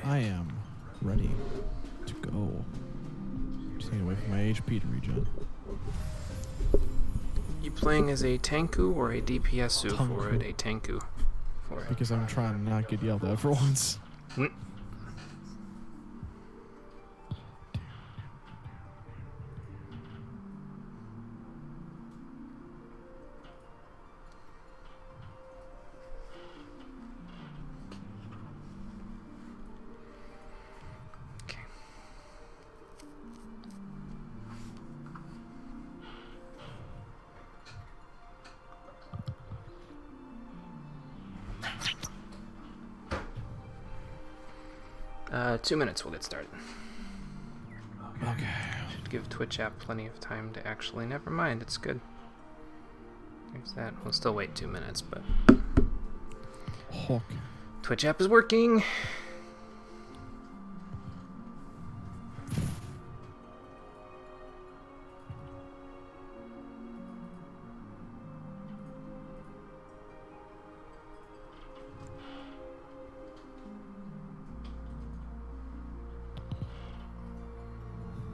I am ready to go. Just need to wait for my HP to regen. You playing as a Tanku or a DPSu for it? A Tanku for it. Because I'm trying to not get yelled at for once. Okay. 2 minutes, we'll get started. Okay. Should give Twitch app plenty of time to actually. Never mind, it's good. There's that. We'll still wait 2 minutes, but Hawk. Twitch app is working.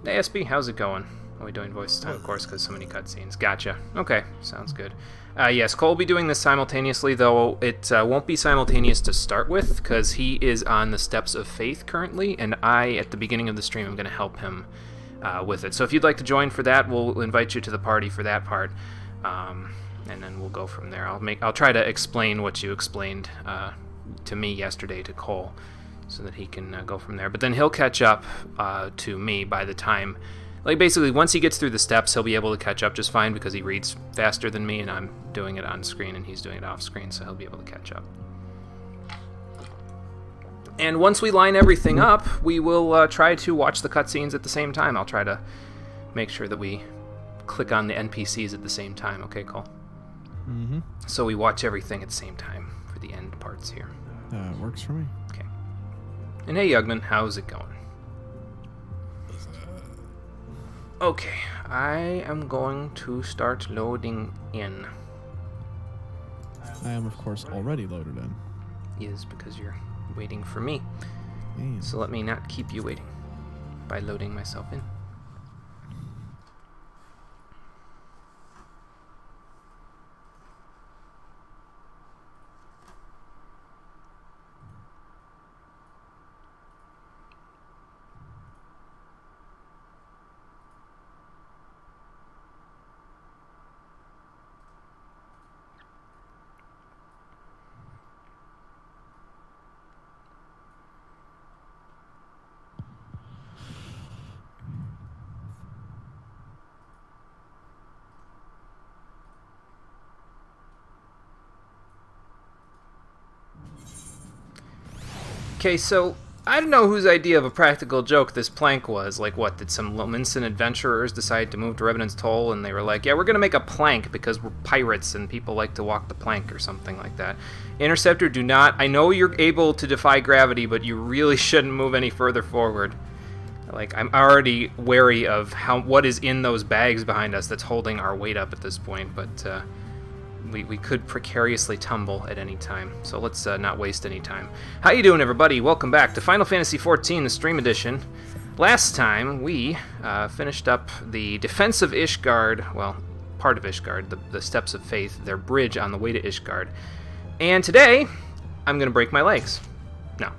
Hey SB, how's it going? Are we doing voice time, of course, because so many cutscenes. Gotcha. Okay, sounds good. Yes, Cole will be doing this simultaneously, though it won't be simultaneous to start with, because he is on the Steps of Faith currently, and I, at the beginning of the stream, am going to help him with it. So if you'd like to join for that, we'll invite you to the party for that part, and then we'll go from there. I'll try to explain what you explained to me yesterday to Cole, so that he can go from there. But then he'll catch up to me by the time, like basically once he gets through the steps, he'll be able to catch up just fine because he reads faster than me and I'm doing it on screen and he's doing it off screen, so he'll be able to catch up. And once we line everything up, we will try to watch the cutscenes at the same time. I'll try to make sure that we click on the NPCs at the same time, okay, Cole? Mm-hmm. So we watch everything at the same time for the end parts here. That works for me. Okay. And hey, Yugman, how's it going? Okay, I am going to start loading in. I am, of course, already loaded in. Is because you're waiting for me. Damn. So let me not keep you waiting by loading myself in. Okay, so I don't know whose idea of a practical joke this plank was. Like, what, did some Lominson adventurers decide to move to Revenant's Toll, and they were like, yeah, we're going to make a plank because we're pirates and people like to walk the plank or something like that. Interceptor, do not. I know you're able to defy gravity, but you really shouldn't move any further forward. Like, I'm already wary of what is in those bags behind us that's holding our weight up at this point, but we could precariously tumble at any time, so let's not waste any time. How you doing, everybody? Welcome back to Final Fantasy XIV, the Stream Edition. Last time, we finished up the defense of Ishgard, well, part of Ishgard, the Steps of Faith, their bridge on the way to Ishgard. And today, I'm going to break my legs. No,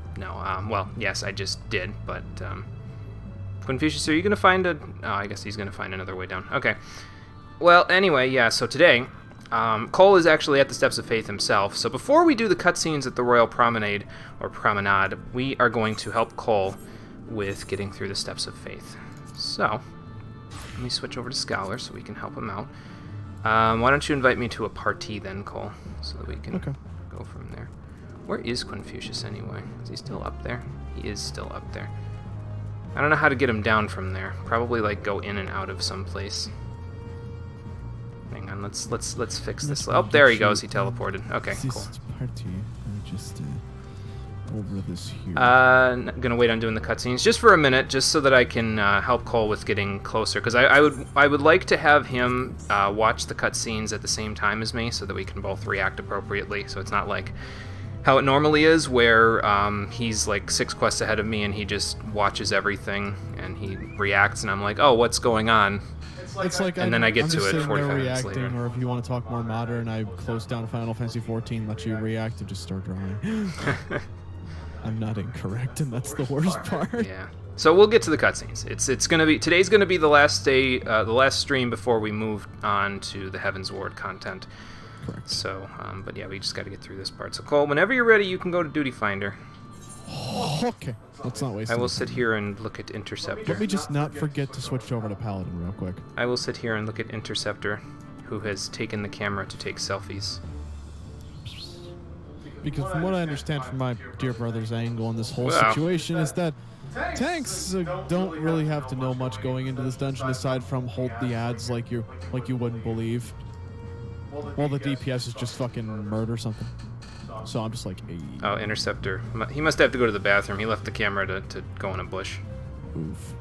well, yes, I just did, but Confucius, are you going to find a... Oh, I guess he's going to find another way down. Okay. Well, anyway, yeah, so today... Cole is actually at the Steps of Faith himself, so before we do the cutscenes at the Royal Promenade, or Promenade, we are going to help Cole with getting through the Steps of Faith. So, let me switch over to Scholar so we can help him out. Why don't you invite me to a party then, Cole, so that we can go from there. Where is Confucius anyway? Is he still up there? He is still up there. I don't know how to get him down from there. Probably, like, go in and out of some place. Hang on, let's fix this. Oh, there he goes. He teleported. Okay, cool. Just over this here. Gonna wait on doing the cutscenes just for a minute, just so that I can help Cole with getting closer, because I would like to have him watch the cutscenes at the same time as me, so that we can both react appropriately. So it's not like how it normally is, where he's like 6 quests ahead of me and he just watches everything and he reacts, and I'm like, oh, what's going on? It's like and then I get I'm to just it sitting 45 there minutes reacting, later. or if you want to talk more modern, I close down Final Fantasy 14, let you react, and just start drawing. I'm not incorrect, and that's the worst part. Yeah. So we'll get to the cutscenes. It's gonna be today's gonna be the last day, the last stream before we move on to the Heaven's Ward content. Correct. So, but yeah, we just got to get through this part. So Cole, whenever you're ready, you can go to Duty Finder. Okay. Let's not waste. I will any sit time. here and look at Interceptor. Let me just not forget to switch over to Paladin real quick. I will sit here and look at Interceptor, who has taken the camera to take selfies. Because from what I understand from my dear brother's angle in this whole Wow. situation is that tanks don't really have to know much going into this dungeon aside from hold the ads like you wouldn't believe. Well, the DPS is just fucking murder something. So I'm just like, hey. Oh, Interceptor. He must have to go to the bathroom. He left the camera to go in a bush. Oof.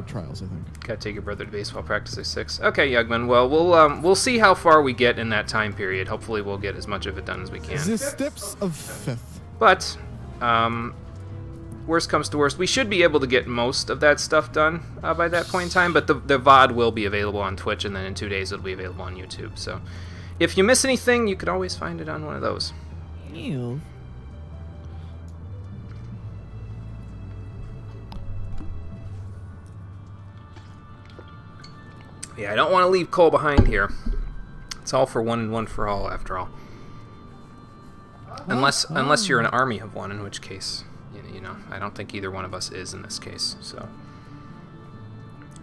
Trials, I think. Gotta take your brother to baseball practice at 6. Okay, Yugman. Well, we'll see how far we get in that time period. Hopefully, we'll get as much of it done as we can. The steps of 5th. But, worst comes to worst, we should be able to get most of that stuff done by that point in time. But the VOD will be available on Twitch, and then in 2 days it'll be available on YouTube. So, if you miss anything, you could always find it on one of those. Ew. Yeah, I don't want to leave Cole behind here. It's all for one and one for all, after all. Unless you're an army of one, in which case, you know, I don't think either one of us is in this case. So,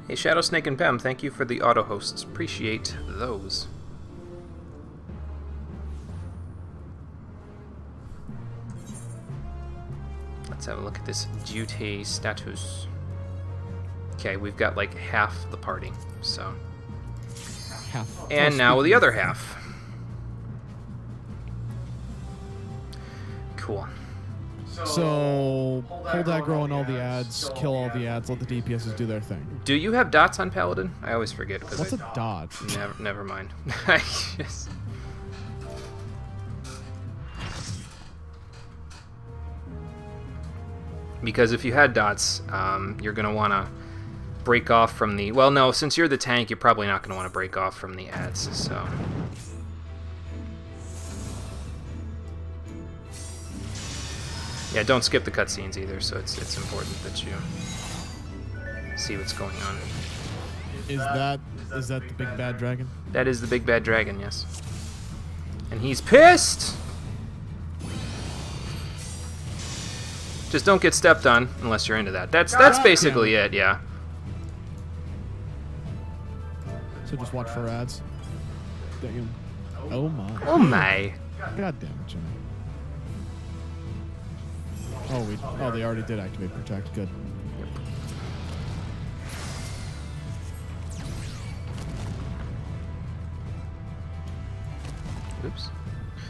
hey, Shadow Snake and Pem, thank you for the auto hosts. Appreciate those. Let's have a look at this duty status. Okay, we've got like half the party, so. Half. And now the other half. Cool. So, hold aggro on all the ads, kill all the ads, let the DPSs do their thing. Do you have dots on Paladin? I always forget. What's a dot? Never mind. I just... Because if you had dots, you're going to want to break off from the... Well, no, since you're the tank, you're probably not going to want to break off from the ads, so... Yeah, don't skip the cutscenes either, so it's important that you see what's going on. Is that the big bad dragon? That is the big bad dragon, yes. And he's pissed! Just don't get stepped on unless you're into that. That's basically it, yeah. So just watch for ads. Damn. Oh my. Oh my. God damn it, Jimmy. Oh, they already did activate protect. Good. Oops.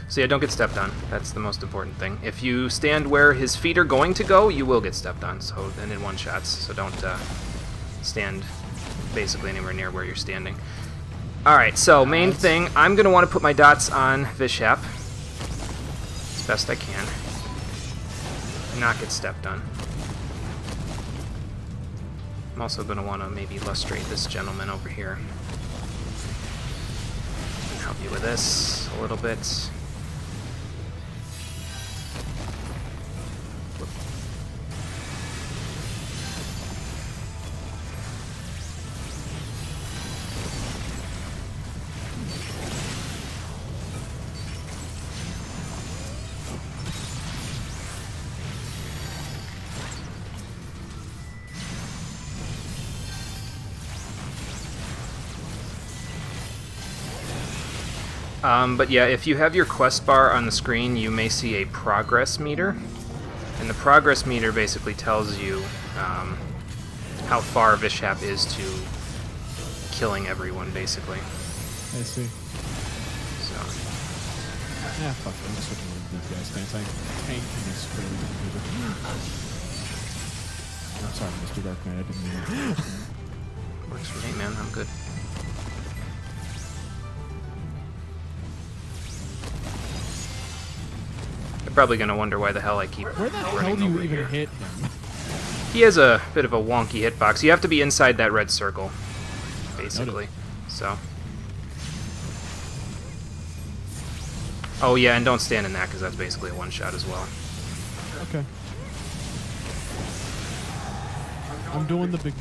So yeah, don't get stepped on. That's the most important thing. If you stand where his feet are going to go, you will get stepped on. So and in one shots. So don't stand basically anywhere near where you're standing. All right. So main thing, I'm gonna want to put my dots on Vishap as best I can. Not get stepped on. I'm also gonna want to maybe lustrate this gentleman over here. And help you with this a little bit. But yeah, if you have your quest bar on the screen, you may see a progress meter. And the progress meter basically tells you how far Vishap is to killing everyone, basically. I see. So, Yeah, fuck it. I'm just switching over to these guys. Tank is really good. I'm sorry, Mr. Dark Knight. I didn't mean it. works for me, man. I'm good. Probably gonna wonder why the hell I keep Where the hell running do you over even here. hit him? He has a bit of a wonky hitbox. You have to be inside that red circle, basically. So. Oh yeah, and don't stand in that because that's basically a one-shot as well. Okay. I'm doing the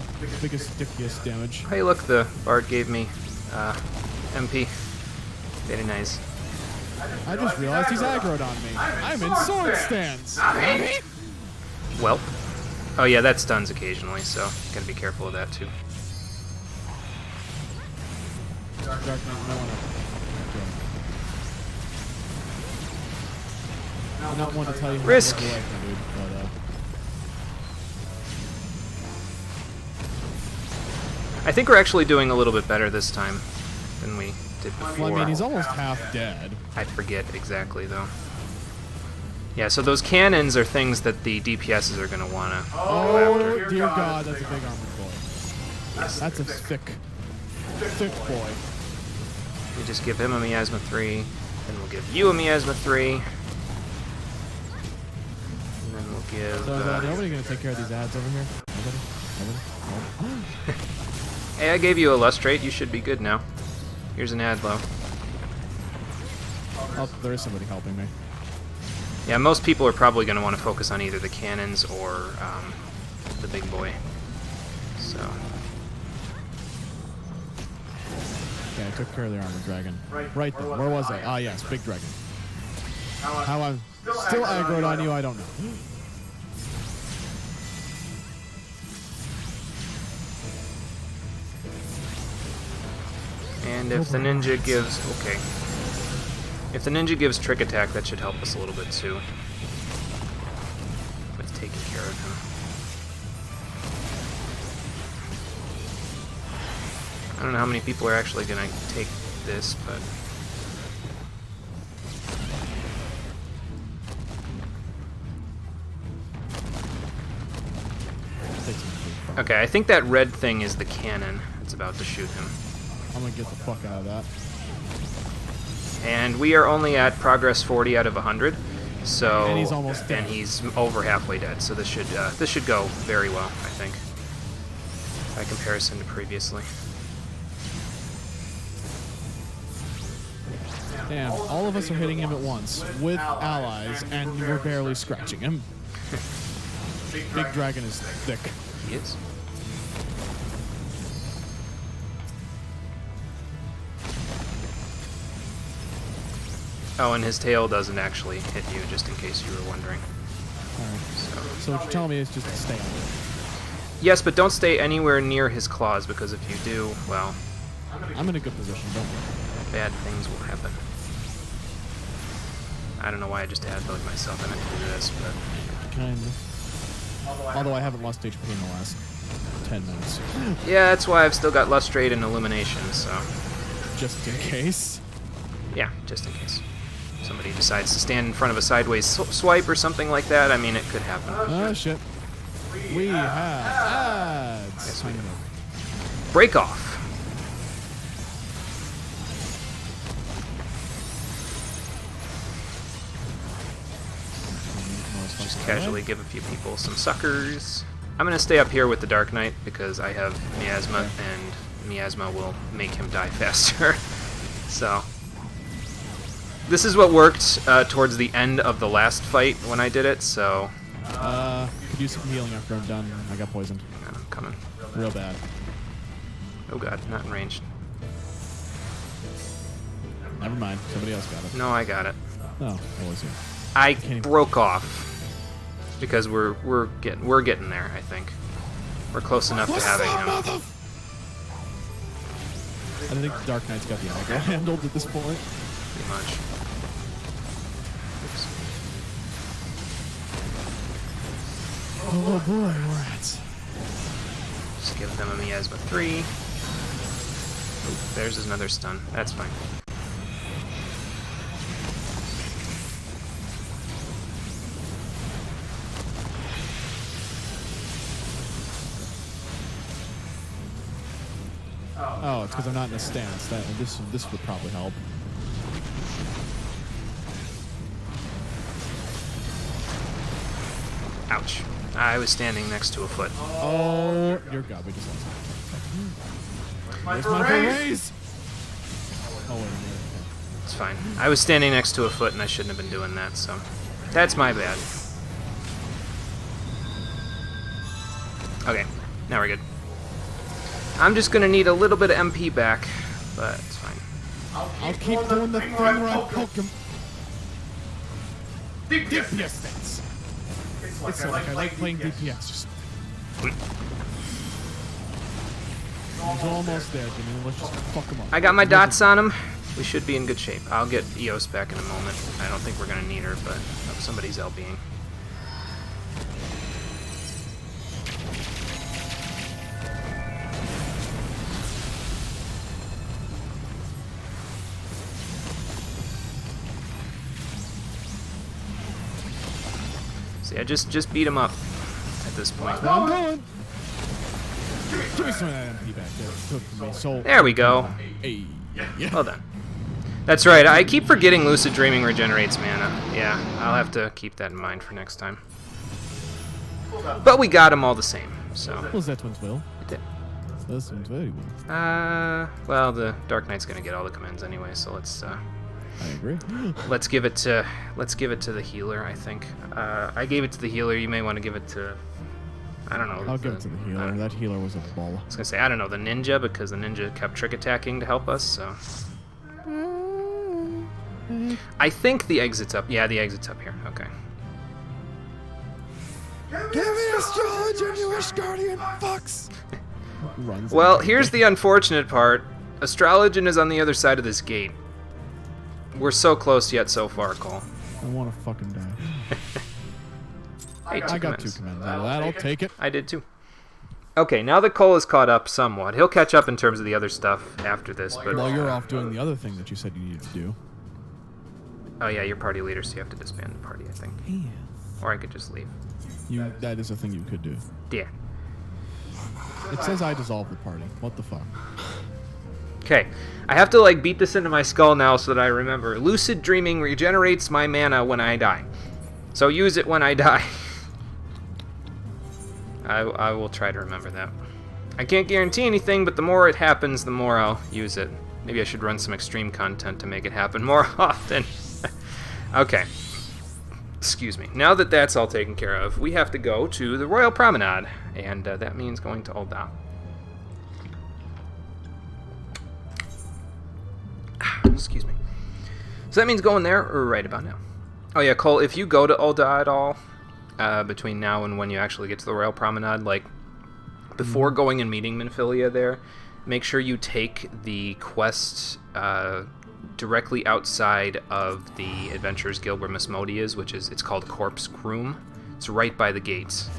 biggest, stickiest damage. Hey, look, the Bard gave me MP. Very nice. I just realized he's aggroed on me. I'm in sword stance. Well. Oh yeah, that stuns occasionally, so gotta be careful of that too. Dark Knight, no one else. I'm not one to tell you how Risk. to live your life, dude, but, I think we're actually doing a little bit better this time than we did before. well, I mean, he's almost half dead. I forget exactly, though. Yeah, so those cannons are things that the DPSs are going to want to go Oh, after. dear God, that's a big armored boy. That's a thick boy. We just give him a miasma 3, then we'll give you a miasma 3, and then we'll give... So is nobody going to take care of these ads over here? Nobody? Nobody? Hey, I gave you a lustrate. You should be good now. Here's an adlo. Oh, there is somebody helping me. Yeah, most people are probably going to want to focus on either the cannons or the big boy. So... Okay, I took care of the armored dragon. Right there. Where was I? Ah, yes, big dragon. How I'm still aggroed on you, I don't know. And if the ninja gives... Okay. If the ninja gives trick attack, that should help us a little bit too. With taking care of him. I don't know how many people are actually going to take this, but... Okay, I think that red thing is the cannon that's about to shoot him. I'm gonna get the fuck out of that. And we are only at progress 40 out of 100, so And he's almost dead. and he's over halfway dead. So this should go very well, I think, by comparison to previously. Damn, all of us are hitting him at once with allies, and we're barely scratching him. Big dragon is thick. He is. Oh, and his tail doesn't actually hit you, just in case you were wondering. Alright. So what you're telling me is just to stay on it. Yes, but don't stay anywhere near his claws, because if you do, well, I'm in a good position, don't worry. bad things will happen. I don't know why I just ad-load myself. I meant to do this, but... Kinda. Although I haven't lost HP in the last 10 minutes. Yeah, that's why I've still got Lustrate and Illumination, so... Just in case. Yeah, just in case. Somebody decides to stand in front of a sideways swipe or something like that, I mean, it could happen. Oh, shit. We have ads. Yes, we do. Break off. Just casually give a few people some suckers. I'm going to stay up here with the Dark Knight because I have Miasma, and Miasma will make him die faster. So, this is what worked towards the end of the last fight when I did it, so... Could use some healing after I'm done. I got poisoned. I'm coming. Real bad. Oh god, not in range. Never mind. Somebody else got it. No, I got it. Oh, I was here. I broke off because we're getting there. I think we're close enough to having him. I think Dark Knight's got the aggro handled at this point. Pretty much. Oops. Oh boy, rats. Just give them a Miasma 3. Oop, there's another stun. That's fine. Oh, it's because I'm not in a stance. This would probably help. Ouch. I was standing next to a foot. Oh, dear God, we just lost. Where's my berets? Oh, wait a minute. It's fine. I was standing next to a foot and I shouldn't have been doing that, so that's my bad. Okay, now we're good. I'm just gonna need a little bit of MP back, but it's fine. I'll keep doing the thing where I poke him. DPS stats. It's like I like playing DPS. Just... He's almost there, Jimmy. Let's just fuck him up. I got my dots on him. We should be in good shape. I'll get Eos back in a moment. I don't think we're gonna need her, but somebody's LBing. See, I just beat him up at this point. I'm going. Give me some of that MP back there. It took from me. So There we go. Hey. Yeah. Well done. That's right. I keep forgetting Lucid Dreaming regenerates mana. Yeah, I'll have to keep that in mind for next time. But we got him all the same, so. What was that Twins Will? It did. That's very well. Well, the Dark Knight's gonna get all the commands anyway, so let's I agree. let's give it to the healer. I think. I gave it to the healer. You may want to give it to. I don't know. I'll give it to the healer. That healer was a ball. I was gonna say I don't know the ninja because the ninja kept trick attacking to help us. So. I think the exit's up. Yeah, the exit's up here. Okay. Give me astrology, you Asgardian fucks! Well, here's the unfortunate part. Astrologian is on the other side of this gate. We're so close yet so far, Cole. I want to fucking die. Hey, I got 2 commands out of that. I'll take it. I did too. Okay, now that Cole is caught up somewhat, he'll catch up in terms of the other stuff after this. But while you're off doing the other thing that you said you needed to do. Oh yeah, you're party leader, so you have to disband the party, I think. Yeah. Or I could just leave. That is a thing you could do. Yeah. It says I dissolve the party. What the fuck? Okay, I have to like beat this into my skull now so that I remember. Lucid Dreaming regenerates my mana when I die. So use it when I die. I will try to remember that. I can't guarantee anything, but the more it happens, the more I'll use it. Maybe I should run some extreme content to make it happen more often. Okay. Excuse me. Now that that's all taken care of, we have to go to the Royal Promenade, and that means going to Ul'dah. Excuse me. So that means going there or right about now. Oh yeah, Cole, if you go to Ul'dah at all, between now and when you actually get to the Royal Promenade, like, before going and meeting Minfilia there, make sure you take the quest directly outside of the Adventurers Guild where Miss Modi is, it's called Corpse Groom. It's right by the gates.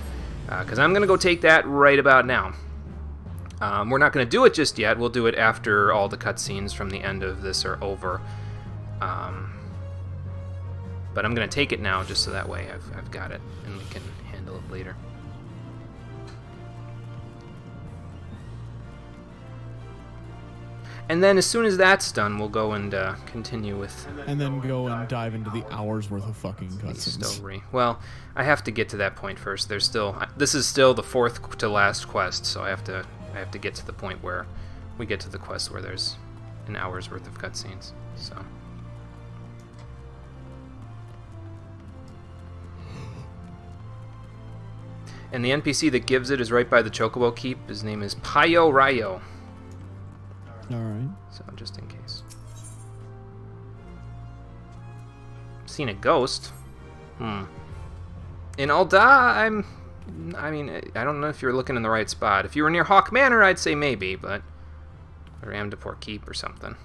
Because I'm going to go take that right about now. We're not going to do it just yet. We'll do it after all the cutscenes from the end of this are over. But I'm going to take it now just so that way I've got it and we can handle it later. And then as soon as that's done, we'll go and continue with... And then go and dive into the hours worth of fucking cutscenes. Well, I have to get to that point first. There's still... This is still the 4th to last quest, so I have to get to the point where we get to the quest where there's an hour's worth of cutscenes, so... And the NPC that gives it is right by the Chocobo Keep. His name is Payo Rayo. Alright. So, just in case. Seen a ghost? In Ul'dah, I mean, I don't know if you're looking in the right spot. If you were near Hawk Manor, I'd say maybe, but... Or Amdapor Keep or something.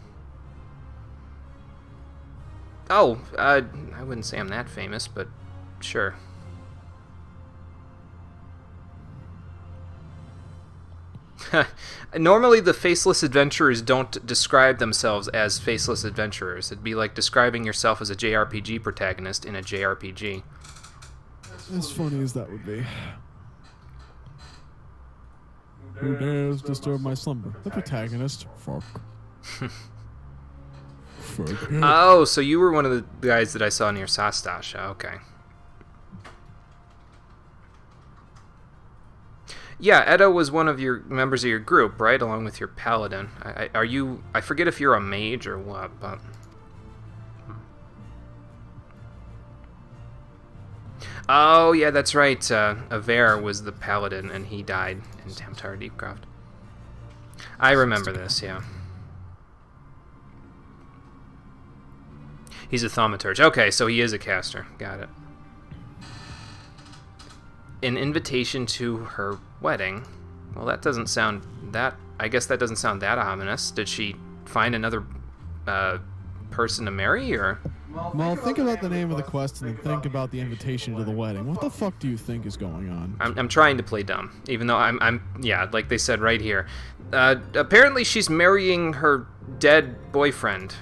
Oh, I wouldn't say I'm that famous, but sure. Normally the faceless adventurers don't describe themselves as faceless adventurers. It'd be like describing yourself as a JRPG protagonist in a JRPG. As funny as that would be. Who dares disturb my slumber? The protagonist. Fuck. Fuck. Oh, so you were one of the guys that I saw near Sastasha. Okay. Yeah, Edo was one of your members of your group, right? Along with your paladin. Are you... I forget if you're a mage or what, but... Oh, yeah, that's right. Aver was the paladin, and he died in Tamtar Deepcroft. I remember this, yeah. He's a thaumaturge. Okay, so he is a caster. Got it. An invitation to her wedding. Well, that doesn't sound that... I guess that doesn't sound that ominous. Did she find another person to marry, or... Well, think about the name of the quest and then think about the invitation to the wedding. What the fuck do you think is going on? I'm trying to play dumb, even though I'm yeah, like they said right here. Apparently she's marrying her dead boyfriend.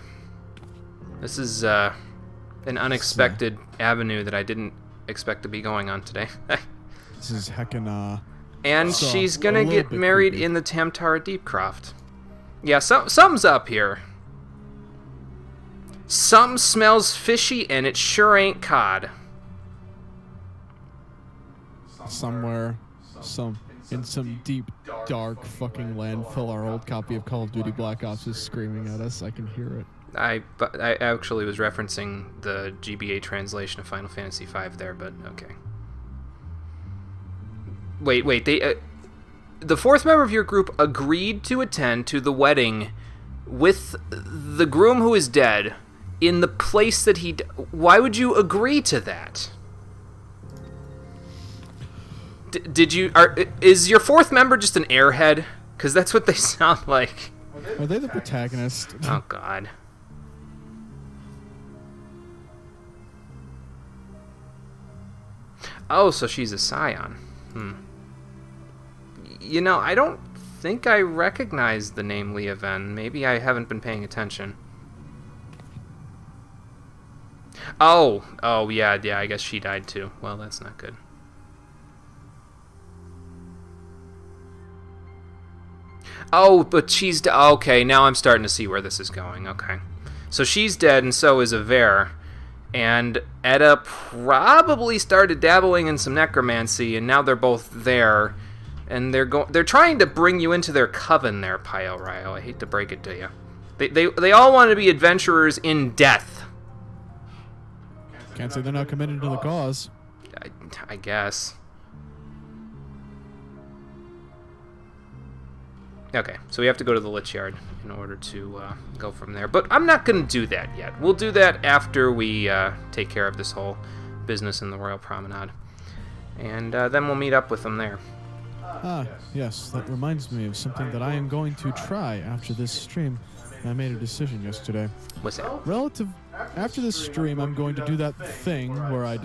This is an unexpected avenue that I didn't expect to be going on today. This is heckin', and she's gonna get married in the Tamtara Deepcroft. Yeah, something's up here. Some smells fishy, and it sure ain't cod. Somewhere, in some deep, dark fucking landfill, our old copy of Call of Duty Black Ops is screaming at us. I can hear it. I actually was referencing the GBA translation of Final Fantasy V there, but okay. Wait, they... the fourth member of your group agreed to attend to the wedding with the groom who is dead in the place that he... Why would you agree to that? Did you... Is your fourth member just an airhead? Because that's what they sound like. Are they the protagonist? Oh, God. Oh, so she's a scion. You know, I don't think I recognize the name Leah Ven. Maybe I haven't been paying attention. Oh, yeah, I guess she died too. Well, that's not good. Oh, but she's... Okay, now I'm starting to see where this is going. Okay. So she's dead, and so is Aver. And Edda probably started dabbling in some necromancy, and now they're both there. And they're trying to bring you into their coven there, Pio Ryo. I hate to break it to you. They all want to be adventurers in death. Can't say they're not committed to the cause. I guess. Okay, so we have to go to the Lich Yard in order to go from there. But I'm not going to do that yet. We'll do that after we take care of this whole business in the Royal Promenade. And then we'll meet up with them there. Ah, yes, that reminds me of something that I am going to try after this stream. I made a decision yesterday. What's that? After this stream, I'm going to do that thing where I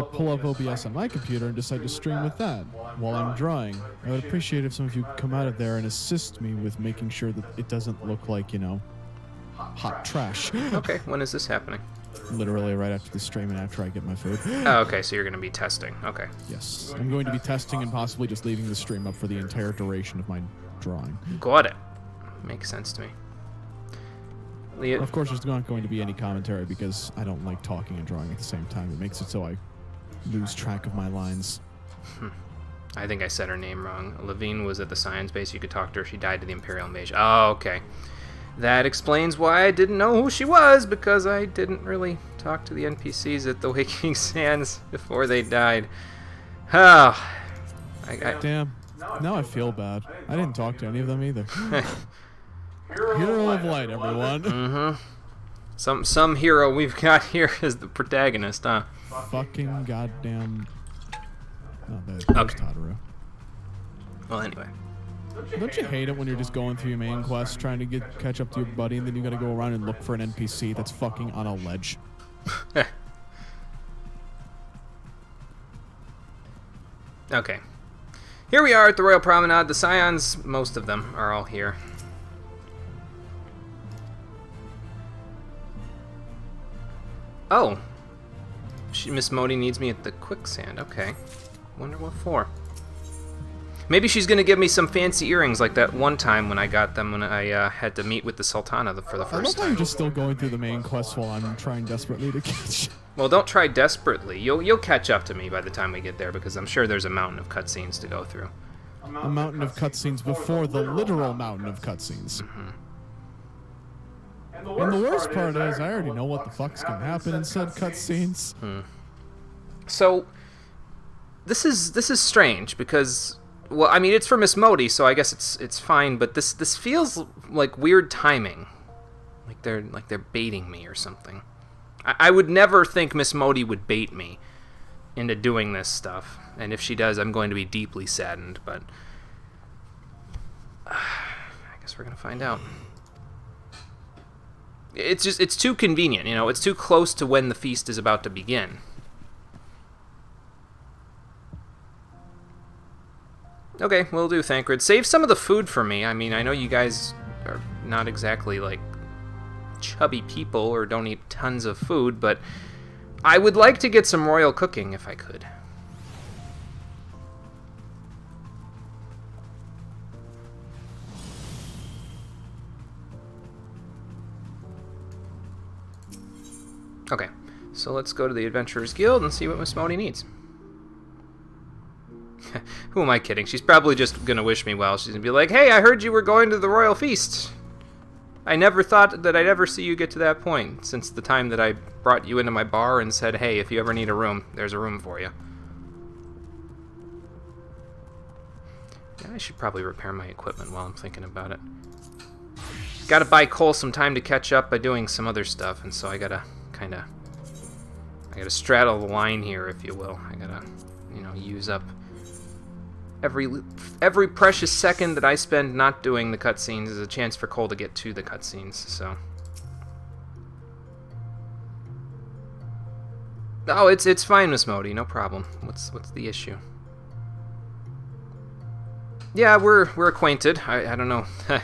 pull up OBS on my computer and decide to stream with that while I'm drawing. I would appreciate if some of you could come out of there and assist me with making sure that it doesn't look like, you know, hot trash. Okay, when is this happening? Literally right after the stream and after I get my food. Oh, okay, so you're going to be testing. Okay. Yes, I'm going to be testing and possibly just leaving the stream up for the entire duration of my drawing. Got it. Makes sense to me. Leah... Of course, there's not going to be any commentary because I don't like talking and drawing at the same time. It makes it so I lose track of my lines. I think I said her name wrong. Levine was at the science base. You could talk to her. She died to the Imperial Invasion. Oh, okay. That explains why I didn't know who she was, because I didn't really talk to the NPCs at the Waking Sands before they died. Oh. Damn. Now I feel bad. I didn't talk to any of them either. Hero of Light, everyone. Mm-hmm. Some hero we've got here as the protagonist, huh? Fucking goddamn... Oh, that's Totoro. Well, anyway. Don't you hate it when you're just going through your main quest trying to catch up to your buddy and then you gotta go around and look for an NPC that's fucking on a ledge? Okay. Here we are at the Royal Promenade. The Scions, most of them, are all here. Oh. Miss Modi needs me at the quicksand. Okay. Wonder what for. Maybe she's gonna give me some fancy earrings like that one time when I got them when I had to meet with the Sultana for the I love first how time. you're just still going through the main quest while I'm trying desperately to catch. Well, don't try desperately. You'll catch up to me by the time we get there, because I'm sure there's a mountain of cutscenes to go through. A mountain of cutscenes before the literal mountain of cutscenes. Mm-hmm. And the worst part is, I already know what the fuck's gonna happen in said cutscenes. So, this is strange because, well, I mean, it's for Miss Modi, so I guess it's fine. But this feels like weird timing, like they're baiting me or something. I would never think Miss Modi would bait me into doing this stuff, and if she does, I'm going to be deeply saddened. But I guess we're gonna find out. It's too convenient, you know. It's too close to when the feast is about to begin. Okay, will do, Thancred. Save some of the food for me. I mean, I know you guys are not exactly, like, chubby people or don't eat tons of food, but I would like to get some royal cooking if I could. Okay, so let's go to the Adventurers Guild and see what Miss Modi needs. Who am I kidding? She's probably just gonna wish me well. She's gonna be like, hey, I heard you were going to the royal feast. I never thought that I'd ever see you get to that point since the time that I brought you into my bar and said, hey, if you ever need a room, there's a room for you. Yeah, I should probably repair my equipment while I'm thinking about it. Gotta buy Cole some time to catch up by doing some other stuff, and so I gotta straddle the line here, if you will. I gotta, you know, use up every precious second that I spend not doing the cutscenes is a chance for Cole to get to the cutscenes, so. Oh, it's fine, Miss Modi, no problem. What's the issue? Yeah, we're acquainted. I don't know. I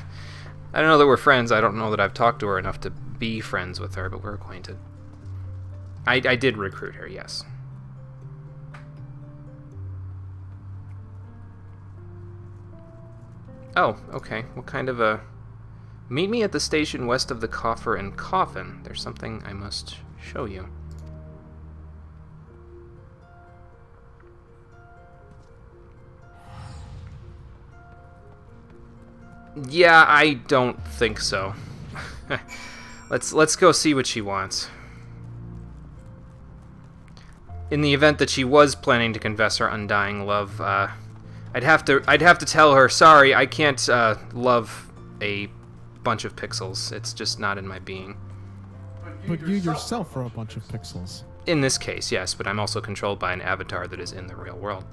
don't know that we're friends. I don't know that I've talked to her enough to be friends with her, but we're acquainted. I did recruit her, yes. Oh, okay. What kind of a... Meet me at the station west of the Coffer and Coffin. There's something I must show you. Yeah, I don't think so. Let's go see what she wants. In the event that she was planning to confess her undying love, I'd have to tell her, sorry, I can't love a bunch of pixels. It's just not in my being. But you yourself are a bunch of pixels. In this case, yes, but I'm also controlled by an avatar that is in the real world.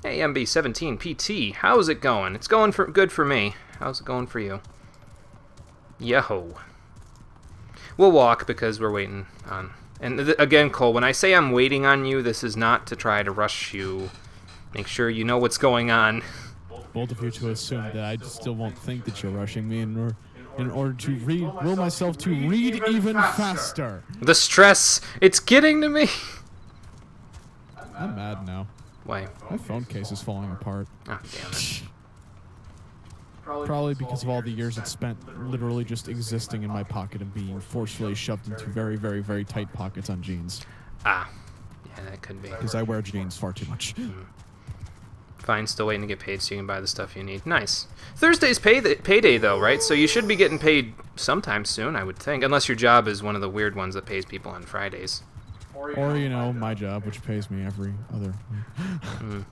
Hey, MB17PT, how's it going? It's going good for me. How's it going for you? Yo. We'll walk because we're waiting on... And again, Cole, when I say I'm waiting on you, this is not to try to rush you. Make sure you know what's going on. Bold of you to assume that I still won't think that you're rushing me in order to will myself to read even faster. The stress, it's getting to me. I'm mad now. Why? My phone case is falling apart. Oh, damn it. Probably because of all the years it spent literally just existing in my pocket and being forcefully shoved into very, very, very tight pockets on jeans. Ah. Yeah, that could be. Because I wear jeans far too much. Fine, still waiting to get paid so you can buy the stuff you need. Nice. Thursday's payday, though, right? So you should be getting paid sometime soon, I would think. Unless your job is one of the weird ones that pays people on Fridays. Or, you know, my job, which pays me every other week.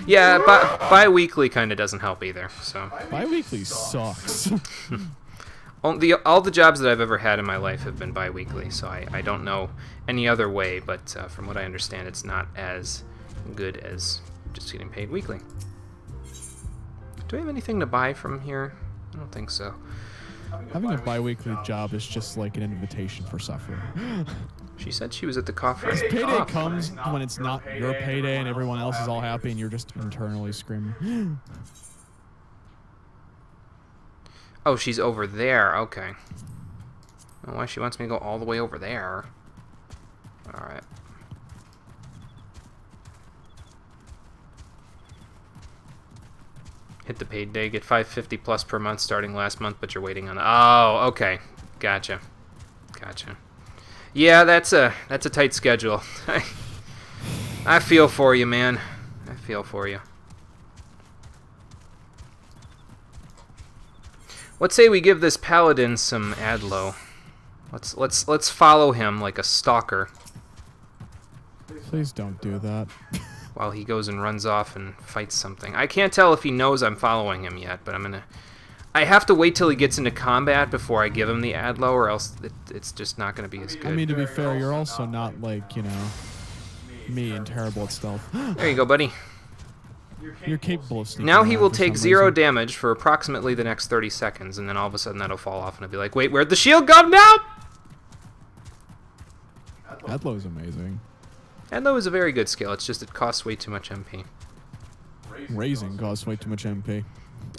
Yeah, bi-weekly kind of doesn't help either, so. Bi-weekly sucks. All the jobs that I've ever had in my life have been bi-weekly, so I don't know any other way, but from what I understand, it's not as good as just getting paid weekly. Do I have anything to buy from here? I don't think so. Having a bi-weekly job is just like an invitation for suffering. She said she was at the coffee. Payday comes when it's not your payday and everyone else is all happy and you're just internally screaming. Oh, she's over there. Okay. I don't know why she wants me to go all the way over there. Alright. Hit the paid day, get $550 plus per month starting last month, but you're waiting on... Oh, okay. Gotcha. Gotcha. Yeah, that's a tight schedule. I feel for you, man. I feel for you. Let's say we give this paladin some adlo. Let's follow him like a stalker. Please don't do that. While he goes and runs off and fights something. I can't tell if he knows I'm following him yet, but I have to wait till he gets into combat before I give him the adlo, or else it's just not going to be as good. I mean, to be fair, you're also not, like, you know, me and terrible at stealth. There you go, buddy. You're capable of sneaking Now he around will for take some 0 reason. damage for approximately the next 30 seconds, and then all of a sudden that'll fall off, and I'll be like, wait, where'd the shield go now? Adlo is amazing. Adlo is a very good skill, it's just it costs way too much MP. Raising costs way too much MP.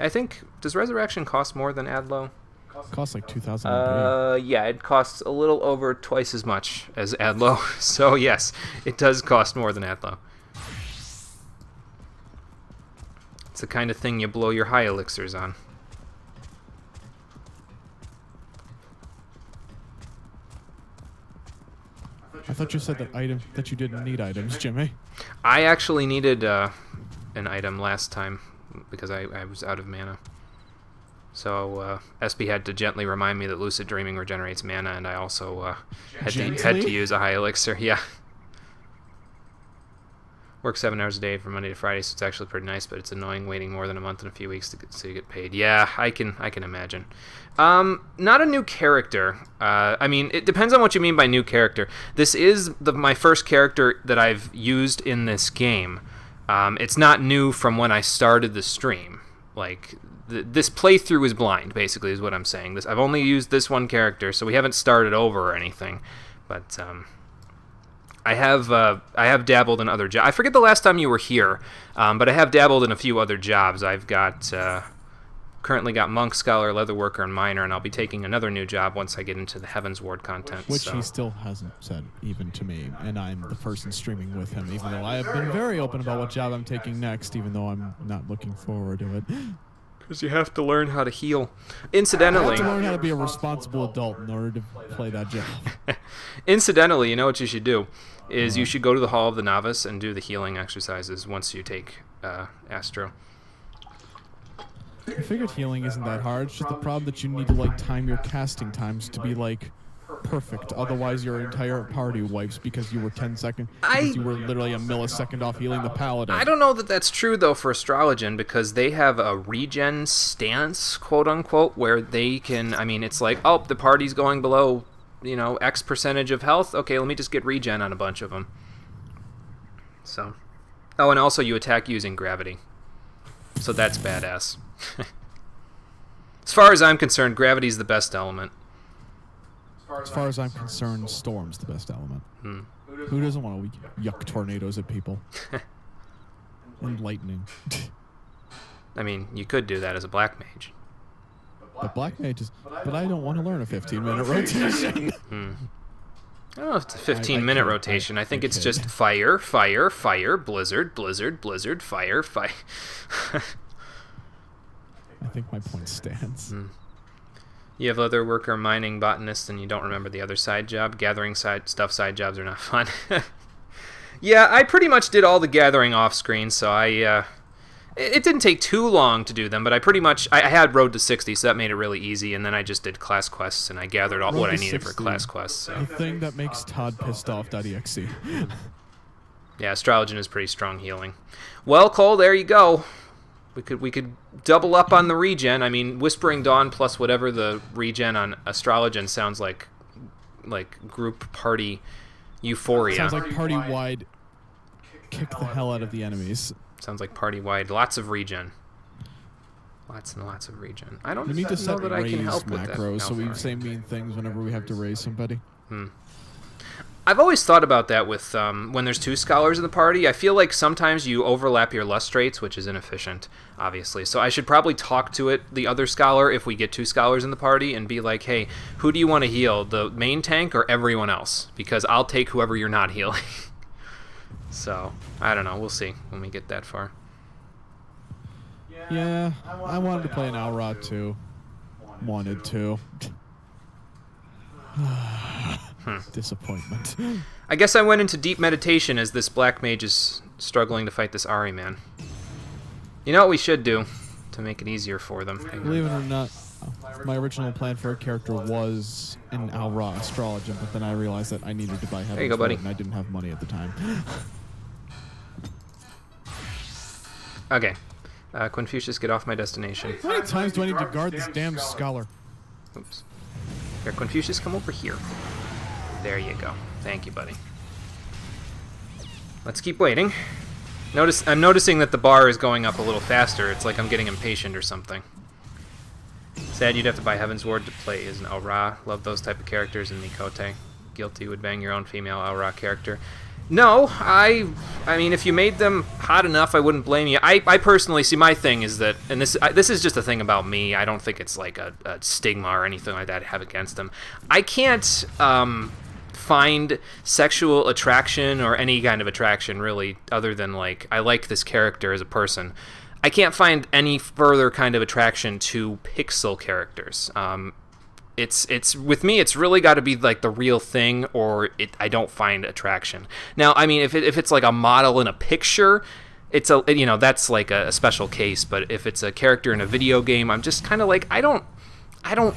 I think, does Resurrection cost more than Adlo? Costs like 2,000 MP. Yeah, it costs a little over twice as much as Adlo, so yes, it does cost more than Adlo. It's the kind of thing you blow your high elixirs on. I thought you said that you didn't need items, Jimmy. I actually needed an item last time because I was out of mana. So SB had to gently remind me that Lucid Dreaming regenerates mana, and I also had to use a high elixir. Yeah. Work 7 hours a day from Monday to Friday, so it's actually pretty nice, but it's annoying waiting more than a month and a few weeks so you get paid. Yeah, I can imagine. Not a new character. I mean, it depends on what you mean by new character. This is my first character that I've used in this game. It's not new from when I started the stream. Like, this playthrough is blind, basically, is what I'm saying. I've only used this one character, so we haven't started over or anything. But I have dabbled in other jobs. I forget the last time you were here, but I have dabbled in a few other jobs. I've got currently got monk, scholar, leatherworker, and miner, and I'll be taking another new job once I get into the Heavens Ward content. Which he still hasn't said even to me, and I'm the person streaming with him, even though I have been very open about what job I'm taking next, even though I'm not looking forward to it. Because you have to learn how to heal. Incidentally, I have to learn how to be a responsible adult in order to play that job. Incidentally, you know what you should do? Is you should go to the Hall of the Novice and do the healing exercises once you take Astro. I figured healing isn't that hard. It's just the problem that you need to, like, time your casting times to be, like, perfect. Otherwise, your entire party wipes because you were 10 seconds. Because you were literally a millisecond off healing the paladin. I don't know that that's true, though, for Astrologian, because they have a regen stance, quote-unquote, where they can... I mean, it's like, oh, the party's going below, you know, X percentage of health. Okay, let me just get regen on a bunch of them. So... Oh, and also you attack using gravity. So that's badass. As far as I'm concerned, gravity's the best element. As far as I'm concerned, storm's the best element. Who doesn't want to yuck tornadoes at people? And lightning. I mean, you could do that as a black mage. But black mage is... But I don't want to learn a 15-minute rotation. I don't know if it's a 15-minute rotation. I think it's just fire, fire, fire, blizzard, blizzard, blizzard, fire, fire. I think my point stands. You have leatherworker, mining, botanist, and you don't remember the other side job. Gathering side jobs are not fun. Yeah, I pretty much did all the gathering off screen, so it didn't take too long to do them, but I had Road to 60, so that made it really easy, and then I just did class quests, and I gathered all what I needed for class quests. So. The thing that makes Todd pissed off.exe. Yeah, Astrologian is pretty strong healing. Well, Cole, there you go. We could double up on the regen. I mean, Whispering Dawn plus whatever the regen on Astrologian sounds like group party euphoria. Sounds like party-wide kick the hell out of the enemies. Sounds like party-wide. Lots of regen. Lots and lots of regen. I don't We need to know set that I raise can help with that. macros so we Malphite. say mean things whenever we have to raise somebody. I've always thought about that with when there's 2 scholars in the party. I feel like sometimes you overlap your lustrates, which is inefficient, obviously. So I should probably talk to the other scholar if we get 2 scholars in the party and be like, hey, who do you want to heal, the main tank or everyone else? Because I'll take whoever you're not healing. So, I don't know. We'll see when we get that far. Yeah, I wanted to play an Aura too. Wanted to. Disappointment. I guess I went into deep meditation as this black mage is struggling to fight this Ari man. You know what we should do to make it easier for them? Believe it or not, my original plan for a character was an Aura astrologer, but then I realized that I needed to buy Heaven's There you go, buddy. Word, and I didn't have money at the time. Okay. Confucius, get off my destination. How many times do I need to guard this damn scholar? Oops. Here, Confucius, come over here. There you go. Thank you, buddy. Let's keep waiting. I'm noticing that the bar is going up a little faster. It's like I'm getting impatient or something. Sad you'd have to buy Heaven's Ward to play as an Aura. Love those type of characters in Mikote. Guilty would bang your own female Aura character. No, I mean, if you made them hot enough, I wouldn't blame you. I personally see, my thing is that, and this is just a thing about me. I don't think it's like a stigma or anything like that I have against them. I can't find sexual attraction or any kind of attraction really, other than like I like this character as a person. I can't find any further kind of attraction to pixel characters. It's with me, it's really got to be like the real thing, or I don't find attraction. Now, I mean, if it's like a model in a picture, it's that's like a special case. But if it's a character in a video game, I'm just kind of like I don't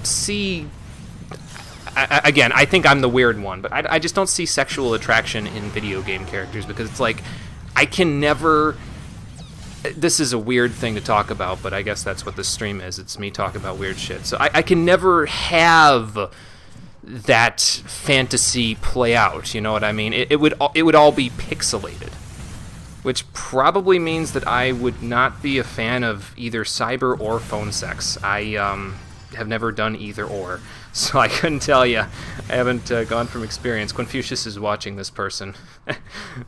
see. Again, I think I'm the weird one, but I just don't see sexual attraction in video game characters, because it's like I can never. This is a weird thing to talk about, but I guess that's what this stream is. It's me talking about weird shit. So I can never have that fantasy play out. You know what I mean? It would all be pixelated, which probably means that I would not be a fan of either cyber or phone sex. I have never done either or, so I couldn't tell you. I haven't gone from experience. Confucius is watching this person,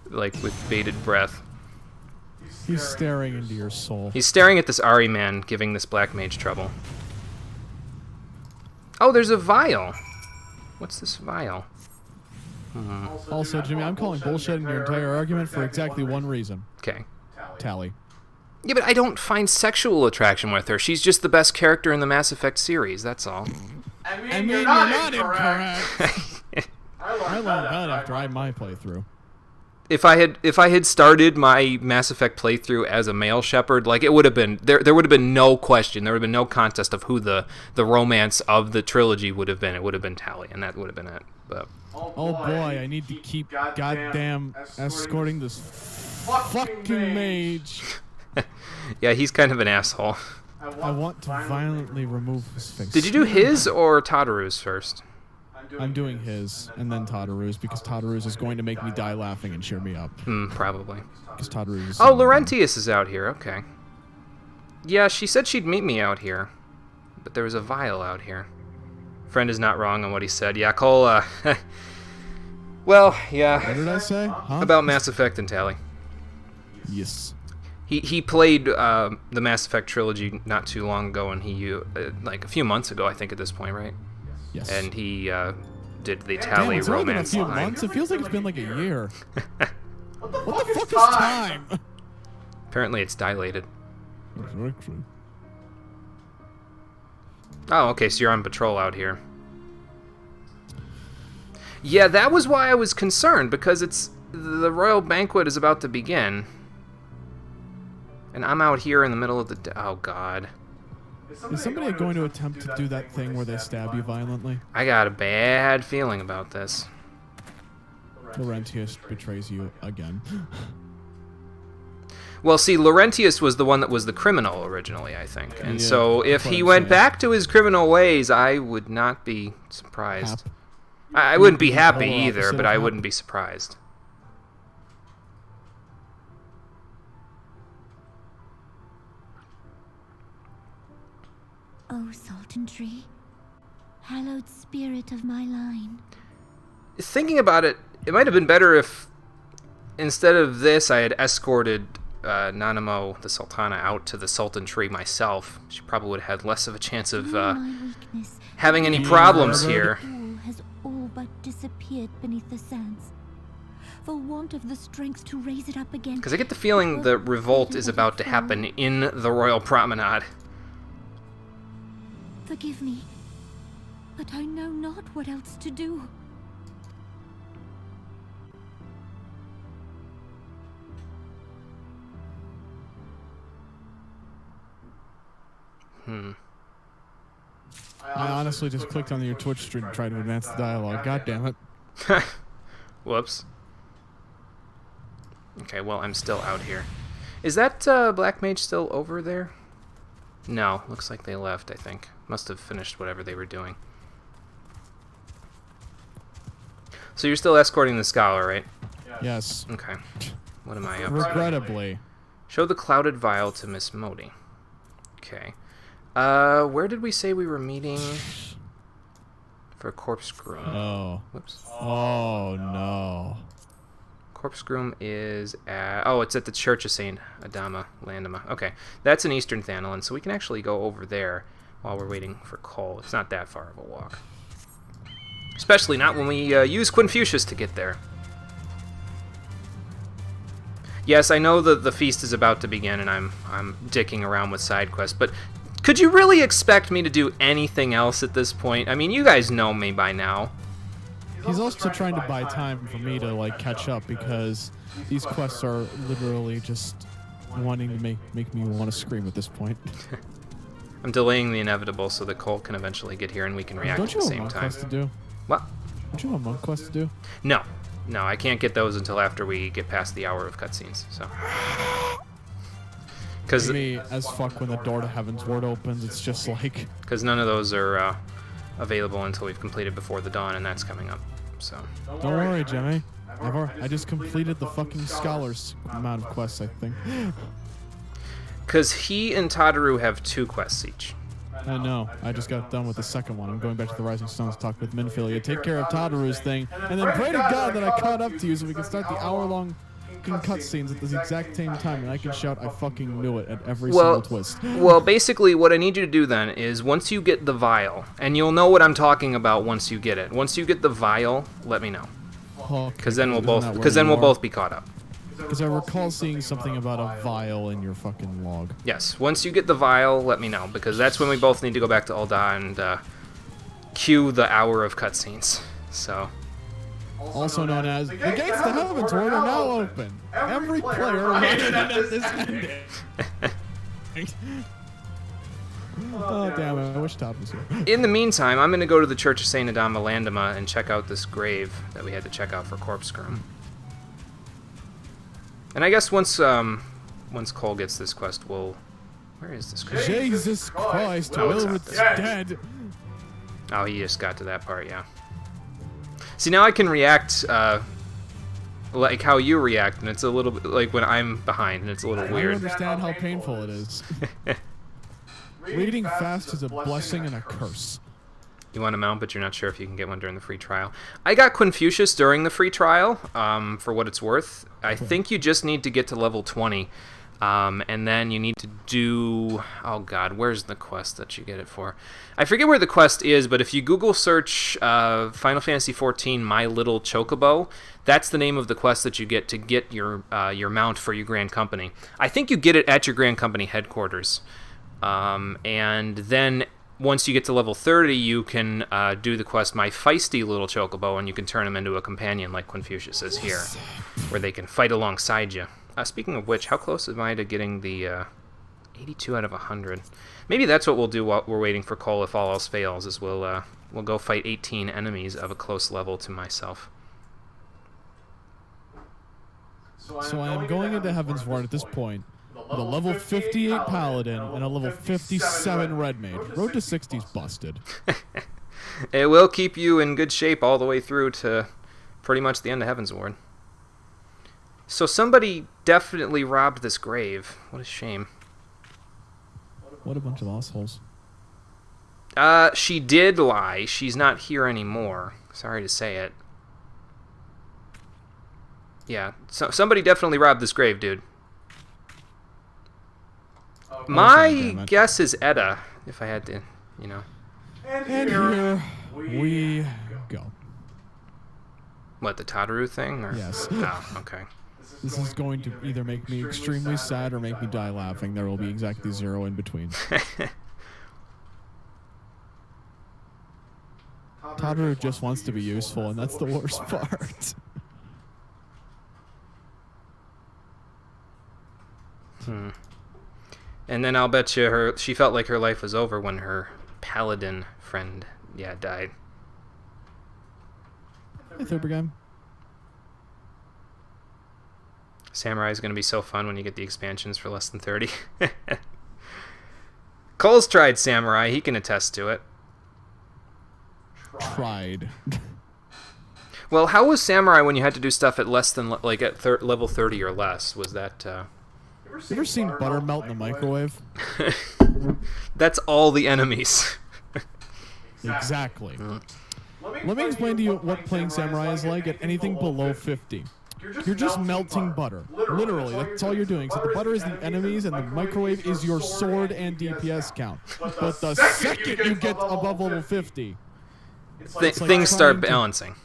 like with bated breath. He's staring into your soul. He's staring at this Ari man, giving this black mage trouble. Oh, there's a vial. What's this vial? Also, Jimmy, I'm calling bullshit in your entire argument for exactly one reason. Okay. Tally. Yeah, but I don't find sexual attraction with her. She's just the best character in the Mass Effect series, that's all. I mean, you're not incorrect. I learned that after my playthrough. If I had started my Mass Effect playthrough as a male shepherd, like, it would have been there would have been no question, there would have been no contest of who the romance of the trilogy would have been. It would have been Tally, and that would have been it. But oh boy, I need to keep goddamn escorting this fucking mage. Yeah, he's kind of an asshole. I want to violently remove his face. Did you do his or Tadaru's first? I'm doing his, and then Tadaru's, because Tadaru's is going to make me die laughing and cheer me up. Probably. Because Tadaru's is oh, Laurentius is out here, okay. Yeah, she said she'd meet me out here, but there was a vial out here. Friend is not wrong on what he said. Yeah, Cole, well, yeah. What did I say? Huh? About Mass Effect and Tally. Yes. He played the Mass Effect trilogy not too long ago, and he, like a few months ago, I think at this point, right? Yes. And he did the Tally it's romance only been a few line. months. It feels like it's been like a year. What the fuck is time? Apparently it's dilated. Oh, okay, so you're on patrol out here. Yeah, that was why I was concerned, because the royal banquet is about to begin. And I'm out here in the middle of the... Oh, God. Is somebody going to attempt to do that thing where they stab you violently? I got a bad feeling about this. Laurentius betrays you again. Well, see, Laurentius was the one that was the criminal originally, I think. And Yeah, so if that's what he I'm went saying. back to his criminal ways, I would not be surprised. I wouldn't be happy Polar either, opposite but of I hap. wouldn't be surprised. O Sultan Tree, hallowed spirit of my line. Thinking about it, It might have been better if, instead of this, I had escorted Nanamo, the Sultana, out to the Sultan Tree myself. She probably would have had less of a chance of having any problems here. Has all but disappeared beneath the sands. For want of the strength to raise it up again. Because I get the feeling the revolt is about to happen in the Royal Promenade. Forgive me, but I know not what else to do. I honestly just clicked on your Twitch stream to try to advance the dialogue. God damn it. Whoops. Okay, well, I'm still out here. Is that Black Mage still over there? No, looks like they left, I think. Must have finished whatever they were doing. So you're still escorting the Scholar, right? Yes. Okay. What am I up to? Regrettably. Show the Clouded Vial to Miss Modi. Okay. Where did we say we were meeting for Corpse Groom? Oh. Whoops. Oh, no. Corpse Groom is at... Oh, it's at the Church of St. Adama, Landama. Okay. That's in Eastern Thanalan, so we can actually go over there while we're waiting for Cole. It's not that far of a walk. Especially not when we use Quinfucius to get there. Yes, I know that the feast is about to begin, and I'm dicking around with side quests, but could you really expect me to do anything else at this point? I mean, you guys know me by now. He's also trying to buy time for me to, like, catch up, because these quests are literally just wanting to make me want to scream at this point. I'm delaying the inevitable so that Cole can eventually get here and we can react at the same time. Don't you have a monk quest to do? What? Don't you have a monk quest to do? No. No, I can't get those until after we get past the hour of cutscenes, so... Cause me as fuck when the door to Heaven's Ward opens, it's just like... Because none of those are available until we've completed Before the Dawn, and that's coming up, so... Don't worry, Jimmy. I just completed the fucking Scholar's amount of quests, I think. Because he and Tadaru have 2 quests each. I know. I just got done with the second one. I'm going back to the Rising Stones to talk with Minfilia. Take care of Tadaru's thing, and then pray to God that I caught up to you so we can start the hour-long cutscenes at the exact same time, and I can shout, I fucking knew it, at every single twist. Well, basically, what I need you to do then is, once you get the vial, and you'll know what I'm talking about once you get it. Once you get the vial, let me know. Because then we'll both be caught up. Because I recall seeing something about a vial in your fucking log. Yes, once you get the vial, let me know, because that's when we both need to go back to Ul'dah and cue the hour of cutscenes. So... Also known as, the gates to Heaven's Ward are now open. Every player running at this ending. Oh, damn it. I wish Todd was here. In the meantime, I'm going to go to the Church of St. Adama Landama and check out this grave that we had to check out for Corpse Groom. And I guess once Cole gets this quest, we'll... Where is this quest? Jesus Christ, Wilwith's dead. Oh, he just got to that part, yeah. See, now I can react like how you react, and it's a little bit like when I'm behind, and it's a little weird. I understand how painful it is. Reading fast is a blessing and a curse. You want a mount, but you're not sure if you can get one during the free trial. I got Quinfucius during the free trial, for what it's worth. I think you just need to get to level 20. And then you need to do... Oh god, where's the quest that you get it for? I forget where the quest is, but if you Google search Final Fantasy XIV My Little Chocobo, that's the name of the quest that you get to get your mount for your Grand Company. I think you get it at your Grand Company headquarters. And then once you get to level 30, you can do the quest My Feisty Little Chocobo, and you can turn him into a companion like Quinfucius is here, where they can fight alongside you. Speaking of which, how close am I to getting the 82 out of 100? Maybe that's what we'll do while we're waiting for Cole if all else fails, is we'll go fight 18 enemies of a close level to myself. So I am going into Heaven's Ward at this point with a level 58 Paladin and a level 57 Red Mage. Road to 60's busted. It will keep you in good shape all the way through to pretty much the end of Heaven's Ward. So somebody definitely robbed this grave. What a shame. What a bunch of assholes. She did lie. She's not here anymore. Sorry to say it. Yeah, so somebody definitely robbed this grave, dude. damn My it. guess is Edda, if I had to, you know. And here we go. What, the Tataru thing? Or? Yes. Oh, okay. This is going to either make me extremely sad or make me die laughing. There will be exactly 0 in between. Tataru just wants to be useful, and that's the worst part. And then I'll bet you she felt like her life was over when her paladin friend, died. Hey, Thurber guy. Samurai is going to be so fun when you get the expansions for less than 30. Cole's tried Samurai. He can attest to it. Tried. Well, how was Samurai when you had to do stuff at less than, like, at level 30 or less? Was that, You ever seen butter melt in the microwave? That's all the enemies. Exactly. Let me explain to you what playing Samurai is like at anything below 50. You're just melting butter. Literally, that's all you're doing. So the butter is the enemies, and the microwave is your sword and DPS count. But the second you get above level 50, Things start balancing.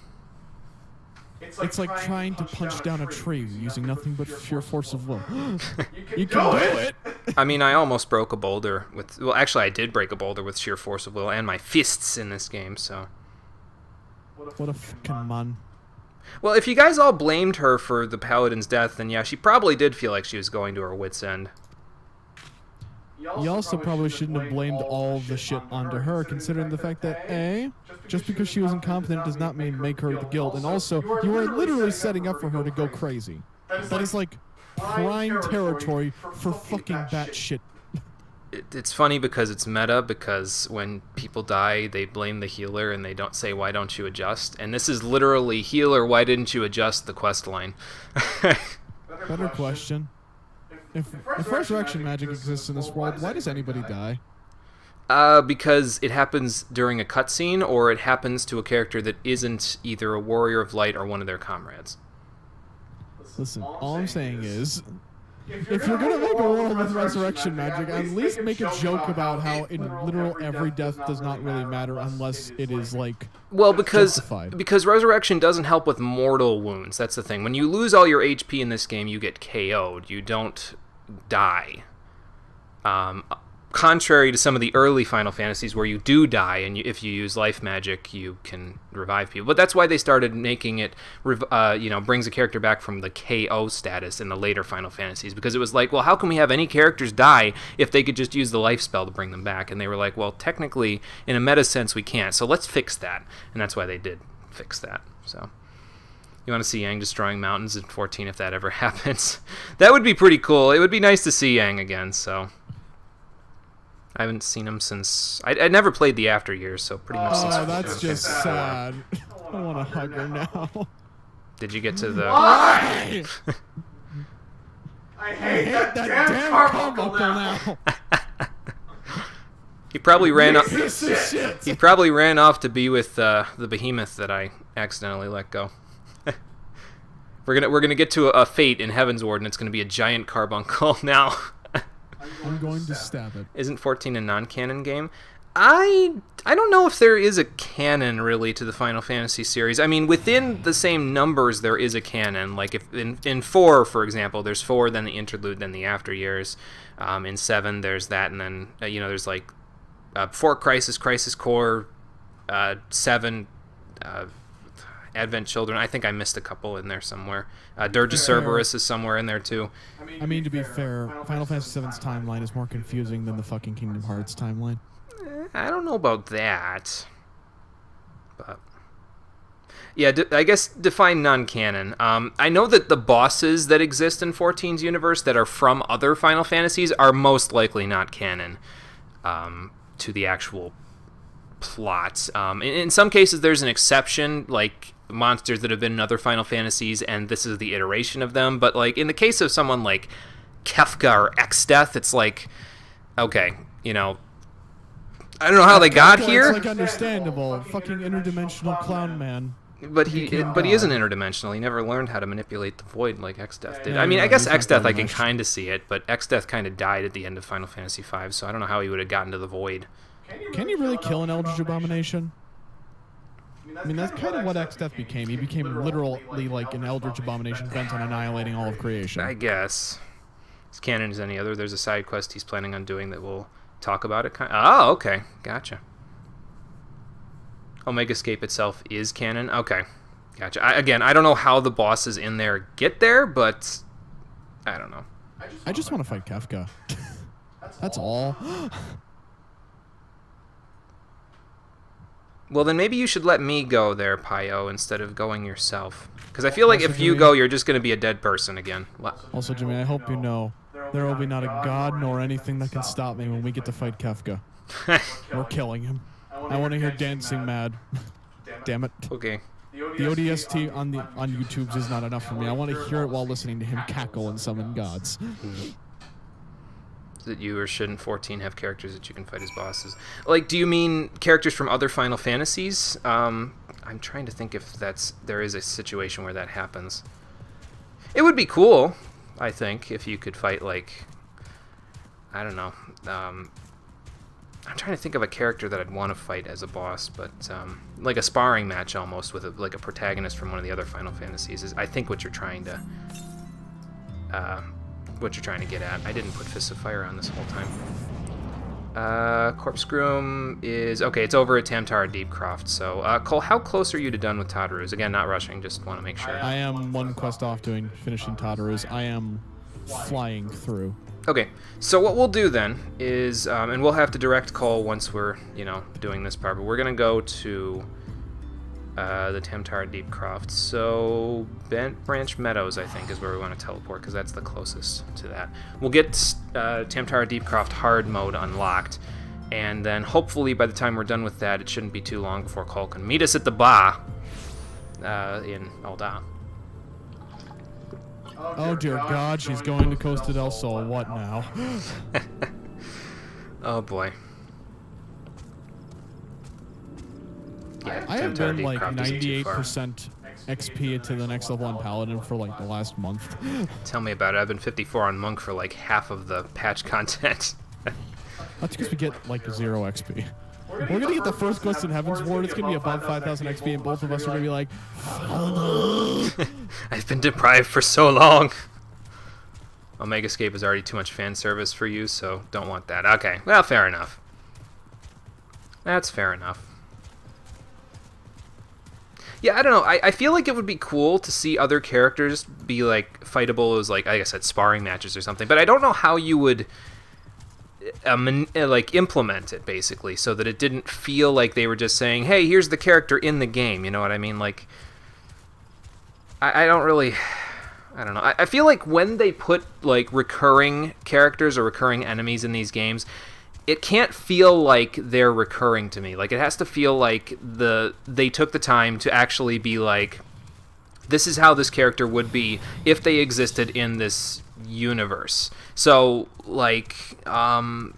it's like trying to punch down a tree using nothing but sheer force of will. You can do it! I mean, I almost broke a boulder with... Well, actually, I did break a boulder with sheer force of will and my fists in this game, so... What a fucking man. Well, if you guys all blamed her for the paladin's death, then yeah, she probably did feel like she was going to her wit's end. You also probably shouldn't have blamed all the shit onto her, considering the fact that, A, just because she was incompetent does not mean make her the guild, and also, you are literally setting up for her to go crazy. That is like prime territory for fucking batshit. It's funny because it's meta, because when people die, they blame the healer and they don't say, why don't you adjust? And this is literally, healer, why didn't you adjust the quest line? Better question. If resurrection magic exists in this world, why does anybody die? Because it happens during a cutscene, or it happens to a character that isn't either a warrior of light or one of their comrades. Listen, all I'm saying is, if you're gonna make a world with resurrection magic, at least make a joke about how in literal every death does not really matter unless it is like justified. Because resurrection doesn't help with mortal wounds. That's the thing. When you lose all your HP in this game, you get KO'd. You don't die. Contrary to some of the early Final Fantasies where you do die, and if you use life magic, you can revive people. But that's why they started making it, brings a character back from the KO status in the later Final Fantasies, because it was like, well, how can we have any characters die if they could just use the life spell to bring them back? And they were like, well, technically, in a meta sense, we can't. So let's fix that. And that's why they did fix that. So you want to see Yang destroying mountains in 14 if that ever happens? That would be pretty cool. It would be nice to see Yang again, so... I haven't seen him since... I never played the After Years, so pretty much since... Oh, that's just sad. I want to hug her now. Did you get to the... Why? I hate that damn Carbuncle now. He probably ran off... Piece of shit. He probably ran off to be with the behemoth that I accidentally let go. We're gonna get to a fate in Heaven's Ward, and it's gonna be a giant carbuncle now. I'm going to stab it. Isn't 14 a non-canon game? I don't know if there is a canon really to the Final Fantasy series. I mean, within the same numbers there is a canon. Like if in 4, for example, there's 4, then the interlude, then the After Years. In 7 there's that, and then there's like 4 Crisis Core, 7 Advent Children. I think I missed a couple in there somewhere. Dirge of Cerberus is somewhere in there too. I mean, to be fair, Final Fantasy VII's timeline is more confusing than the fucking Kingdom Hearts timeline. I don't know about that. But yeah, I guess define non-canon. I know that the bosses that exist in 14's universe that are from other Final Fantasies are most likely not canon to the actual plot. In some cases, there's an exception, like monsters that have been in other Final Fantasies, and this is the iteration of them. But like in the case of someone like Kefka or Exdeath, it's like, okay, I don't know how they got here. It's like understandable. Fucking interdimensional clown man. But he isn't interdimensional. He never learned how to manipulate the void like XDeath did. Yeah, I mean, you're I guess right, he's XDeath not I can interdimensional. kind of see it, but XDeath kind of died at the end of Final Fantasy V, so I don't know how he would have gotten to the void. Can you really kill an Eldritch Abomination? I mean, that's kind of what XDeath became. He became literally like an Eldritch Abomination bent on annihilating all of creation. I guess. As canon as any other. There's a side quest he's planning on doing that we'll talk about it. Oh, okay. Gotcha. Omegascape itself is canon? Okay. Gotcha. Again, I don't know how the bosses in there get there, but I don't know. I just want to fight Kefka. That's all. Well, then maybe you should let me go there, Pio, instead of going yourself. Because I feel like Also, if you Jimmy- go, you're just going to be a dead person again. Also, Jimmy, I hope you know there will be not a god nor anything that can stop me when we get to fight Kefka. We're killing him. I want to hear dancing mad. Damn it. Okay. The ODST on YouTube's is not enough for me. I want to hear it while listening to him cackle and summon gods. That you or shouldn't 14 have characters that you can fight as bosses? Like, do you mean characters from other Final Fantasies? I'm trying to think if there is a situation where that happens. It would be cool, I think, if you could fight, like, I don't know. I'm trying to think of a character that I'd want to fight as a boss, but like a sparring match almost with like a protagonist from one of the other Final Fantasies is, I think, what you're trying to get at. I didn't put Fists of Fire on this whole time. Corpscrew is okay. It's over at Tamtara Deepcroft. So, Cole, how close are you to done with Tataru's? Again, not rushing. Just want to make sure. I am one quest off finishing Tataru's. I am flying through. Okay, so what we'll do then is, and we'll have to direct Cole once we're, doing this part, but we're going to go to the Tamtara Deepcroft. So, Bent Branch Meadows, I think, is where we want to teleport, because that's the closest to that. We'll get Tamtara Deepcroft hard mode unlocked, and then hopefully by the time we're done with that, it shouldn't be too long before Cole can meet us at the bar in Alda. Oh dear God, she's going to Costa del Sol. What now? Oh boy. Yeah, I have Tamtara been like Deepcroft isn't too far. 98% XP to the next level on Paladin for like the last month. Tell me about it. I've been 54 on Monk for like half of the patch content. That's because we get like 0 XP. We're gonna get the first quest in Heaven's Ward. It's gonna be above 5,000 XP, and both of us are gonna be like, I've been deprived for so long. Omegascape is already too much fan service for you, so don't want that. Okay, well, fair enough. That's fair enough. Yeah, I don't know. I feel like it would be cool to see other characters be like fightable as, like I said, sparring matches or something. But I don't know how you would like implement it basically, so that it didn't feel like they were just saying, "Hey, here's the character in the game." You know what I mean? Like, I don't really. I don't know. I feel like when they put like recurring characters or recurring enemies in these games, it can't feel like they're recurring to me. Like, it has to feel like they took the time to actually be like, this is how this character would be if they existed in this universe. So, like, I'm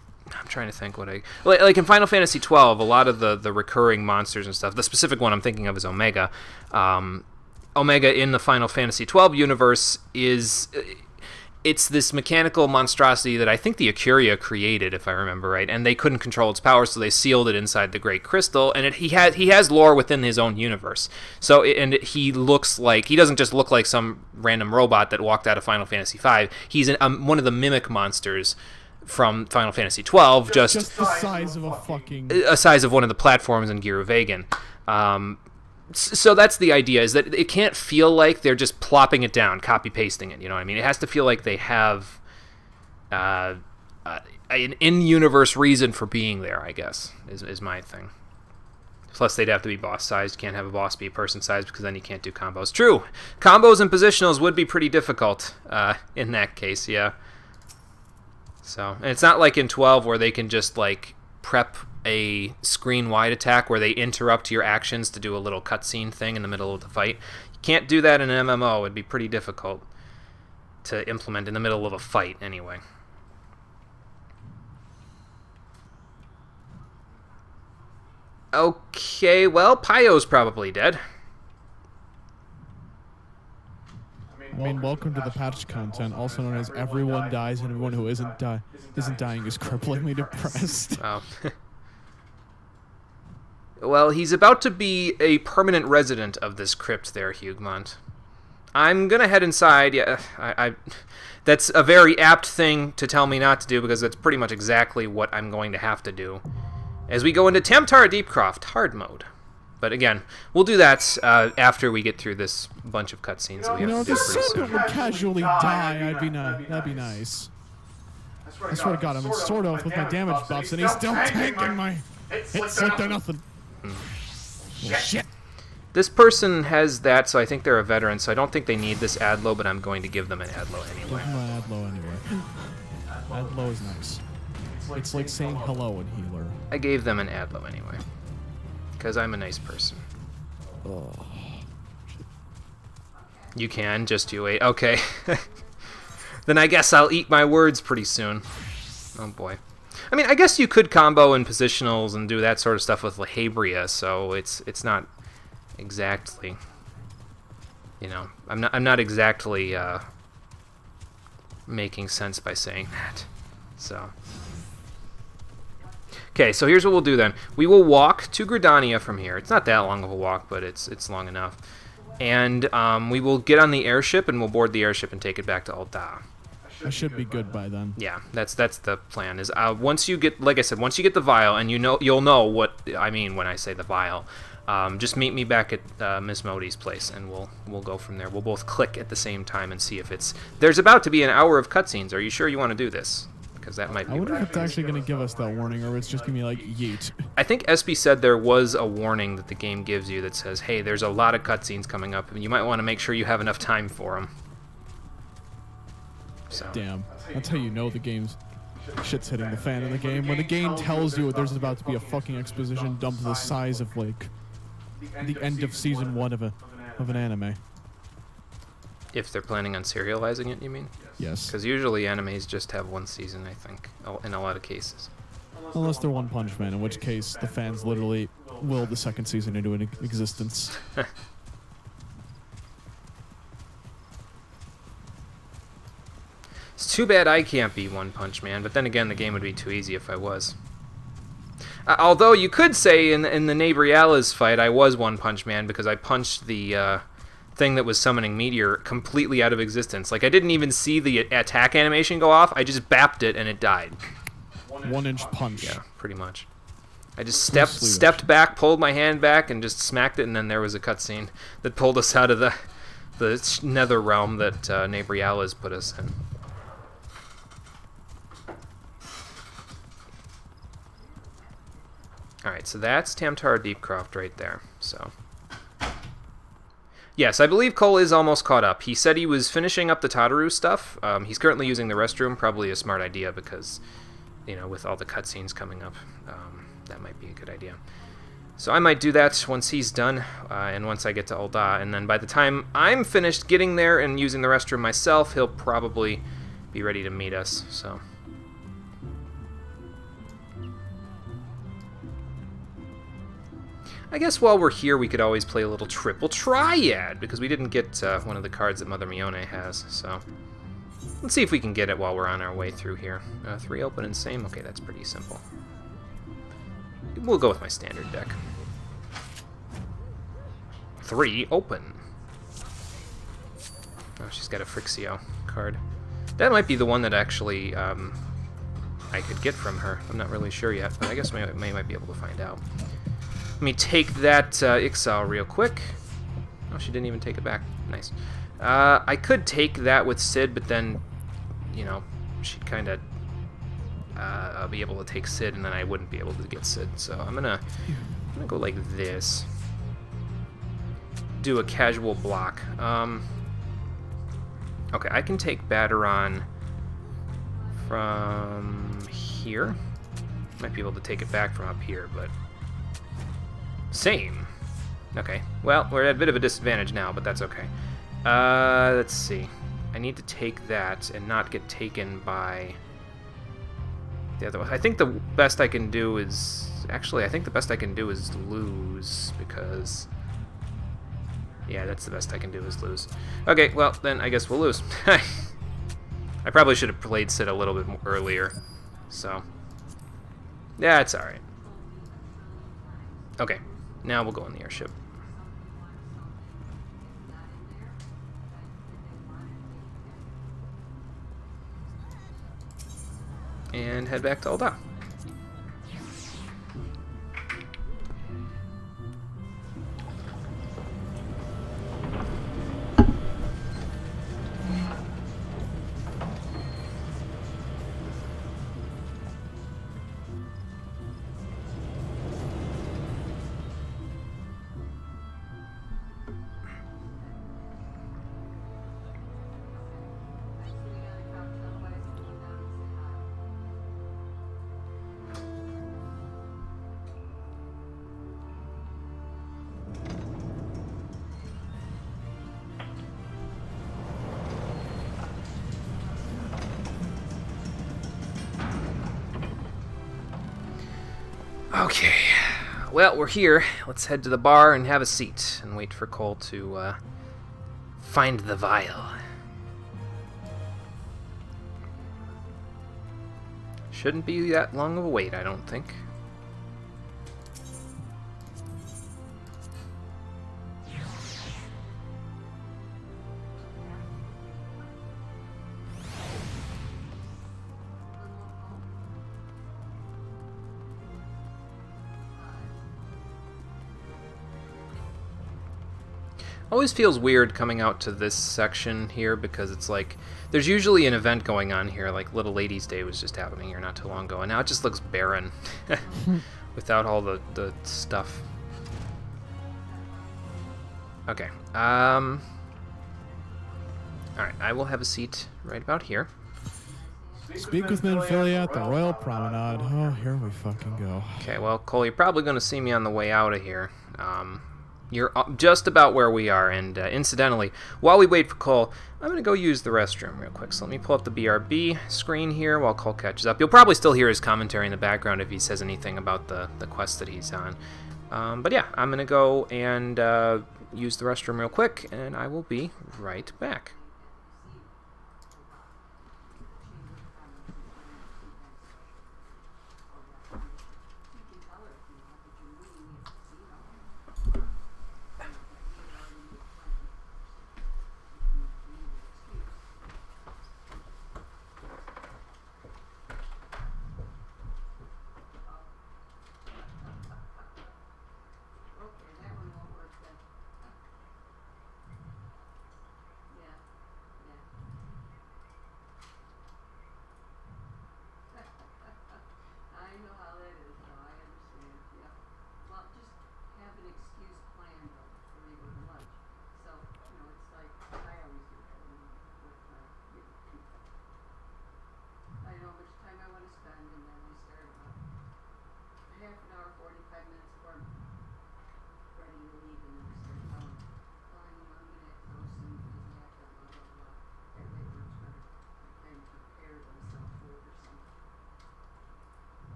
trying to think what like in Final Fantasy XII, a lot of the recurring monsters and stuff. The specific one I'm thinking of is Omega. Omega in the Final Fantasy XII universe it's this mechanical monstrosity that I think the Acuria created, if I remember right, and they couldn't control its power, so they sealed it inside the Great Crystal. And he has lore within his own universe. So he doesn't just look like some random robot that walked out of Final Fantasy V. He's one of the mimic monsters from Final Fantasy XII, just the size of a size of one of the platforms in Gear of Vagan. So that's the idea, is that it can't feel like they're just plopping it down, copy-pasting it, you know what I mean? It has to feel like they have an in-universe reason for being there, I guess, is my thing. Plus, they'd have to be boss-sized. You can't have a boss be person-sized, because then you can't do combos. True! Combos and positionals would be pretty difficult in that case, yeah. So, and it's not like in 12 where they can just, like, prep a screen-wide attack where they interrupt your actions to do a little cutscene thing in the middle of the fight. You can't do that in an MMO. It'd be pretty difficult to implement in the middle of a fight, anyway. Okay, well, Pio's probably dead. I mean, welcome to the patch content, also known as everyone dies and everyone who isn't dying is cripplingly depressed. Oh. Well, he's about to be a permanent resident of this crypt there, Hugmont. I'm gonna head inside. Yeah, that's a very apt thing to tell me not to do, because that's pretty much exactly what I'm going to have to do as we go into Tamtara Deepcroft hard mode. But again, we'll do that after we get through this bunch of cutscenes that we have to do if the pretty soon. serpent would casually die, that'd be nice. I swear to God, I'm in Sword Oath with my damage buffs, and he's still tanking my hit slick to nothing. Shit. This person has that, so I think they're a veteran, so I don't think they need this Adlo, but I'm going to give them an Adlo anyway. Give him an Adlo anyway. Adlo is nice. It's like saying hello in healer. I gave them an Adlo anyway, because I'm a nice person. Oh. You can, just you wait. Okay. Then I guess I'll eat my words pretty soon. Oh boy. I mean, I guess you could combo in positionals and do that sort of stuff with Lahabria, so it's not exactly, you know, I'm not exactly making sense by saying that. So okay, so here's what we'll do then. We will walk to Gridania from here. It's not that long of a walk, but it's long enough. And we will get on the airship and we'll board the airship and take it back to Ul'dah. I should be good by then. Yeah, that's the plan. Is once you get, like I said, once you get the vial, and you'll know what I mean when I say the vial. Just meet me back at Miss Modi's place, and we'll go from there. We'll both click at the same time and see if it's. There's about to be an hour of cutscenes. Are you sure you want to do this? Because that might be. I wonder if it's actually going to give us that warning, or it's just going to be like yeet. I think SB said there was a warning that the game gives you that says, "Hey, there's a lot of cutscenes coming up, and you might want to make sure you have enough time for them." So. Damn, that's how you know the game's shit's hitting the fan in the game. When the game tells you there's about to be a fucking exposition dump the size of like the end of season 1 of an anime. If they're planning on serializing it, you mean? Yes. Because usually animes just have one season, I think, in a lot of cases. Unless they're One Punch Man, in which case the fans literally will the second season into an existence. It's too bad I can't be One Punch Man, but then again, the game would be too easy if I was. Although you could say in the Nabriala's fight, I was One Punch Man because I punched the thing that was summoning Meteor completely out of existence. Like, I didn't even see the attack animation go off. I just bapped it and it died. 1-inch punch. Yeah, pretty much. I just stepped back, pulled my hand back, and just smacked it, and then there was a cutscene that pulled us out of the nether realm that Nabriala's put us in. Alright, so that's Tamtara Deepcroft right there. So, yes, I believe Cole is almost caught up. He said he was finishing up the Tataru stuff. He's currently using the restroom, probably a smart idea because, you know, with all the cutscenes coming up, that might be a good idea. So I might do that once he's done, and once I get to Ul'dah, and then by the time I'm finished getting there and using the restroom myself, he'll probably be ready to meet us, so... I guess while we're here, we could always play a little triple triad, because we didn't get one of the cards that Mother Mione has, so... Let's see if we can get it while we're on our way through here. 3 open and same? Okay, that's pretty simple. We'll go with my standard deck. 3 open. Oh, she's got a Frixio card. That might be the one that actually I could get from her. I'm not really sure yet, but I guess we might be able to find out. Let me take that Ixal real quick. Oh, she didn't even take it back. Nice. I could take that with Sid, but then, you know, she'd kind of be able to take Sid, and then I wouldn't be able to get Sid. So I'm gonna go like this. Do a casual block. Okay, I can take Batteron from here. Might be able to take it back from up here, but... Same. Okay, well, we're at a bit of a disadvantage now, but that's okay. Let's see. I need to take that and not get taken by the other one. I think the best I can do is... Actually, I think the best I can do is lose, because... Yeah, that's the best I can do is lose. Okay, well, then I guess we'll lose. I probably should have played Sid a little bit more earlier. So, yeah, it's alright. Okay, now we'll go in the airship. And head back to Alda. Okay, well, we're here. Let's head to the bar and have a seat and wait for Cole to find the vial. Shouldn't be that long of a wait, I don't think. Always feels weird coming out to this section here because it's like there's usually an event going on here, like Little Ladies Day was just happening here not too long ago, and now it just looks barren without all the stuff. Okay. Alright, I will have a seat right about here. Speak with Menphilia at the Royal Promenade. Oh, here we fucking go. Okay, well, Cole, you're probably going to see me on the way out of here. You're just about where we are, and incidentally, while we wait for Cole, I'm going to go use the restroom real quick. So let me pull up the BRB screen here while Cole catches up. You'll probably still hear his commentary in the background if he says anything about the quest that he's on. But yeah, I'm going to go and use the restroom real quick, and I will be right back.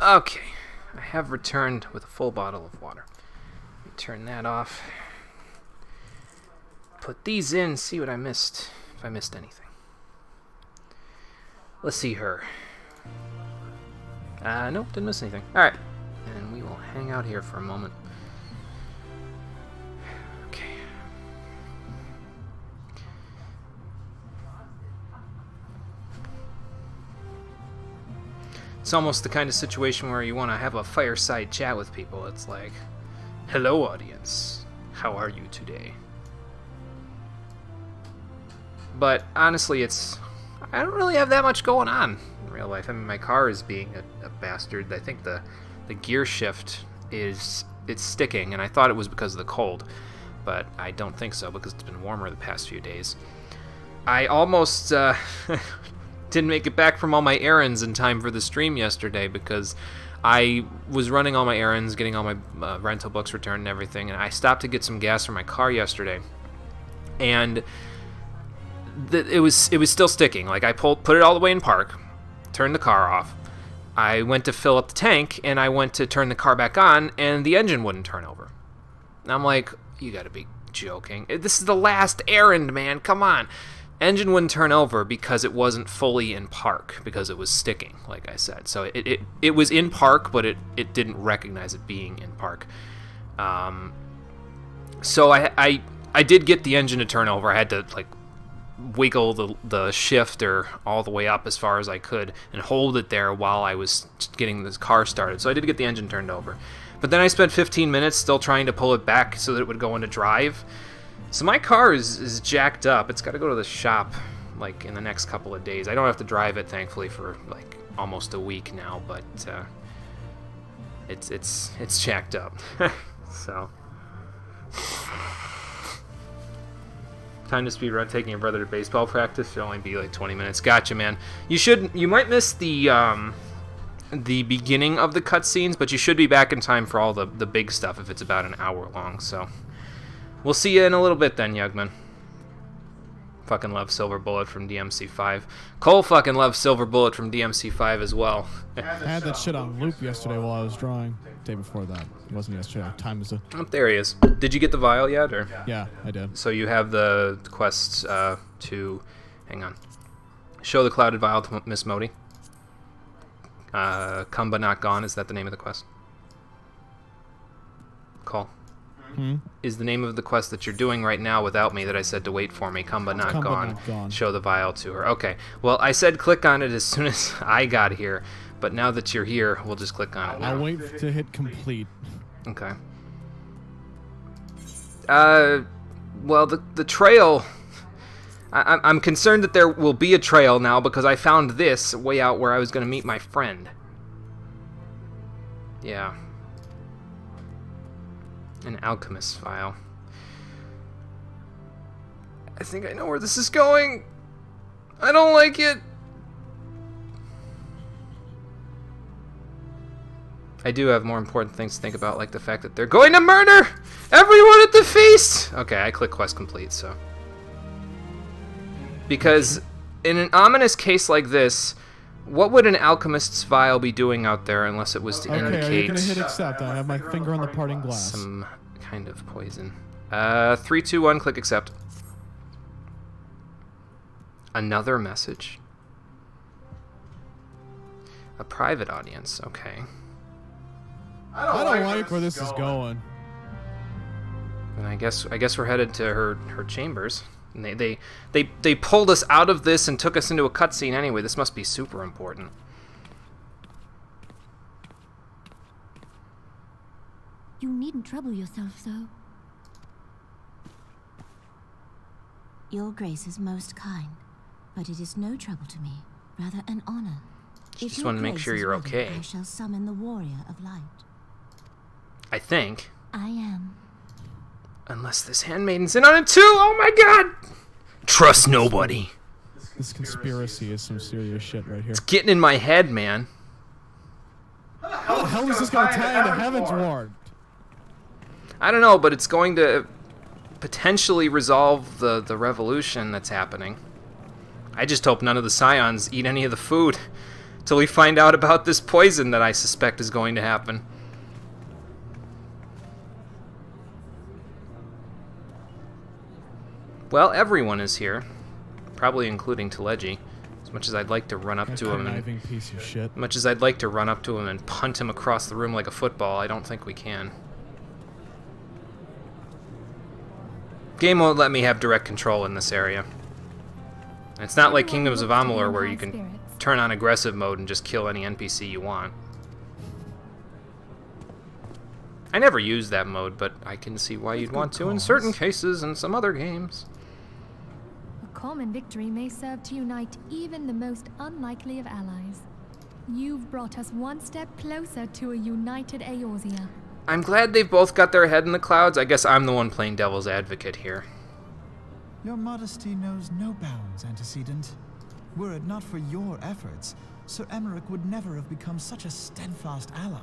Okay, I have returned with a full bottle of water. Let me turn that off. Put these in, see what I missed, if I missed anything. Let's see her. Nope, didn't miss anything. Alright, and we will hang out here for a moment. Okay. It's almost the kind of situation where you want to have a fireside chat with people. It's like, hello audience, how are you today? But honestly, I don't really have that much going on in real life. I mean, my car is being a bastard. I think the gear shift it's sticking, and I thought it was because of the cold, but I don't think so because it's been warmer the past few days. I almost didn't make it back from all my errands in time for the stream yesterday because I was running all my errands, getting all my rental books returned and everything, and I stopped to get some gas for my car yesterday, and it was still sticking. Like, I put it all the way in park, turned the car off. I went to fill up the tank, and I went to turn the car back on, and the engine wouldn't turn over. And I'm like, you gotta be joking. This is the last errand, man. Come on. Engine wouldn't turn over because it wasn't fully in park, because it was sticking, like I said. So it was in park, but it didn't recognize it being in park. So I did get the engine to turn over. I had to, like, wiggle the shifter all the way up as far as I could and hold it there while I was getting this car started. So I did get the engine turned over. But then I spent 15 minutes still trying to pull it back so that it would go into drive. So my car is jacked up. It's got to go to the shop like in the next couple of days. I don't have to drive it, thankfully, for like almost a week now, but it's jacked up. So time to speed run taking your brother to baseball practice. Should only be like 20 minutes. Gotcha, man. You might miss the beginning of the cutscenes, but you should be back in time for all the big stuff if it's about an hour long. So we'll see you in a little bit then, Yugman. Fucking love Silver Bullet from DMC5. Cole fucking loves Silver Bullet from DMC5 as well. I had that shit on loop yesterday while I was drawing. Day before that. It wasn't yesterday. Time is a... Oh, there he is. Did you get the vial yet? Or? Yeah, I did. So you have the quest to... Hang on. Show the clouded vial to Miss Modi. Come but not gone. Is that the name of the quest? Call. Is the name of the quest that you're doing right now without me that I said to wait for me. Come but not Come but gone. not gone. Show the vial to her. Okay. Well, I said click on it as soon as I got here, but now that you're here, we'll just click on it now. I'll wait to hit complete. Okay. Well, the trail... I'm concerned that there will be a trail now because I found this way out where I was going to meet my friend. Yeah. An alchemist file. I think I know where this is going. I don't like it. I do have more important things to think about, like the fact that they're going to murder everyone at the feast. Okay, I click quest complete, so. Because in an ominous case like this, what would an alchemist's vial be doing out there unless it was to indicate... Okay, are you going to hit accept? I have my finger on the parting glass. Some kind of poison. 3, 2, 1, click accept. Another message. A private audience, okay. I don't like where this is going. And I guess we're headed to her chambers. And they pulled us out of this and took us into a cutscene anyway. This must be super important. You needn't trouble yourself so. Your Grace is most kind, but it is no trouble to me, rather an honor. If Just your wanted to make Grace sure is you're ready, okay. I shall summon the warrior of light. I think. I am. Unless this handmaiden's in on it too. Oh my god! Trust nobody. This conspiracy is some serious shit right here. It's getting in my head, man. How the hell is this going to tie into Heaven's Ward? I don't know, but it's going to potentially resolve the revolution that's happening. I just hope none of the Scions eat any of the food. Till we find out about this poison that I suspect is going to happen. Well, everyone is here. Probably including Teleji. As much as I'd like to run up to him and... piece of shit. Much as I'd like to run up to him and punt him across the room like a football, I don't think we can. Game won't let me have direct control in this area. And it's not like Kingdoms of Amalur where you can turn on aggressive mode and just kill any NPC you want. I never use that mode, but I can see why you'd want to in certain cases in some other games. A common victory may serve to unite even the most unlikely of allies. You've brought us one step closer to a united Eorzea. I'm glad they've both got their head in the clouds. I guess I'm the one playing devil's advocate here. Your modesty knows no bounds, Antecedent. Were it not for your efforts, Sir Emmerich would never have become such a steadfast ally.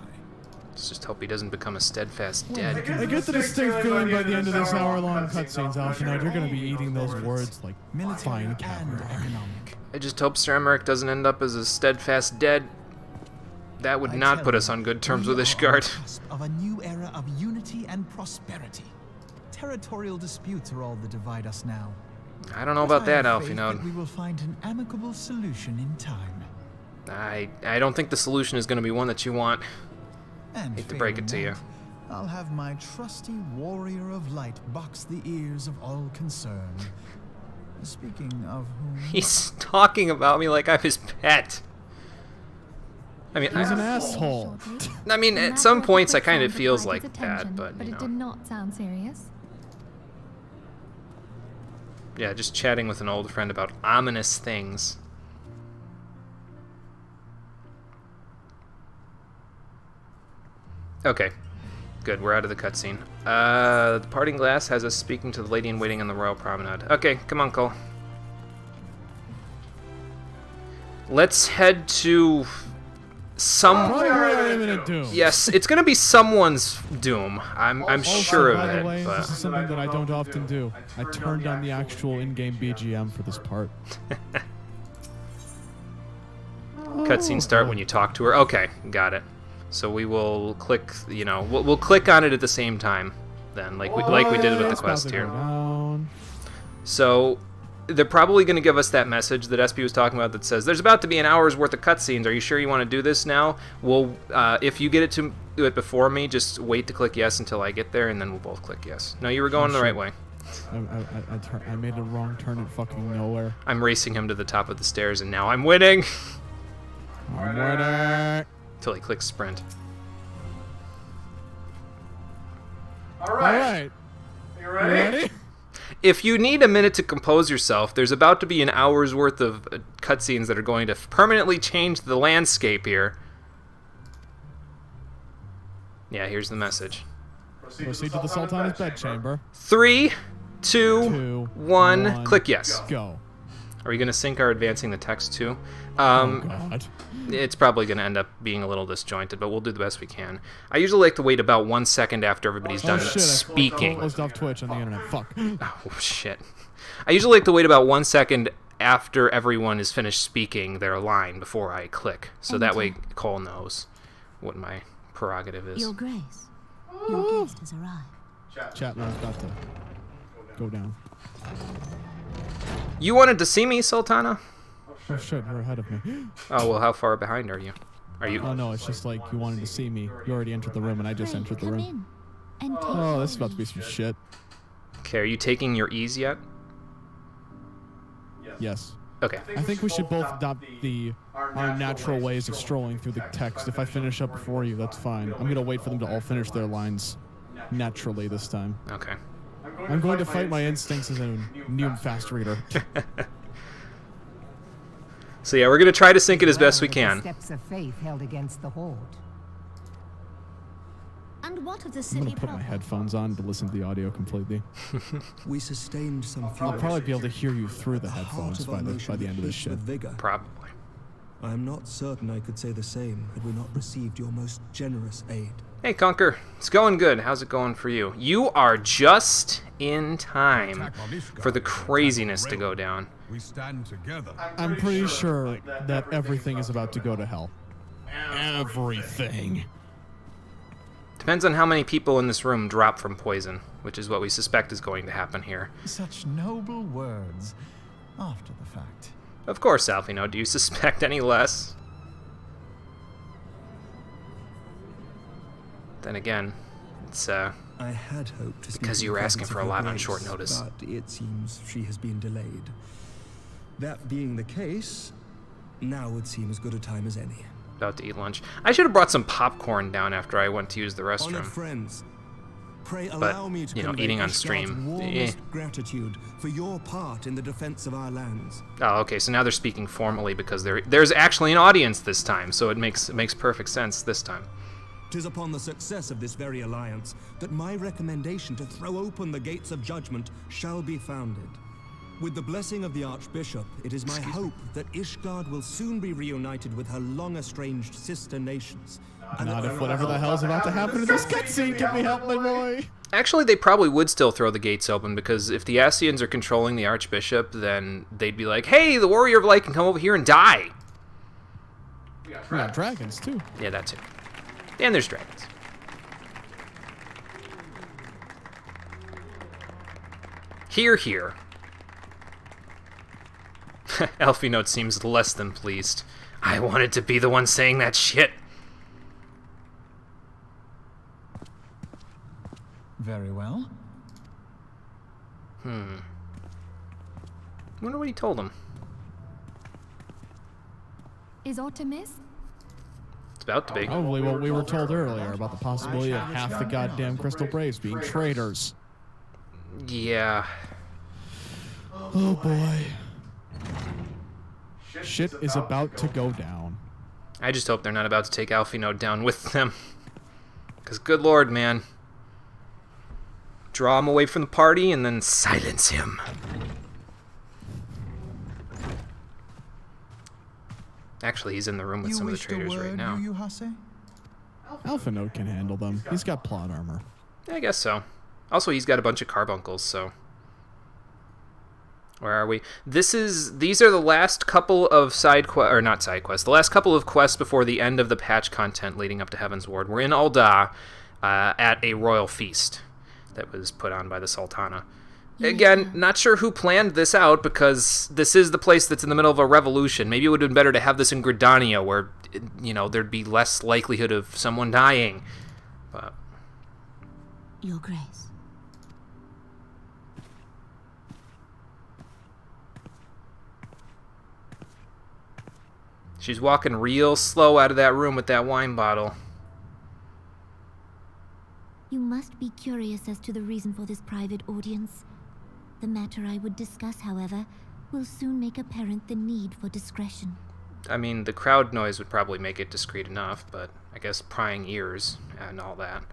Let's just hope he doesn't become a steadfast dead. I get the distinct feeling by the end of this hour-long cutscenes, Alphanite, you're gonna be eating those words like fine And caviar. economic. I just hope Sir Emmerich doesn't end up as a steadfast dead. That would not put us on good terms with Ishgard. We are on the cusp of a new era of unity and prosperity. Territorial disputes are all that divide us now. I don't know about that, I have faith Alfie. that we will find an amicable solution in time. I don't think the solution is going to be one that you want. And Hate to break it to failing you. that, I'll have my trusty warrior of light box the ears of all concerned. Speaking of whom... He's talking about me like I'm his pet. I mean, He's an asshole. I mean, at some points I kind of feels like that, but you it did know. not sound serious. Yeah, just chatting with an old friend about ominous things. Okay, good. We're out of the cutscene. The parting glass has us speaking to the lady in waiting on the royal promenade. Okay, come on, Cole. Let's head to some. Probably our imminent doom. Yes, it's gonna be someone's doom. I'm sure of By the it. way, But this is something that I don't often do. I turned on the actual in-game BGM for this part. cutscene start when you talk to her. Okay, got it. So we will click. You know, we'll click on it at the same time. Then, like we did with the It's about quest to go here. down. So they're probably going to give us that message that SP was talking about that says, there's about to be an hour's worth of cutscenes. Are you sure you want to do this now? Well, if you get it to do it before me, just wait to click yes until I get there, and then we'll both click yes. No, you were going the right way. I made a wrong turn at fucking nowhere. I'm racing him to the top of the stairs, and now I'm winning. I'm winning. Until he clicks sprint. All All right. right. You ready? If you need a minute to compose yourself, there's about to be an hour's worth of cutscenes that are going to permanently change the landscape here. Yeah, here's the message. Proceed to the Sultana's bedchamber. 3, 2, 2, 1, click yes. Go. Are we going to sync our advancing the text too? Oh God. It's probably going to end up being a little disjointed, but we'll do the best we can. I usually like to wait about 1 second after everybody's done shit, I speaking. closed off Twitch on the internet. Fuck. Oh, shit. I usually like to wait about 1 second after everyone is finished speaking their line before I click, so that way Cole knows what my prerogative is. Your Grace, your guest has arrived. Chat now is about to go down. You wanted to see me, Sultana? Oh shit, you're ahead of me. Oh, well, how far behind are you? Are you... Oh no, it's just like you wanted to see me. You already entered the room and I just Pray, entered the come room. in and take Oh, this is about to be some shit. Okay, are you taking your ease yet? Yes. Okay. I think we should both adopt our natural ways of strolling through the text. If I finish up before you, that's fine. I'm gonna wait for them to all finish their lines naturally this time. Okay. I'm going to fight my instincts as a new fast reader. So yeah, we're going to try to sync it as best we can. Steps of faith held against the horde. And what of the I'm city gonna put my proper? headphones on to listen to the audio completely. We sustained some I'll fury. probably be able to hear you through the The heart headphones of our by nation the end of this beats shit. with vigor. Probably. I am not certain I could say the same had we not received your most generous aid. Hey, Conker. It's going good. How's it going for you? You are just in time for the craziness to go down. we stand together. I'm pretty sure that everything is about to go to hell. Everything. Depends on how many people in this room drop from poison, which is what we suspect is going to happen here. Such noble words after the fact. Of course, Alfino, do you suspect any less? Then again, it's, I had hoped to speak because you were in the asking presence for of a your lot on grace, short notice. But it seems she has been delayed. That being the case, now would seem as good a time as any. About to eat lunch. I should have brought some popcorn down after I went to use the Honored restroom. friends, pray But, allow me to you know, convey eating on Ishgard's stream, warmest gratitude for your part in the defense of our lands. Oh, okay, so now they're speaking formally because there's actually an audience this time, so it makes perfect sense this time. 'Tis upon the success of this very alliance that my recommendation to throw open the gates of judgment shall be founded. With the blessing of the Archbishop, it is my hope that Ishgard will soon be reunited with her long-estranged sister nations. Not if whatever the hell's about to happen in this cutscene can be helped, my boy. Actually, they probably would still throw the gates open, because if the Ascians are controlling the Archbishop, then they'd be like, hey, the Warrior of Light can come over here and die! We got dragons, too. Yeah, that too. And there's dragons. Here, here. Elfinote seems less than pleased. I wanted to be the one saying that shit. Very well. Wonder what he told him. Is aught amiss? It's about to be. Probably what we were told earlier about the possibility of half the goddamn Crystal Braves being traitors. Yeah. Oh boy. Shit is about to go down. I just hope they're not about to take Alfino down with them. Because good lord, man. Draw him away from the party and then silence him. Actually, he's in the room with some of the traitors right now. You Hase? Alphinote can handle them. He's got plot armor. I guess so. Also, he's got a bunch of carbuncles, so... Where are we? These are the last couple of the last couple of quests before the end of the patch content leading up to Heaven's Ward. We're in Ul'dah at a royal feast that was put on by the Sultana. Again, not sure who planned this out, because this is the place that's in the middle of a revolution. Maybe it would have been better to have this in Gridania, where, you know, there'd be less likelihood of someone dying. But... Your Grace. She's walking real slow out of that room with that wine bottle. You must be curious as to the reason for this private audience. The matter I would discuss, however, will soon make apparent the need for discretion. I mean, the crowd noise would probably make it discreet enough, but I guess prying ears and all that.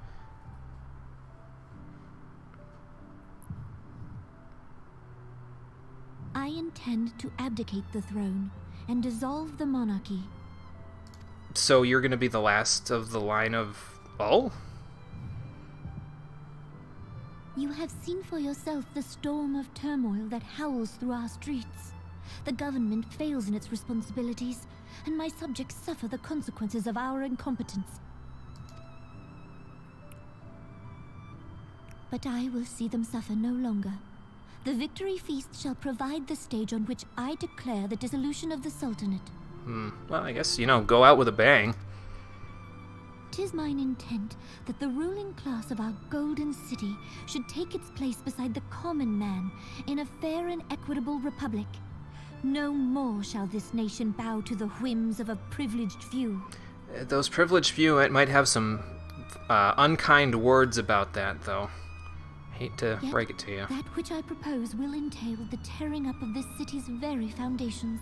I intend to abdicate the throne and dissolve the monarchy. So you're going to be the last of the line of... Oh? You have seen for yourself the storm of turmoil that howls through our streets. The government fails in its responsibilities, and my subjects suffer the consequences of our incompetence. But I will see them suffer no longer. The victory feast shall provide the stage on which I declare the dissolution of the Sultanate. Well, I guess, you know, go out with a bang. 'Tis mine intent that the ruling class of our golden city should take its place beside the common man in a fair and equitable republic. No more shall this nation bow to the whims of a privileged few. Those privileged few might have some unkind words about that, though. Hate to Yet, break it to you. that which I propose will entail the tearing up of this city's very foundations.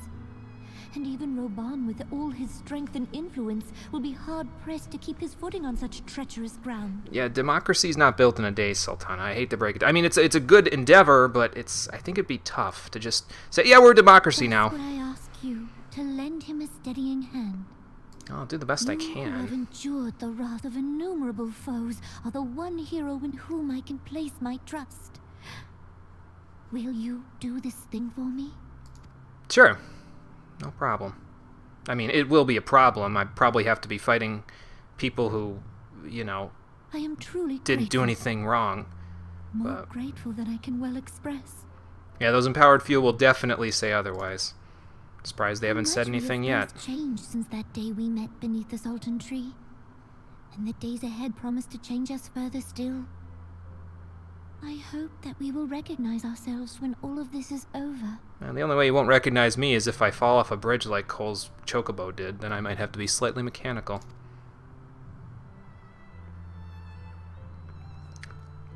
And even Roban, with all his strength and influence, will be hard-pressed to keep his footing on such treacherous ground. Yeah, democracy's not built in a day, Sultana. I hate to break it. I mean, it's a good endeavor, but I think it'd be tough to just say, yeah, we're a democracy now. That's what I ask you, to lend him a steadying hand. I'll do the best I You who have can. endured the wrath of innumerable foes are the one hero in whom I can place my trust. Will you do this thing for me? Sure. No problem. I mean, it will be a problem. I probably have to be fighting people who, you know, I am truly didn't do anything wrong. More grateful than I can well express. Yeah, those empowered few will definitely say otherwise. Surprised they haven't said anything yet. Changed since that day we met beneath the Sultan tree. And the days ahead promise to change us further still. I hope that we will recognize ourselves when all of this is over. And the only way you won't recognize me is if I fall off a bridge like Cole's chocobo did. Then I might have to be slightly mechanical.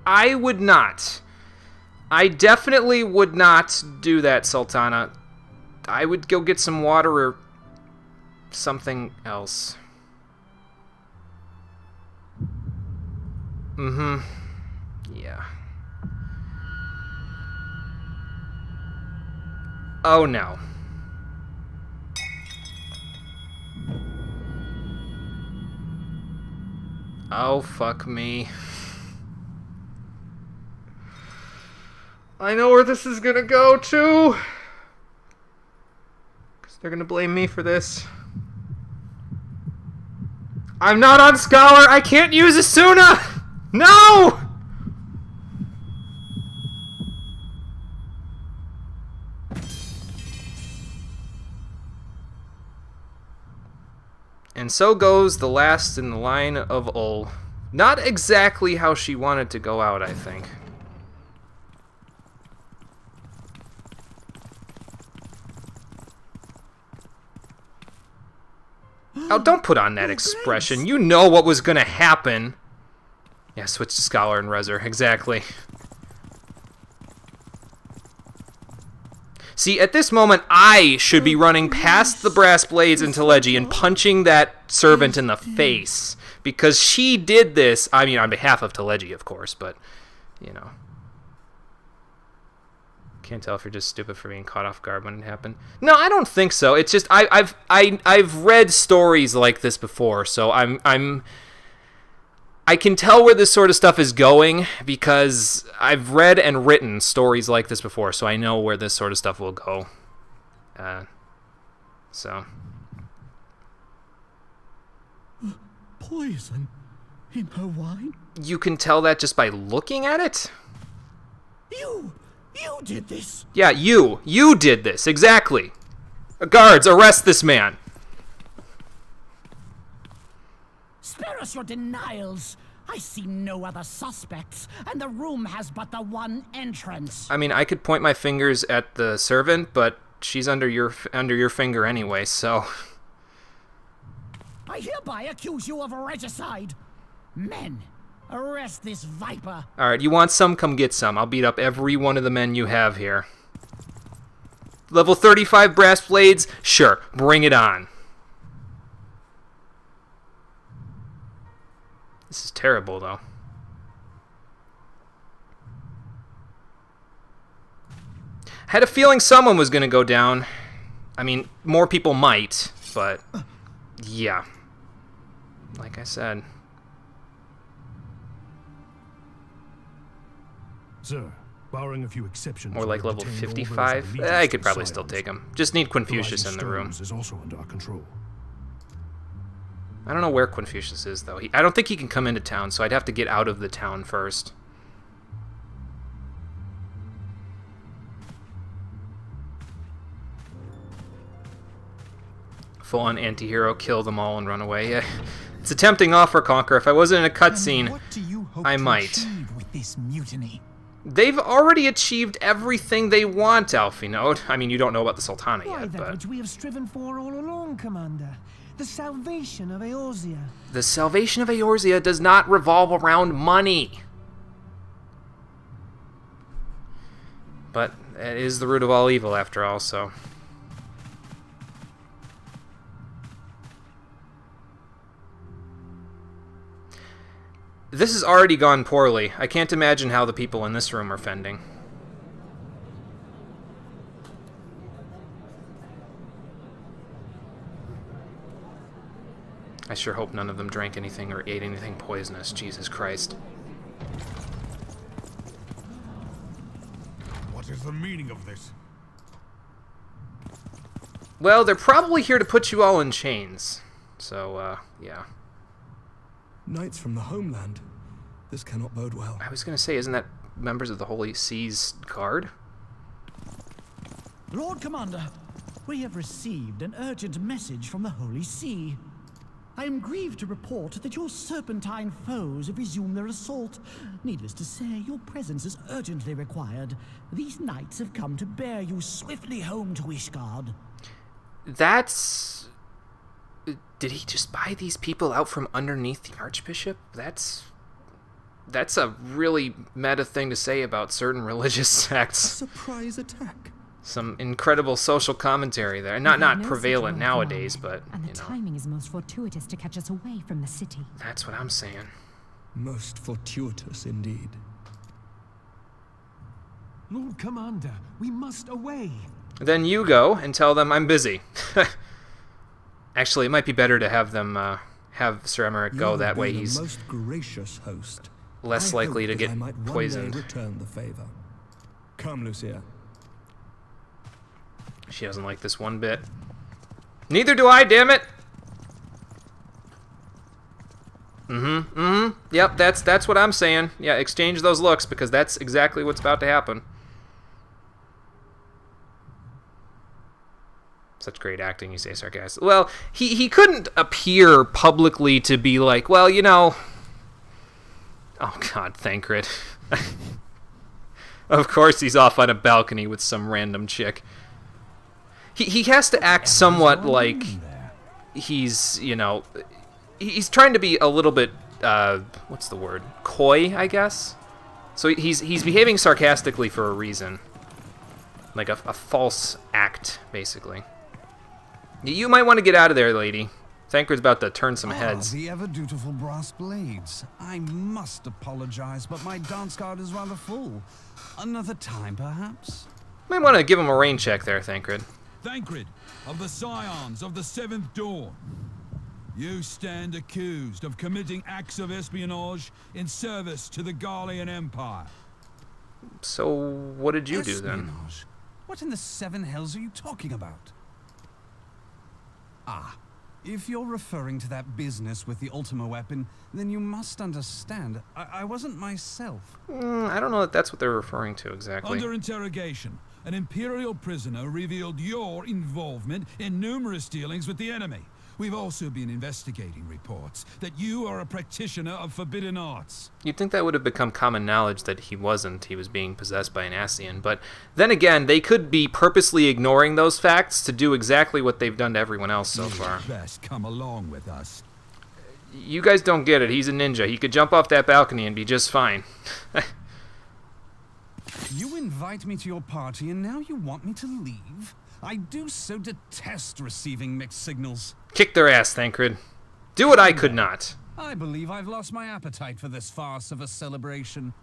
I would not. I definitely would not do that, Sultana. I would go get some water or something else. Mm-hmm. Yeah. Oh no. Oh, fuck me. I know where this is gonna go to. Because they're gonna blame me for this. I'm not on Scholar! I can't use Asuna! No! And so goes the last in the line of Ul. Not exactly how she wanted to go out, I think. Oh, don't put on that expression. You know what was gonna happen. Yeah, switch to Scholar and Rezer. Exactly. See, at this moment, I should be running past the brass blades into Leggy and punching that servant in the face. Because she did this, I mean, on behalf of Telegy, of course, but, you know. Can't tell if you're just stupid for being caught off guard when it happened. No, I don't think so. It's just, I've read stories like this before, so I can tell where this sort of stuff is going because I've read and written stories like this before, so I know where this sort of stuff will go. So. Poison in her wine? You can tell that just by looking at it? You did this! Yeah, you. You did this, exactly. Guards, arrest this man. Spare us your denials. I see no other suspects, and the room has but the one entrance. I mean, I could point my fingers at the servant, but she's under your finger anyway, so. I hereby accuse you of regicide. Men, arrest this viper. Alright, you want some? Come get some. I'll beat up every one of the men you have here. Level 35 brass blades? Sure, bring it on. This is terrible, though. I had a feeling someone was going to go down. I mean, more people might, but yeah. Like I said. Sir, barring a few exceptions, More like level 55? I could probably still take him. Just need Confucius in the room. Is also under our control. I don't know where Confucius is, though. I don't think he can come into town, so I'd have to get out of the town first. Full-on anti-hero, kill them all and run away. Yeah. It's a tempting offer, Conqueror. If I wasn't in a cutscene, I might. With this mutiny? They've already achieved everything they want, Alphinaud. I mean, you don't know about the Sultana yet, but... which we have striven for all along, Commander. The salvation of Eorzea. The salvation of Eorzea does not revolve around money. But it is the root of all evil, after all, so... This has already gone poorly. I can't imagine how the people in this room are fending. I sure hope none of them drank anything or ate anything poisonous. Jesus Christ. What is the meaning of this? Well, they're probably here to put you all in chains. So, yeah. Knights from the homeland. This cannot bode well. I was going to say, isn't that members of the Holy Sea's guard? Lord Commander, we have received an urgent message from the Holy See. I am grieved to report that your serpentine foes have resumed their assault. Needless to say, your presence is urgently required. These knights have come to bear you swiftly home to Ishgard. That's... Did he just buy these people out from underneath the Archbishop? That's a really meta thing to say about certain religious sects. A surprise attack. Some incredible social commentary there. Not prevalent nowadays, but, and the timing is most fortuitous to catch us away from the city. That's what I'm saying. Most fortuitous indeed. Lord Commander, we must away. Then you go and tell them I'm busy. Actually, it might be better to have them have Sir Emmerich go. That way he's most gracious host. less likely to get poisoned. Return the favor. Come, Lucia. She doesn't like this one bit. Neither do I, damn it! Yep, that's what I'm saying. Yeah, exchange those looks, because that's exactly what's about to happen. Such great acting, you say, sarcastic. Well, he couldn't appear publicly to be like, well, you know... Oh, God, Thancred. Of course he's off on a balcony with some random chick. He has to act somewhat like he's, you know, he's trying to be a little bit, what's the word? Coy, I guess? So he's behaving sarcastically for a reason. Like a false act, basically. You might want to get out of there, lady. Thancred's about to turn some heads. The ever-dutiful brass blades. I must apologize, but my dance card is rather full. Another time, perhaps? Might want to give him a rain check there, Thancred. Thancred, of the Scions of the 7th Dawn, you stand accused of committing acts of espionage in service to the Garlean Empire. So, what did you do then? What in the 7 hells are you talking about? Ah, if you're referring to that business with the Ultima weapon, then you must understand, I wasn't myself. I don't know that that's what they're referring to exactly. Under interrogation, an Imperial prisoner revealed your involvement in numerous dealings with the enemy. We've also been investigating reports that you are a practitioner of forbidden arts. You'd think that would have become common knowledge that he wasn't. He was being possessed by an Ascian. But then again, they could be purposely ignoring those facts to do exactly what they've done to everyone else so far. Best come along with us. You guys don't get it. He's a ninja. He could jump off that balcony and be just fine. You invite me to your party and now you want me to leave? I do so detest receiving mixed signals. Kick their ass, Thancred. Do what I could not. I believe I've lost my appetite for this farce of a celebration.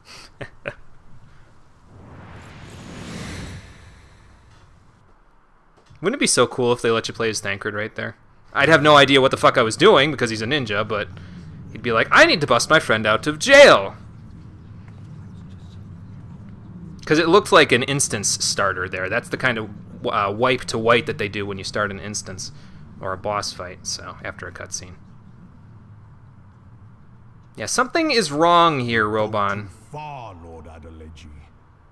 Wouldn't it be so cool if they let you play as Thancred right there? I'd have no idea what the fuck I was doing because he's a ninja, but he'd be like, I need to bust my friend out of jail. Because it looked like an instance starter there. That's the kind of wipe to white that they do when you start an instance or a boss fight, so after a cutscene. Yeah, something is wrong here, Roban. Far, Lord Adeleji.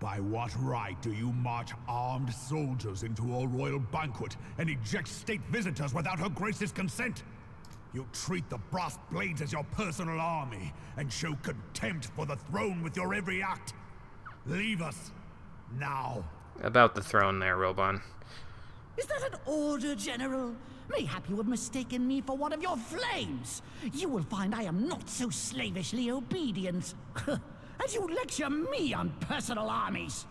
By what right do you march armed soldiers into a royal banquet and eject state visitors without her grace's consent? You treat the brass blades as your personal army and show contempt for the throne with your every act. Leave us now. About the throne there, Roban. Is that an order, General? Mayhap you have mistaken me for one of your flames. You will find I am not so slavishly obedient. And you lecture me on personal armies.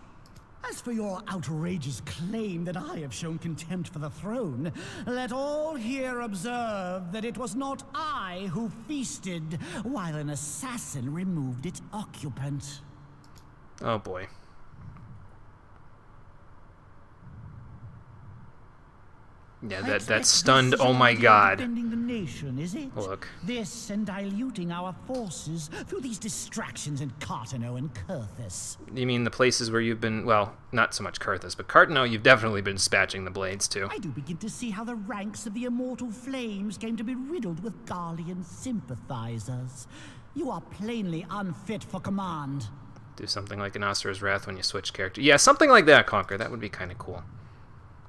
As for your outrageous claim that I have shown contempt for the throne, let all here observe that it was not I who feasted while an assassin removed its occupant. Oh boy. Yeah, that stunned. Oh my God. Defending the nation, is it? Look. This and diluting our forces through these distractions in Cartano and Kurthus. You mean the places where you've been, well, not so much Kurthus, but Cartano, you've definitely been dispatching the blades to. I do begin to see how the ranks of the Immortal Flames came to be riddled with Garlean sympathizers. You are plainly unfit for command. Do something like an Oster's Wrath when you switch character. Yeah, something like that, Conquer. That would be kind of cool.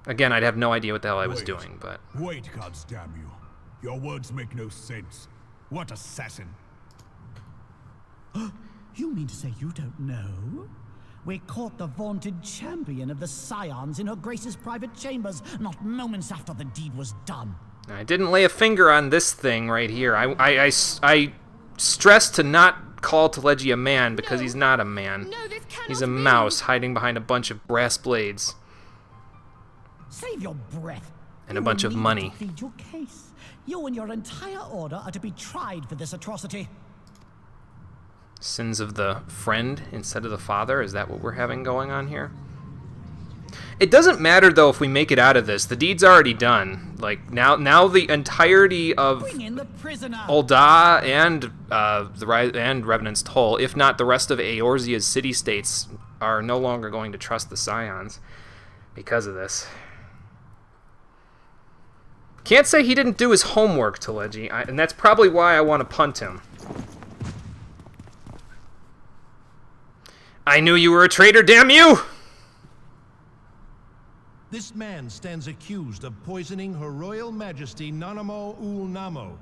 Again, I'd have no idea what the hell I was doing, but... Wait, goddamn you. Your words make no sense. What assassin? You mean to say you don't know? We caught the vaunted champion of the Scions in her Grace's private chambers, not moments after the deed was done. I didn't lay a finger on this thing right here. I stressed to not call Taleji a man because he's not a man. He's a mouse hiding behind a bunch of brass blades. Save your breath. And a bunch of money. Plead your case. You and your entire order are to be tried for this atrocity. Sins of the friend instead of the father? Is that what we're having going on here? It doesn't matter though if we make it out of this. The deed's already done. Like now the entirety of Ul'dah and Revenant's Toll, if not the rest of Eorzea's city-states, are no longer going to trust the Scions because of this. Can't say he didn't do his homework, Taleji, and that's probably why I want to punt him. I knew you were a traitor, damn you! This man stands accused of poisoning Her Royal Majesty Nanamo Ul Namo,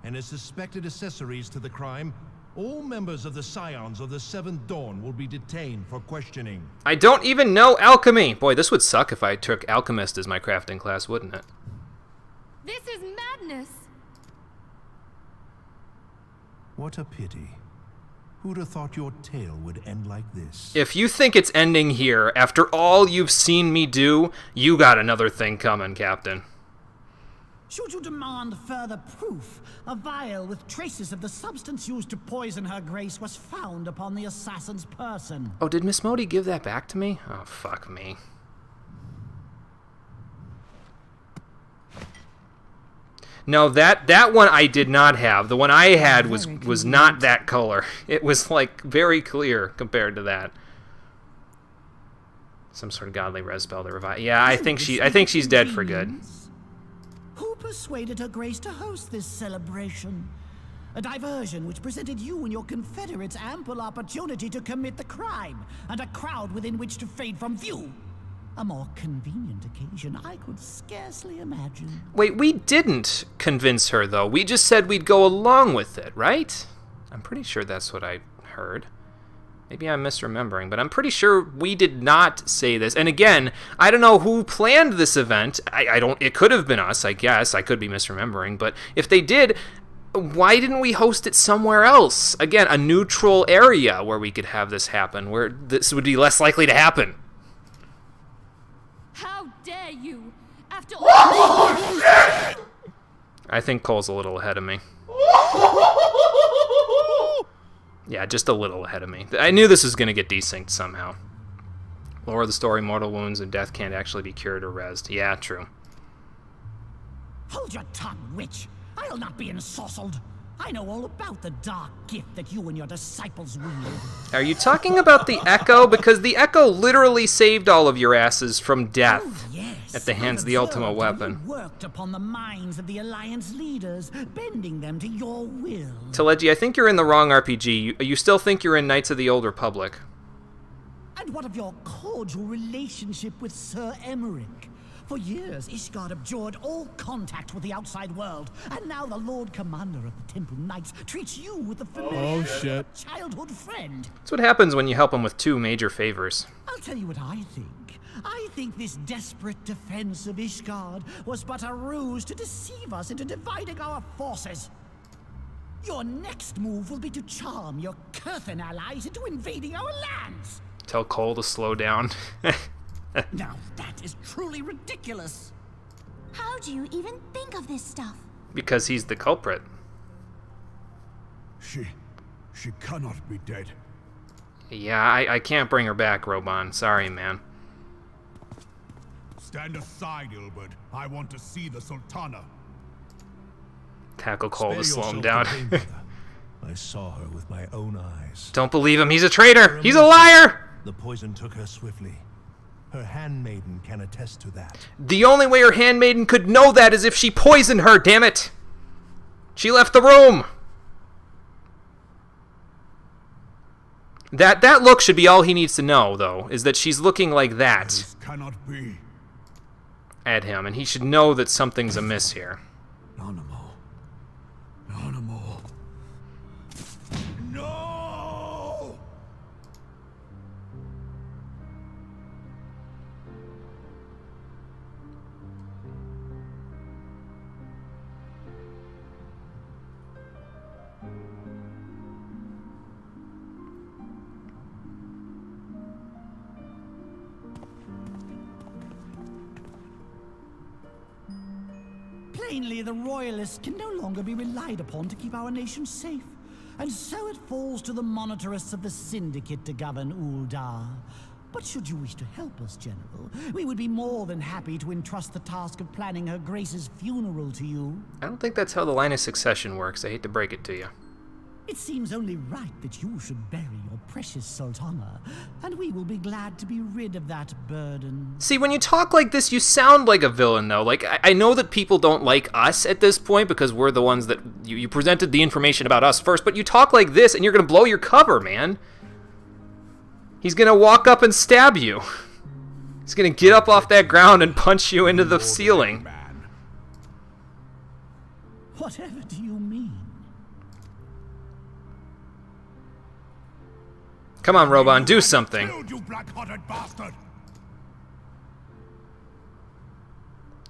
and as suspected accessories to the crime, all members of the Scions of the Seventh Dawn will be detained for questioning. I don't even know alchemy! Boy, this would suck if I took alchemist as my crafting class, wouldn't it? This is madness! What a pity. Who'd have thought your tale would end like this? If you think it's ending here, after all you've seen me do, you got another thing coming, Captain. Should you demand further proof, a vial with traces of the substance used to poison Her Grace was found upon the assassin's person. Oh, did Miss Modi give that back to me? Oh, fuck me. No, that one I did not have. The one I had was not that color. It was like very clear compared to that. Some sort of godly res spell to revive. Yeah, I think she's dead for good. Who persuaded Her Grace to host this celebration? A diversion which presented you and your confederates ample opportunity to commit the crime, and a crowd within which to fade from view. A more convenient occasion I could scarcely imagine. Wait, we didn't convince her, though. We just said we'd go along with it, right? I'm pretty sure that's what I heard. Maybe I'm misremembering, but I'm pretty sure we did not say this. And again, I don't know who planned this event. It could have been us, I guess. I could be misremembering. But if they did, why didn't we host it somewhere else? Again, a neutral area where we could have this happen, where this would be less likely to happen. How dare you? After all, I think Cole's a little ahead of me. Yeah, just a little ahead of me. I knew this was going to get desynced somehow. Lore of the story, mortal wounds and death can't actually be cured or rezzed. Yeah, true. Hold your tongue, witch. I'll not be ensorcelled. I know all about the dark gift that you and your disciples wield. Are you talking about the Echo? Because the Echo literally saved all of your asses from death at the hands of the Ultima weapon. You worked upon the minds of the Alliance leaders, bending them to your will. Taleji, I think you're in the wrong RPG. You still think you're in Knights of the Old Republic. And what of your cordial relationship with Sir Emmerich? For years, Ishgard abjured all contact with the outside world, and now the Lord Commander of the Temple Knights treats you with the familiarity of a childhood friend. That's what happens when you help him with two major favors. I'll tell you what I think. I think this desperate defense of Ishgard was but a ruse to deceive us into dividing our forces. Your next move will be to charm your Kurthan allies into invading our lands. Tell Cole to slow down. Now that is truly ridiculous. How do you even think of this stuff? Because he's the culprit. She cannot be dead. Yeah, I can't bring her back, Roban. Sorry, man. Stand aside, Ilbert. I want to see the Sultana. Tackle Cole to Spare slow him yourself down. the pain, brother. I saw her with my own eyes. Don't believe him. He's a traitor. He's a liar. The poison took her swiftly. Her handmaiden can attest to that. The only way her handmaiden could know that is if she poisoned her, damn it. She left the room. That look should be all he needs to know, though, is that she's looking like that This cannot be. at him, and he should know that something's amiss here. Nanamo. Nanamo. No! Plainly, the royalists can no longer be relied upon to keep our nation safe. And so it falls to the monitorists of the Syndicate to govern Uldar. But should you wish to help us, General, we would be more than happy to entrust the task of planning Her Grace's funeral to you. I don't think that's how the line of succession works. I hate to break it to you. It seems only right that you should bury your precious Sultana, and we will be glad to be rid of that burden. See, when you talk like this, you sound like a villain, though. Like, I know that people don't like us at this point because we're the ones that... You presented the information about us first, but you talk like this and you're going to blow your cover, man. He's going to walk up and stab you. He's going to get up off that ground and punch you into the ceiling. Whatever do you mean? Come on, Robon, do something. You black-hearted bastard!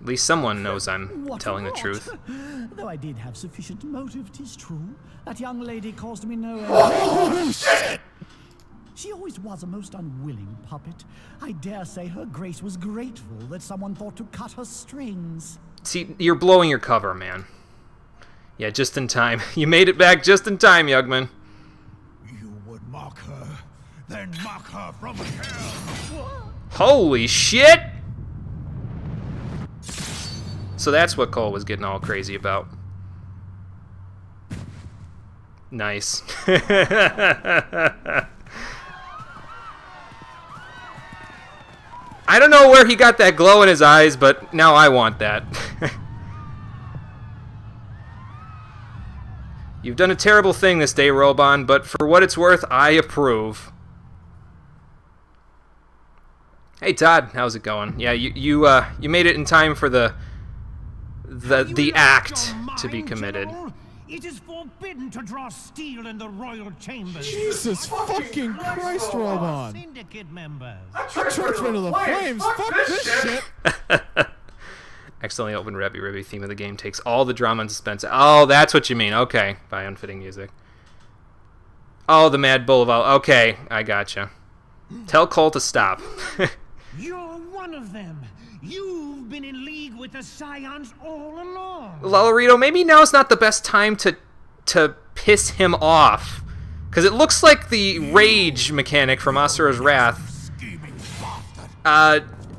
At least someone knows I'm telling the truth. Though I did have sufficient motive, 'tis true. That young lady caused me no end. She always was a most unwilling puppet. I dare say Her Grace was grateful that someone thought to cut her strings. See, you're blowing your cover, man. Yeah, just in time. You made it back just in time, Yugman. You would mock her, then mock her from hell. Holy shit! So that's what Cole was getting all crazy about. Nice. I don't know where he got that glow in his eyes, but now I want that. You've done a terrible thing this day, Robon, but for what it's worth, I approve. Hey Todd, how's it going? Yeah, you made it in time for the act to be committed. It is forbidden to draw steel in the royal chambers. Jesus fucking Christ, Robon. Syndicate members. Churchman of the Flames, fuck this shit. Accidentally opened Rebby Ribby. Theme of the game takes all the drama and suspense. Oh, that's what you mean. Okay, by unfitting music. Oh, the Mad Bull of all. Okay, I gotcha. Tell Cole to stop. You're one of them. You've been in league with the Scions all along. Lolorito, maybe now's not the best time to piss him off. Because it looks like the rage mechanic from Asura's Wrath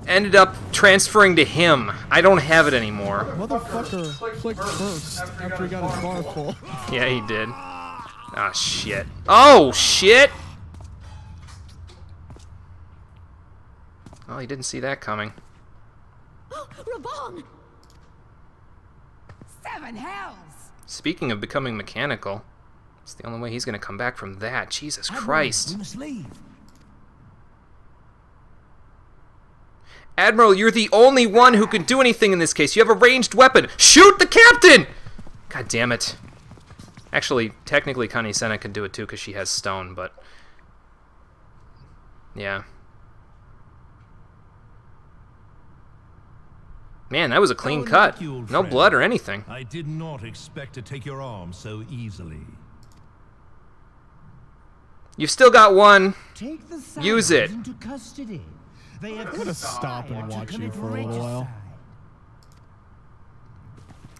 ended up transferring to him. I don't have it anymore. Motherfucker clicked first after he got his bar full. Yeah, he did. Ah, shit. Oh, shit! Oh, he didn't see that coming. Rabon! Seven hells! Speaking of becoming mechanical, it's the only way he's gonna come back from that. Jesus Christ. We must leave. Admiral, you're the only one who can do anything in this case. You have a ranged weapon. Shoot the captain! God damn it. Actually, technically, Connie Senna can do it too because she has stone, but... yeah. Man, that was a clean cut. No blood or anything. I did not expect to take your arm so easily. You've still got one. Take the Use it. into custody. They have I'm gonna stop and watch you for a little while.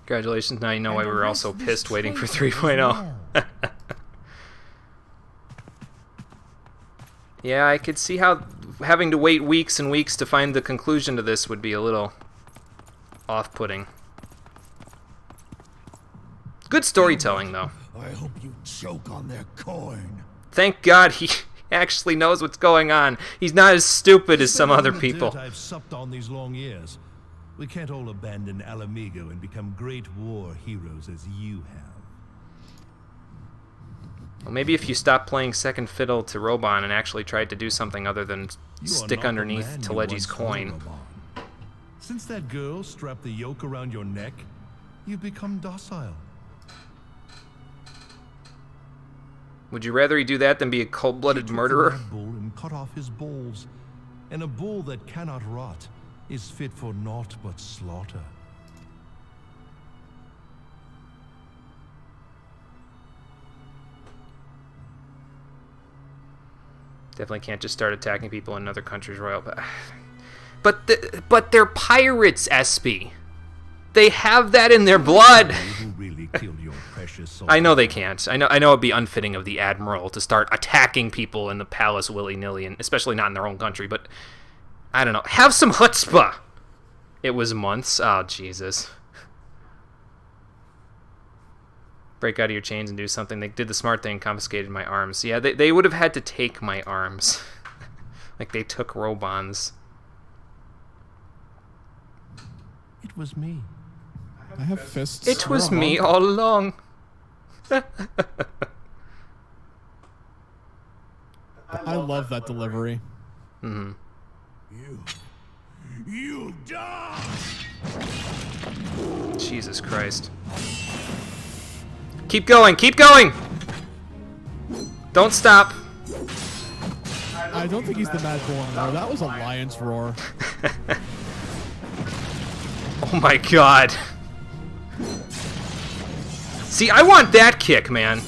Congratulations, now you know why we were all so pissed waiting for 3.0. Yeah, I could see how having to wait weeks and weeks to find the conclusion to this would be a little off-putting. Good storytelling, though. I hope you choke on their coin. Thank God he actually knows what's going on. He's not as stupid as some other people. I've supped on these long years. We can't all abandon Alamigo and become great war heroes as you have. Well, maybe if you stopped playing second fiddle to Robon and actually tried to do something other than stick underneath Telegi's coin. Since that girl strapped the yoke around your neck, you've become docile. Would you rather he do that than be a cold-blooded murderer? He took the Mad Bull and cut off his balls, and a bull that cannot rot is fit for naught but slaughter. Definitely can't just start attacking people in another country's royal. But they're pirates, Espy. They have that in their blood. I know they can't. I know it'd be unfitting of the admiral to start attacking people in the palace willy-nilly, and especially not in their own country. But I don't know. Have some chutzpah. It was months. Oh Jesus. Break out of your chains and do something. They did the smart thing, confiscated my arms. Yeah, they would have had to take my arms. Like they took Robon's. It was me. I have fists. It was me all along. I love that delivery. Mm-hmm. You die! Jesus Christ. Keep going, keep going! Don't stop. I don't think he's the Mad Bull anymore. That was a lion's roar. Oh my God. See, I want that kick, man.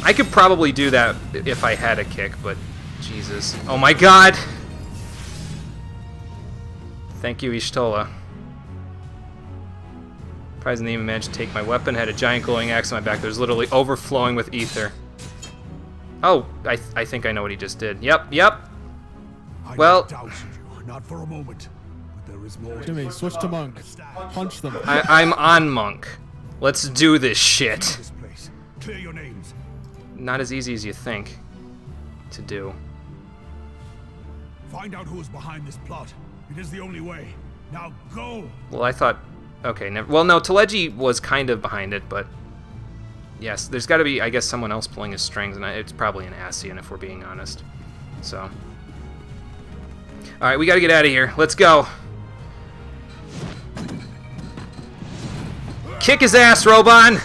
I could probably do that if I had a kick, but Jesus. Oh my God. Thank you, Ishtola. Surprised I didn't even manage to take my weapon. Had a giant glowing axe on my back that was literally overflowing with ether. Oh, I think I know what he just did. Yep. Well, not for a moment. But there is more. Jimmy, switch to monk. Punch them. I'm on monk. Let's do this shit. Clear your names. Not as easy as you think to do. Find out who is behind this plot. It is the only way. Now go. Well, I thought. Okay, never. Well, no, Telegi was kind of behind it, but yes, there's got to be, I guess, someone else pulling his strings, and it's probably an Asian if we're being honest. So, all right, we got to get out of here. Let's go. Kick his ass, Robon!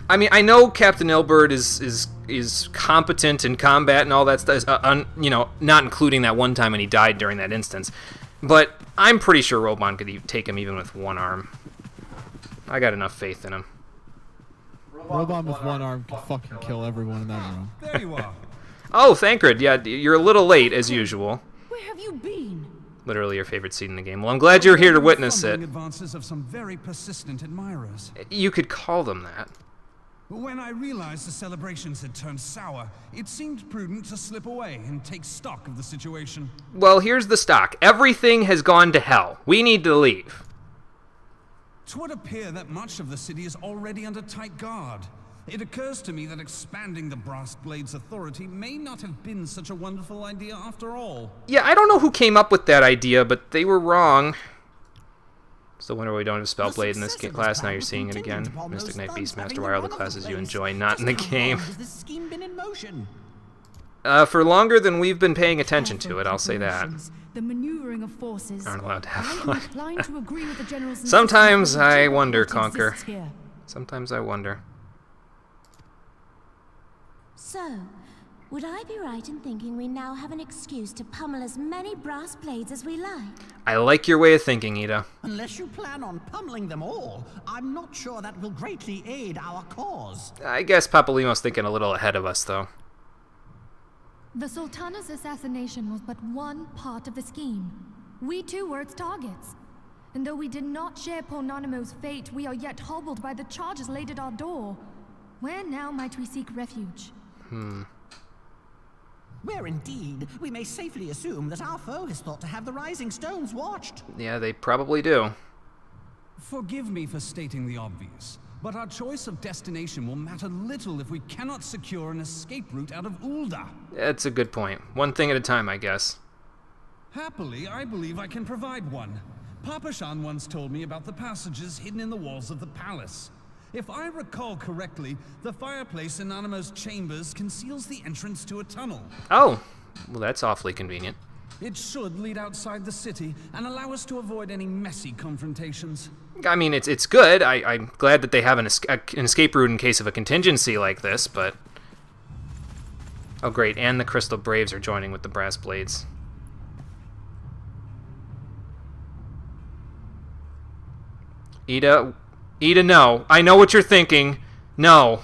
I mean, I know Captain Ilbert is competent in combat and all that stuff, you know, not including that one time when he died during that instance. But I'm pretty sure Robon could take him even with one arm. I got enough faith in him. Robon with one arm can fucking kill everyone in that room. There you are. Oh, Thancred, yeah, you're a little late, as usual. Where have you been? Literally your favorite scene in the game. Well, I'm glad you're here to witness it. Advances of some very persistent admirers. You could call them that. When I realized the celebrations had turned sour, it seemed prudent to slip away and take stock of the situation. Well, here's the stock. Everything has gone to hell. We need to leave. 'Twould appear that much of the city is already under tight guard. It occurs to me that expanding the Brass Blade's authority may not have been such a wonderful idea after all. Yeah, I don't know who came up with that idea, but they were wrong. Still wonder why we don't have Spellblade in this class. Now you're seeing it again. Mystic Knight, Beastmaster, why are all the classes you enjoy not in the game? For longer than we've been paying attention to it, I'll say that. The maneuvering of forces. Aren't allowed to have fun. To Sometimes I wonder, Conquer. Sometimes I wonder. So, would I be right in thinking we now have an excuse to pummel as many brass blades as we like? I like your way of thinking, Ida. Unless you plan on pummeling them all, I'm not sure that will greatly aid our cause. I guess Papalimo's thinking a little ahead of us, though. The Sultana's assassination was but one part of the scheme. We too were its targets. And though we did not share Ponanimo's fate, we are yet hobbled by the charges laid at our door. Where now might we seek refuge? Where indeed, we may safely assume that our foe is thought to have the rising stones watched. Yeah, they probably do. Forgive me for stating the obvious, but our choice of destination will matter little if we cannot secure an escape route out of Ul'dah. That's a good point. One thing at a time, I guess. Happily, I believe I can provide one. Papa Shan once told me about the passages hidden in the walls of the palace. If I recall correctly, the fireplace in Animo's chambers conceals the entrance to a tunnel. Oh, well, that's awfully convenient. It should lead outside the city and allow us to avoid any messy confrontations. I mean, it's good. I'm glad that they have an escape route in case of a contingency like this, but... Oh, great, and the Crystal Braves are joining with the Brass Blades. Ida, no. I know what you're thinking. No.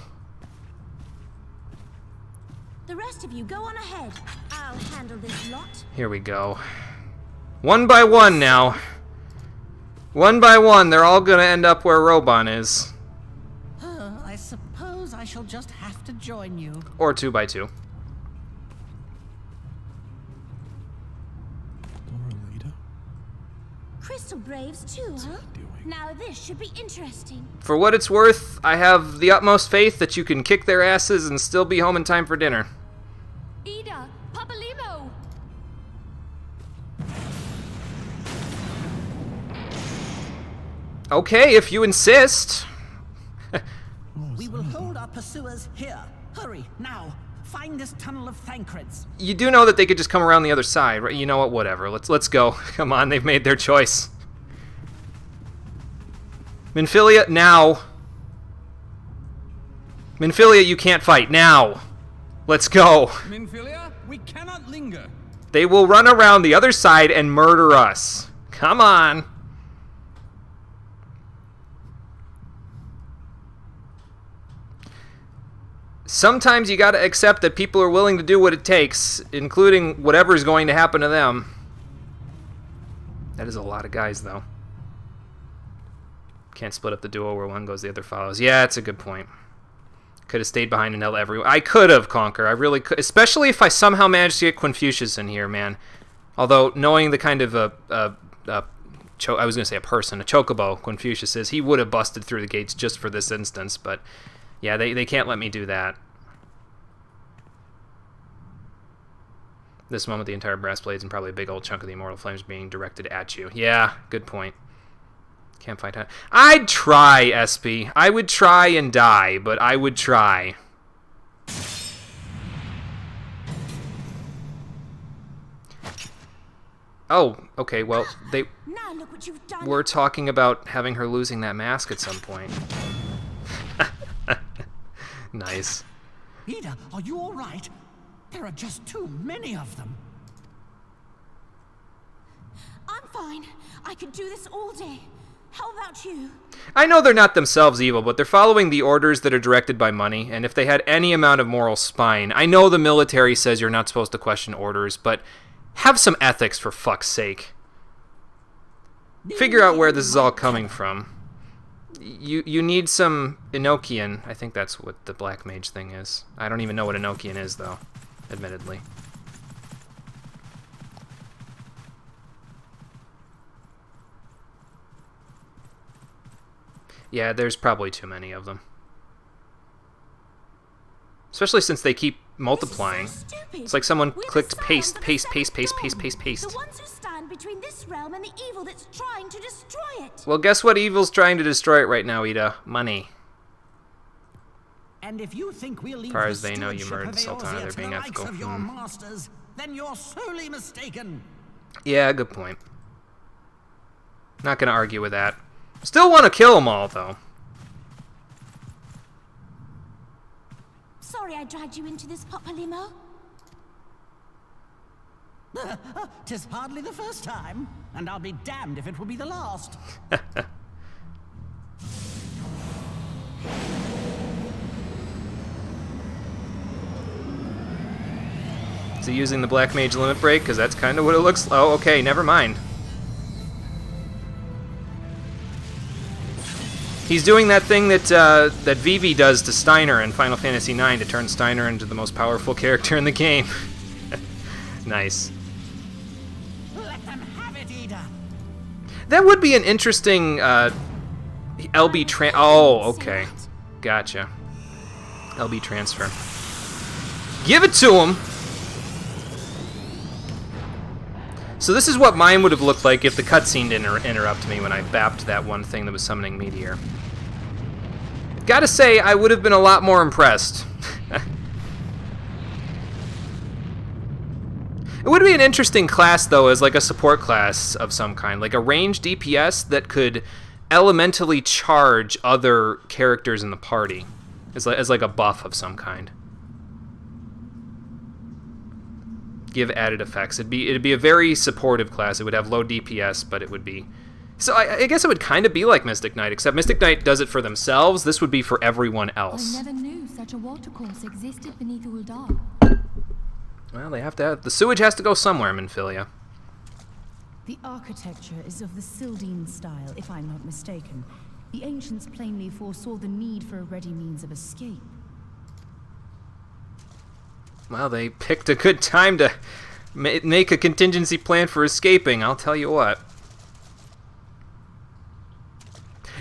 The rest of you go on ahead. I'll handle this lot. Here we go. One by one now. One by one, they're all gonna end up where Roban is. I suppose I shall just have to join you. Or 2 by 2. Crystal Braves too, huh? Now this should be interesting. For what it's worth, I have the utmost faith that you can kick their asses and still be home in time for dinner. Ida, Papa Limo. Okay, if you insist. We will hold our pursuers here. Hurry, now. Find this tunnel of Thancred's. You do know that they could just come around the other side, right? You know what? Whatever. Let's go. Come on, they've made their choice. Minfilia, now. Minfilia, you can't fight. Now. Let's go. Minfilia, we cannot linger. They will run around the other side and murder us. Come on. Sometimes you gotta accept that people are willing to do what it takes, including whatever's going to happen to them. That is a lot of guys, though. Can't split up the duo where one goes, the other follows. Yeah, that's a good point. Could have stayed behind and held everyone. I could have, Conquer. I really could. Especially if I somehow managed to get Confucius in here, man. Although, knowing the kind of I was going to say a person, a chocobo Confucius is, he would have busted through the gates just for this instance, but yeah, they can't let me do that. This moment, the entire Brass Blades and probably a big old chunk of the Immortal Flames being directed at you. Yeah, good point. Can't fight time. I'd try, SP. I would try and die, but I would try. Oh, okay, well, Now look what you've done. we're talking about having her losing that mask at some point. Nice. Ida, are you all right? There are just too many of them. I'm fine. I could do this all day. How about you? I know they're not themselves evil, but they're following the orders that are directed by money, and if they had any amount of moral spine, I know the military says you're not supposed to question orders, but have some ethics for fuck's sake. Figure out where this is all coming from. You need some Enochian. I think that's what the Black Mage thing is. I don't even know what Enochian is, though, admittedly. Yeah, there's probably too many of them. Especially since they keep multiplying. It's like someone clicked paste, paste, paste, paste, paste, paste, paste. The ones who stand between this realm and the evil that's trying to destroy it. Well, guess what evil's trying to destroy it right now, Ida? Money. And if you think we'll leave As far as the they know, you stewardship murdered of the Sultana, Eorzea they're to being the likes ethical. of your masters, then you're sorely mistaken. Yeah, good point. Not gonna argue with that. Still want to kill them all, though. Sorry I dragged you into this, Papa Limo. 'Tis hardly the first time, and I'll be damned if it will be the last. Is he using the Black Mage limit break? Because that's kind of what it looks. Oh, okay, never mind. He's doing that thing that that Vivi does to Steiner in Final Fantasy IX to turn Steiner into the most powerful character in the game. Nice. Let them have it, Ada. That would be an interesting LB Oh, okay. Gotcha. LB transfer. Give it to him! So this is what mine would have looked like if the cutscene didn't interrupt me when I bapped that one thing that was summoning Meteor. Gotta say, I would have been a lot more impressed. It would be an interesting class, though, as like a support class of some kind. Like a ranged DPS that could elementally charge other characters in the party. As like a buff of some kind. Give added effects. It'd be a very supportive class. It would have low DPS, but it would be... So I guess it would kind of be like Mystic Knight, except Mystic Knight does it for themselves. This would be for everyone else. I never knew such a watercourse existed beneath Uldar. Well, they have to have... The sewage has to go somewhere, Minfilia. The architecture is of the Sildine style, if I'm not mistaken. The ancients plainly foresaw the need for a ready means of escape. Well, they picked a good time to make a contingency plan for escaping, I'll tell you what.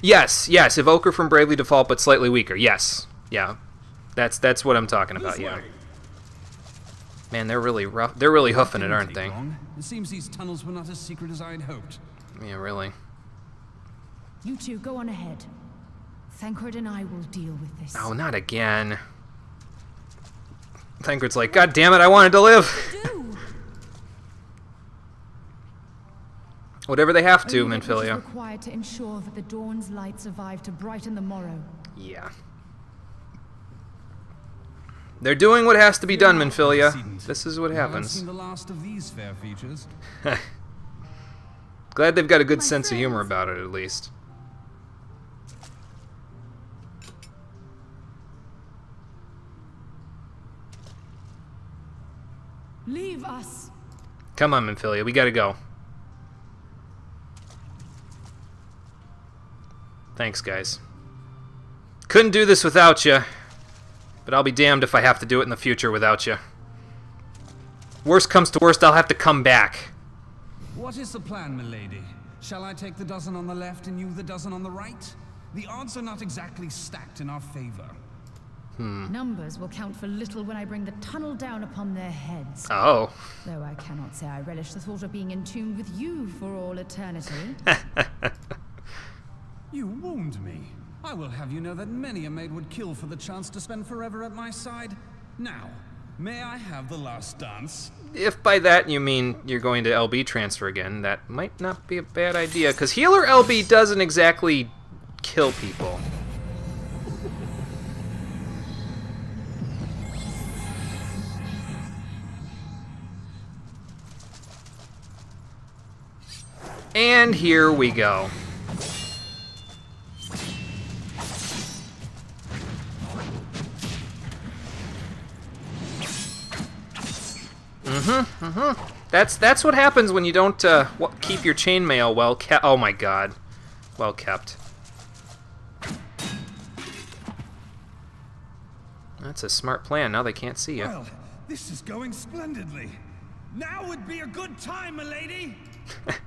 Yes, Evoker from Bravely Default, but slightly weaker. Yes, yeah. That's what I'm talking about, yeah. Man, they're really rough. They're really hoofing it, aren't they? It seems these tunnels were not as secret as I'd hoped. Yeah, really. You two go on ahead. Thancred and I will deal with this. Oh, not again. Thancred's like, God damn it, I wanted to live. Whatever they have to, Minfilia. Required to ensure that the dawn's light survive to brighten the morrow. Yeah. They're doing what has to be done, Minfilia. This is what happens. Seen the last of these fair features. Glad they've got a good sense of humor about it, at least. Leave us. Come on, Minfilia, we gotta go. Thanks, guys. Couldn't do this without you, but I'll be damned if I have to do it in the future without you. Worst comes to worst, I'll have to come back. What is the plan, milady? Shall I take the dozen on the left and you the dozen on the right? The odds are not exactly stacked in our favor. Numbers will count for little when I bring the tunnel down upon their heads. Oh. Though I cannot say I relish the thought of being entombed with you for all eternity. You wound me. I will have you know that many a maid would kill for the chance to spend forever at my side. Now, may I have the last dance? If by that you mean you're going to LB transfer again, that might not be a bad idea, because healer LB doesn't exactly kill people. And here we go. That's what happens when you don't keep your chainmail well kept. Oh my god, well kept. That's a smart plan. Now they can't see you. Well, this is going splendidly. Now would be a good time, milady.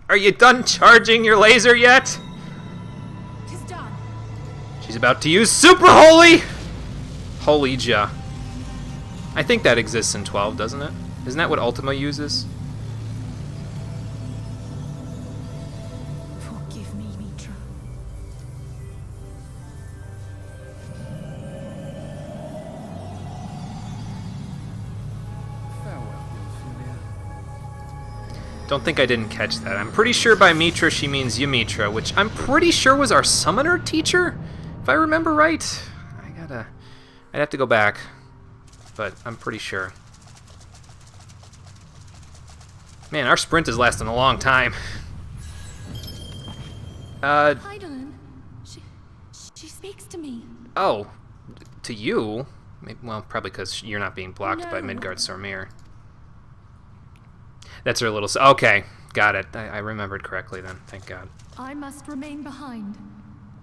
Are you done charging your laser yet? Tis done. She's about to use Super Holy! Holy Ja. I think that exists in 12, doesn't it? Isn't that what Ultima uses? Forgive me, Mitra. Don't think I didn't catch that. I'm pretty sure by Mitra she means Ymitra, which I'm pretty sure was our summoner teacher, if I remember right. I'd have to go back, but I'm pretty sure. Man, our sprint is lasting a long time. Heidelin, she speaks to me. Oh, to you? Well, probably because you're not being blocked by Midgard Sormir. That's her little... Okay, got it. I remembered correctly then, thank God. I must remain behind.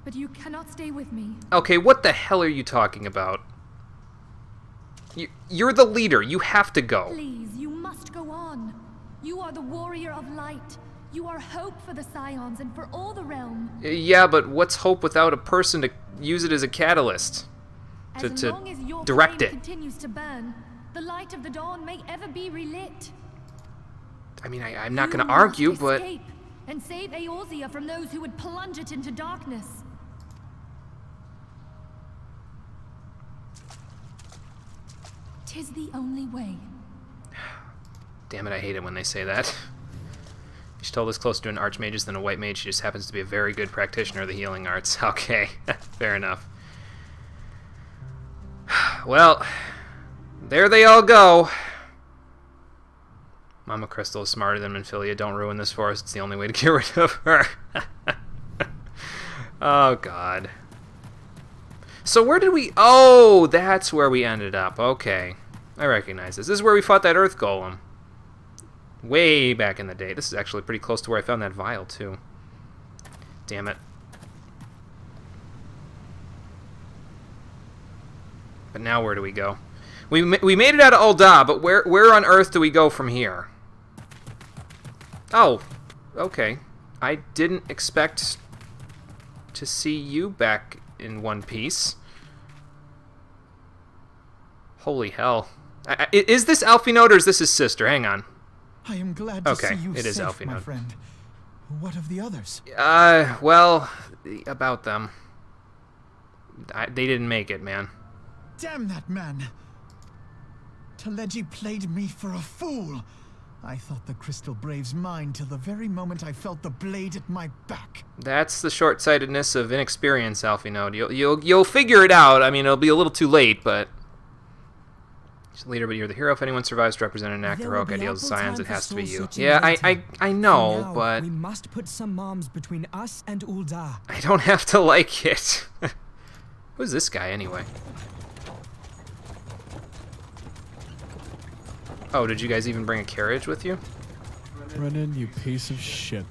but you cannot stay with me. Okay, what the hell are you talking about? You're the leader. You have to go. Please, you must go on. You are the warrior of light. You are hope for the Scions and for all the realm. Yeah, but what's hope without a person to use it as a catalyst? As long as your direct flame it. continues to burn, the light of the dawn may ever be relit. I mean, I'm not going to You argue, must but... escape and save Eorzea from those who would plunge it into darkness. Tis the only way. Damn it, I hate it when they say that. She's told us closer to an archmagus than a white mage. She just happens to be a very good practitioner of the healing arts. Okay, fair enough. Well, there they all go. Mama Crystal is smarter than Minfilia. Don't ruin this for us. It's the only way to get rid of her. Oh, God. So where did we... Oh, that's where we ended up. Okay. I recognize this. This is where we fought that Earth Golem. Way back in the day. This is actually pretty close to where I found that vial, too. Damn it. But now where do we go? We made it out of Ul'dah, but where on Earth do we go from here? Oh, okay. I didn't expect to see you back in one piece. Holy hell. Is this Alphinaud or is this his sister? Hang on. I am glad to see you it is safe, Alphinaud. my friend. What of the others? Well, about them. They didn't make it, man. Damn that man! Taleji played me for a fool. I thought the Crystal Brave's mine till the very moment I felt the blade at my back. That's the short-sightedness of inexperience, Alphinaud. You'll figure it out. I mean, it'll be a little too late, but she's the leader, but you're the hero. If anyone survives to represent an act of heroic ideals of science, it has to be you. Yeah, I know, now, but we must put some moms between us and Ul'dah. I don't have to like it. Who's this guy anyway? Oh, did you guys even bring a carriage with you? Brennan, you piece of shit.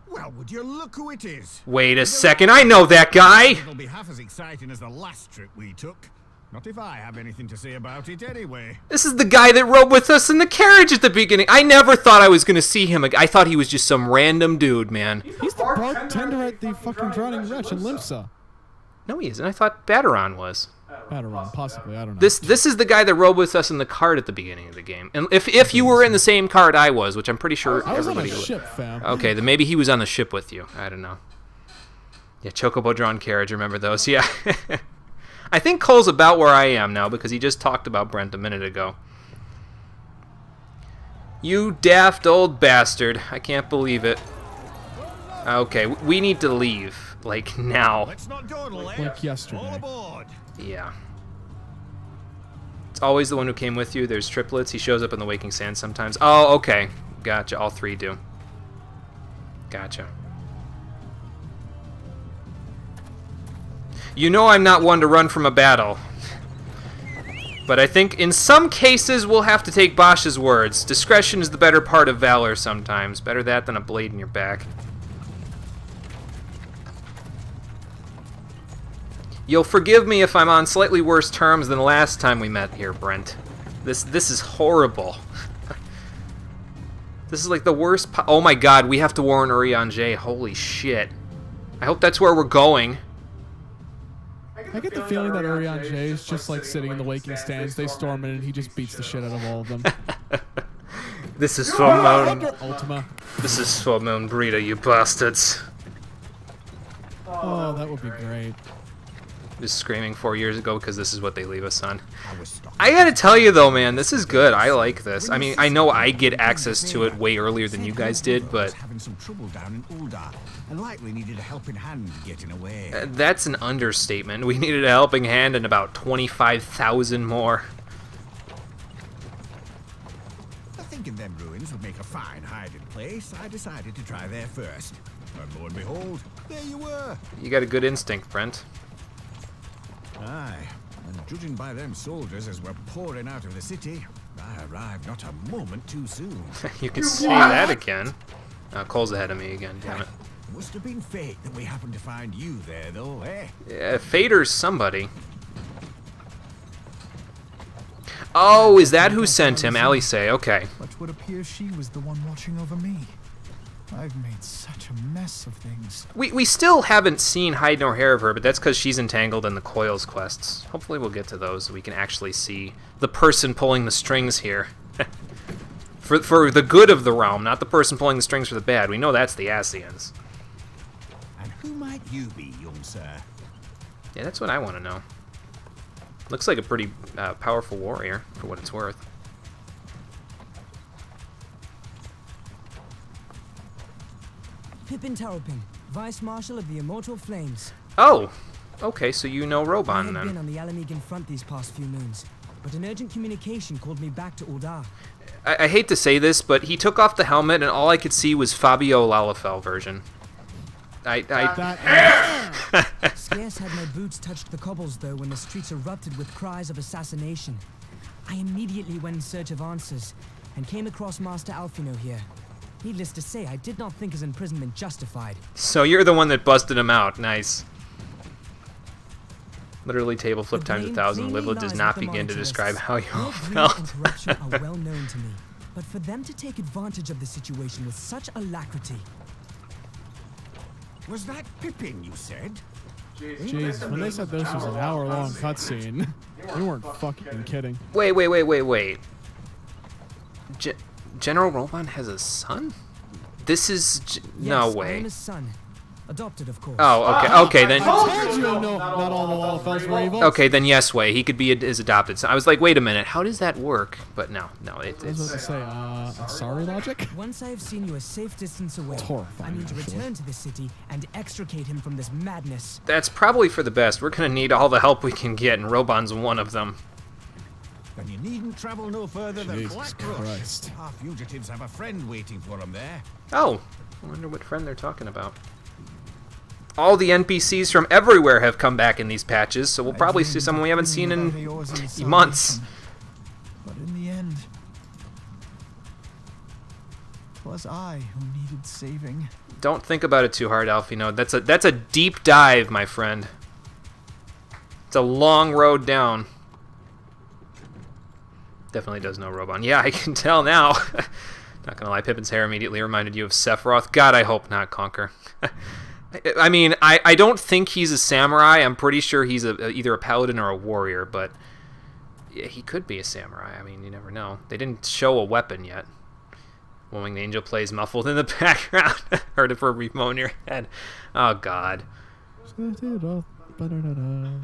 Well, would you look who it is? Wait a second, I know that guy! It'll be half as exciting as the last trip we took. Not if I have anything to say about it anyway. This is the guy that rode with us in the carriage at the beginning. I never thought I was going to see him. I thought he was just some random dude, man. He's the bartender at the fucking Drowning Wretch in Limsa. No, he isn't. I thought Baderon was. Baderon, possibly. I don't know. This is the guy that rode with us in the cart at the beginning of the game. And if you were in the same cart I was, which I'm pretty sure I was on a everybody ship, fam. Okay, then maybe he was on the ship with you. I don't know. Yeah, Chocobo drawn carriage. Remember those? Yeah. I think Cole's about where I am now because he just talked about Brent a minute ago. You daft old bastard. I can't believe it. Okay, we need to leave. Like, now. Let's not dawdle, like yesterday. All aboard. Yeah. It's always the one who came with you. There's triplets. He shows up in the Waking Sands sometimes. Oh, okay. Gotcha. All three do. Gotcha. You know I'm not one to run from a battle. But I think in some cases we'll have to take Bosch's words. Discretion is the better part of valor sometimes. Better that than a blade in your back. You'll forgive me if I'm on slightly worse terms than the last time we met here, Brent. This is horrible. This is like the worst. Oh my God, we have to warn Urianger. Holy shit! I hope that's where we're going. I get the feeling that Urianger is just like sitting in the Waking Stands. They storm in and he just beats the shit out of all of them. This is for Moon. Ultima. This is for Moon Breeder, you bastards. Oh, that would be great. Just screaming 4 years ago because this is what they leave us on. I gotta tell you though, man, this is good. I like this. I mean, I know I get access to it way earlier than you guys did, but having some trouble down in Ul'dah, and likely needed a helping hand getting away. That's an understatement. We needed a helping hand and about 25,000 more. Thinking them ruins would make a fine hiding place, I decided to try there first. And lo and behold, there you were. You got a good instinct, Brent. Aye, and judging by them soldiers as we're pouring out of the city, I arrived not a moment too soon. You can see that again. Cole's ahead of me again, damn it. Must have been fate that we happened to find you there, though, eh? Yeah, Fader's somebody. Oh, is that who sent him? Alice, okay. But would appear she was the one watching over me. I've made such a mess of things. We still haven't seen hide nor hair of her, but that's because she's entangled in the Coils quests. Hopefully we'll get to those so we can actually see the person pulling the strings here. for the good of the realm, not the person pulling the strings for the bad. We know that's the Ascians. And who might you be, young sir? Yeah, that's what I want to know. Looks like a pretty powerful warrior, for what it's worth. Pippin Taropin, Vice Marshal of the Immortal Flames. Oh! Okay, so you know I Roban had then. been on the Alamegan front these past few moons, but an urgent communication called me back to Uldar. I hate to say this, but he took off the helmet and all I could see was Fabio Lalafell version. Scarce had my boots touched the cobbles, though, when the streets erupted with cries of assassination. I immediately went in search of answers, and came across Master Alfino here. Needless to say, I did not think his imprisonment justified. So you're the one that busted him out. Nice. Literally table flip times 1,000. Livla does not begin to describe how you all felt. And corruption are well known to me, but for them to take advantage of the situation with such alacrity. Was that Pippin, you said? Jeez, when they said this was an hour-long cutscene, you weren't fucking kidding. Wait. General Roban has a son? This is... no way. I am his son. Adopted, of course. Oh, okay, then... I told you not all the Lalafells were evil. Okay, then yes, way. He could be his adopted son. I was like, wait a minute, how does that work? But no, it's... I was about to say, sorry logic? Once I have seen you a safe distance away, I need to return to the city and extricate him from this madness. That's probably for the best. We're gonna need all the help we can get, and Roban's one of them. Then you needn't travel no further than Jesus Christ. Our fugitives have a friend waiting for them there. Oh, I wonder what friend they're talking about. All the NPCs from everywhere have come back in these patches, so we'll probably see someone we haven't seen in months. But in the end, 'twas I who needed saving. Don't think about it too hard, Alfino. That's a deep dive, my friend. It's a long road down. Definitely does know Roban. Yeah, I can tell now. Not gonna lie, Pippin's hair immediately reminded you of Sephiroth. God, I hope not, Conquer. I mean, I don't think he's a samurai. I'm pretty sure he's either a paladin or a warrior, but yeah, he could be a samurai. I mean, you never know. They didn't show a weapon yet. Winged Angel plays muffled in the background. Heard it for a brief moment in your head. Oh, God.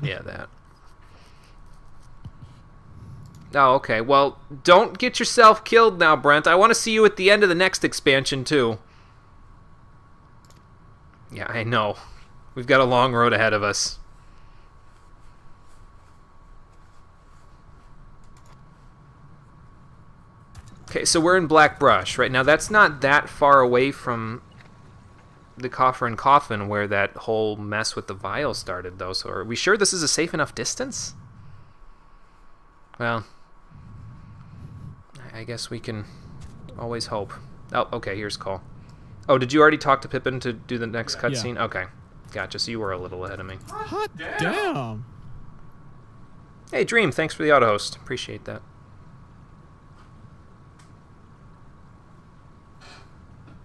Yeah, that. Oh, okay. Well, don't get yourself killed now, Brent. I want to see you at the end of the next expansion, too. Yeah, I know. We've got a long road ahead of us. Okay, so we're in Black Brush. Right now, that's not that far away from the Coffer and Coffin where that whole mess with the vial started, though. So are we sure this is a safe enough distance? Well, I guess we can always hope. Oh, okay, here's Cole. Oh, did you already talk to Pippin to do the next cutscene? Yeah. Okay, gotcha. So you were a little ahead of me. Hot damn! Hey, Dream, thanks for the auto host. Appreciate that.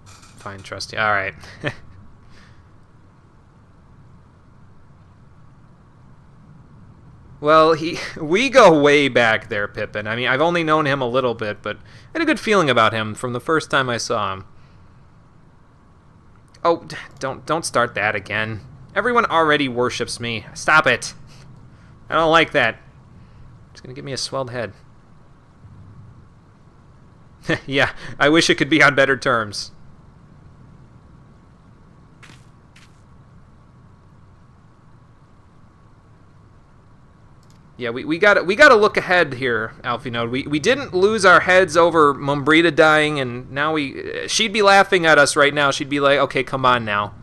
Fine, trust you. All right. Well, we go way back there, Pippin. I mean, I've only known him a little bit, but I had a good feeling about him from the first time I saw him. Oh, don't start that again. Everyone already worships me. Stop it. I don't like that. It's gonna give me a swelled head. Yeah, I wish it could be on better terms. Yeah, we gotta look ahead here, Alfino. We didn't lose our heads over Mumbrita dying, and now she'd be laughing at us right now. She'd be like, okay, come on now.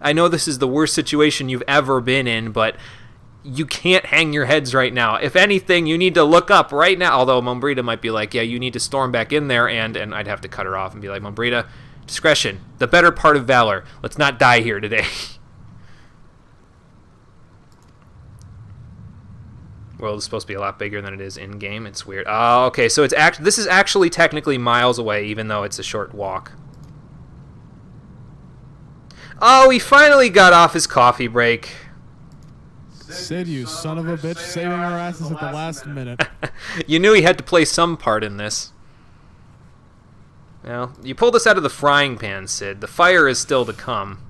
I know this is the worst situation you've ever been in, but you can't hang your heads right now. If anything, you need to look up right now. Although Mombrita might be like, yeah, you need to storm back in there, and I'd have to cut her off and be like, Mombrita, discretion, the better part of valor. Let's not die here today. World is supposed to be a lot bigger than it is in-game. It's weird. Oh, okay, so this is actually technically miles away, even though it's a short walk. Oh, he finally got off his coffee break. Sid, you son of a bitch, saving our asses at the last minute. You knew he had to play some part in this. Well, you pulled us out of the frying pan, Sid. The fire is still to come.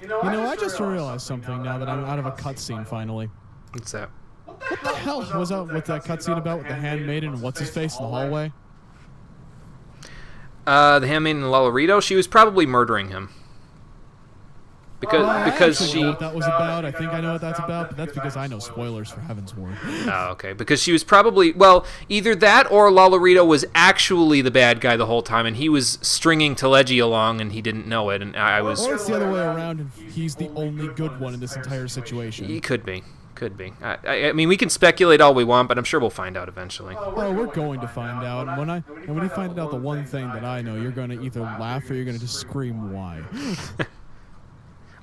You know, I just realized something now that I'm out of a cutscene finally. What's that? What the hell was that cutscene about with the handmaiden and what's-his-face in the hallway? The handmaiden in Lolorito? She was probably murdering him. Because she... I know what that was about. I think I know what that's about, but that's because I know spoilers for Heaven's Word. Oh, okay. Because she was probably... Well, either that or Lolorito was actually the bad guy the whole time, and he was stringing Teleji along, and he didn't know it, and I was... Or it's the other way around, and he's the only good one in this entire situation. He could be. Could be. I mean, we can speculate all we want, but I'm sure we'll find out eventually. Oh, we're going to find out. And when you find out the one thing that I know, you're going to either laugh or you're going to just scream, why?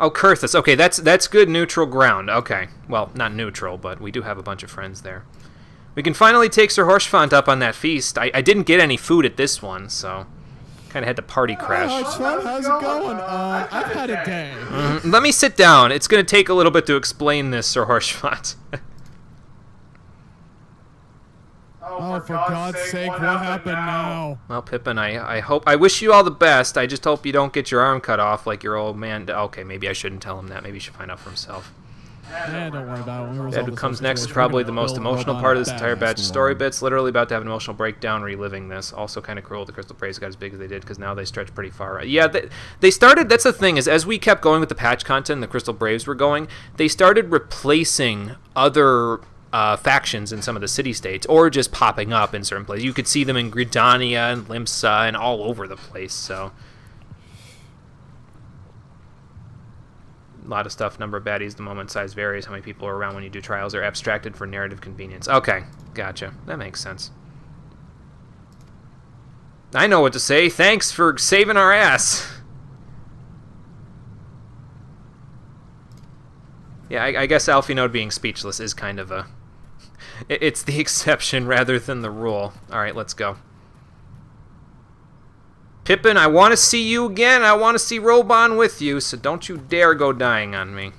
Oh, Kurthus. Okay, that's good neutral ground. Okay. Well, not neutral, but we do have a bunch of friends there. We can finally take Sir Horshfont up on that feast. I didn't get any food at this one, so kind of had to party crash. How's it going? I've had a day. Let me sit down. It's going to take a little bit to explain this, Sir Horshfont. Oh, for God's sake, what happened now? Well, Pippin, I wish you all the best. I just hope you don't get your arm cut off like your old man. Okay, maybe I shouldn't tell him that. Maybe he should find out for himself. Don't worry about it. Dad, who comes next is probably the most emotional part of this entire batch of story bits. Literally about to have an emotional breakdown reliving this. Also kind of cruel the Crystal Braves got as big as they did because now they stretch pretty far. Yeah, they started, that's the thing, is as we kept going with the patch content, the Crystal Braves were going, they started replacing other factions in some of the city-states, or just popping up in certain places. You could see them in Gridania and Limsa and all over the place, so... A lot of stuff, number of baddies, the moment size varies, how many people are around when you do trials are abstracted for narrative convenience. Okay, gotcha. That makes sense. I know what to say. Thanks for saving our ass. Yeah, I guess Alphinaud being speechless is kind of a... It's the exception rather than the rule. Alright, let's go. Pippin, I want to see you again. I want to see Robon with you, so don't you dare go dying on me.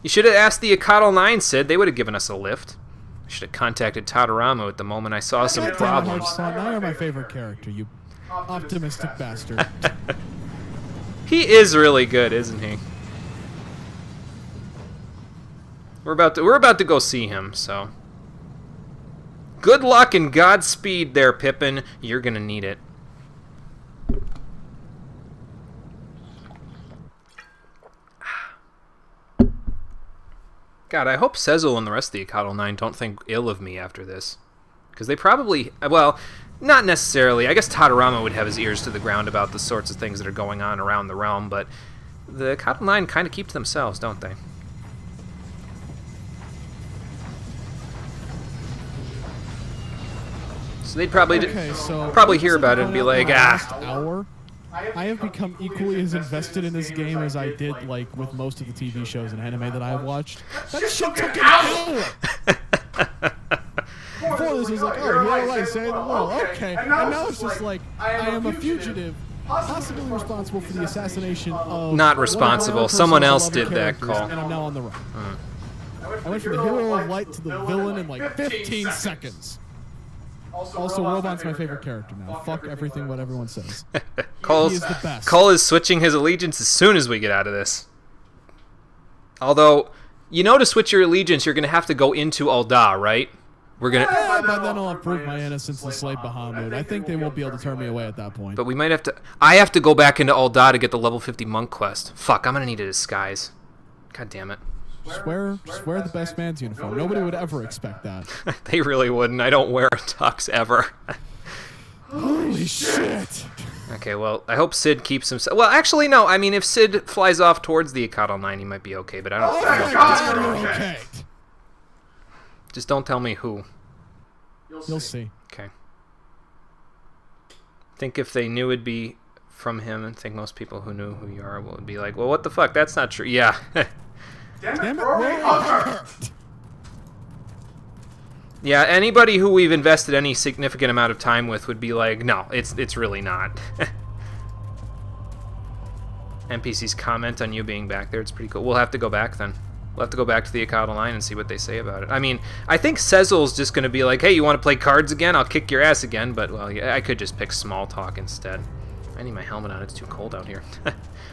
You should have asked the Akatl 9, Sid. They would have given us a lift. I should have contacted Todorama at the moment I saw some problems. Now you're my favorite character, you optimistic bastard. He is really good, isn't he? We're about to go see him, so... Good luck and Godspeed there, Pippin. You're gonna need it. God, I hope Sezel and the rest of the Akatl 9 don't think ill of me after this. Because they probably... Well, not necessarily. I guess Todorama would have his ears to the ground about the sorts of things that are going on around the realm, but the Akatl 9 kind of keep to themselves, don't they? So they'd probably hear about it and be like, hour, I have become equally as invested in this game as I did, like, with most of the TV shows and anime that I've watched. That shit took an hour! Before this was like, oh, you're right, say the world, okay. And now it's just like, I am a fugitive, possibly responsible for the assassination of... Not responsible, someone else did that call. And I'm now on the run. I went from the hero of light to the villain in like 15 seconds. Also, Robon's my favorite character now. Fuck everything what everyone says. He is the best. Cole is switching his allegiance as soon as we get out of this. Although, you know to switch your allegiance, you're going to have to go into Ul'dah, right? We're gonna. But then I'll have proved my innocence and slayed Bahamut. I think they won't be able to turn me away at that point. But we might have to... I have to go back into Ul'dah to get the level 50 monk quest. Fuck, I'm going to need a disguise. God damn it. Just wear the best man's uniform. Nobody would ever expect that. They really wouldn't. I don't wear a tux ever. Holy shit! Okay, well, I hope Sid keeps himself... Well, actually, no. I mean, if Sid flies off towards the Akatl 9, he might be okay, but I don't think You're okay. Just don't tell me who. You'll see. Okay. Think if they knew it'd be from him, and think most people who knew who you are would be like, well, what the fuck? That's not true. Yeah. Damn it, Rory. Yeah, anybody who we've invested any significant amount of time with would be like, no, it's really not. NPCs comment on you being back there. It's pretty cool. We'll have to go back then. We'll have to go back to the Akatl 9 and see what they say about it. I mean, I think Sezel's just going to be like, hey, you want to play cards again? I'll kick your ass again. But, well, yeah, I could just pick small talk instead. I need my helmet on. It's too cold out here.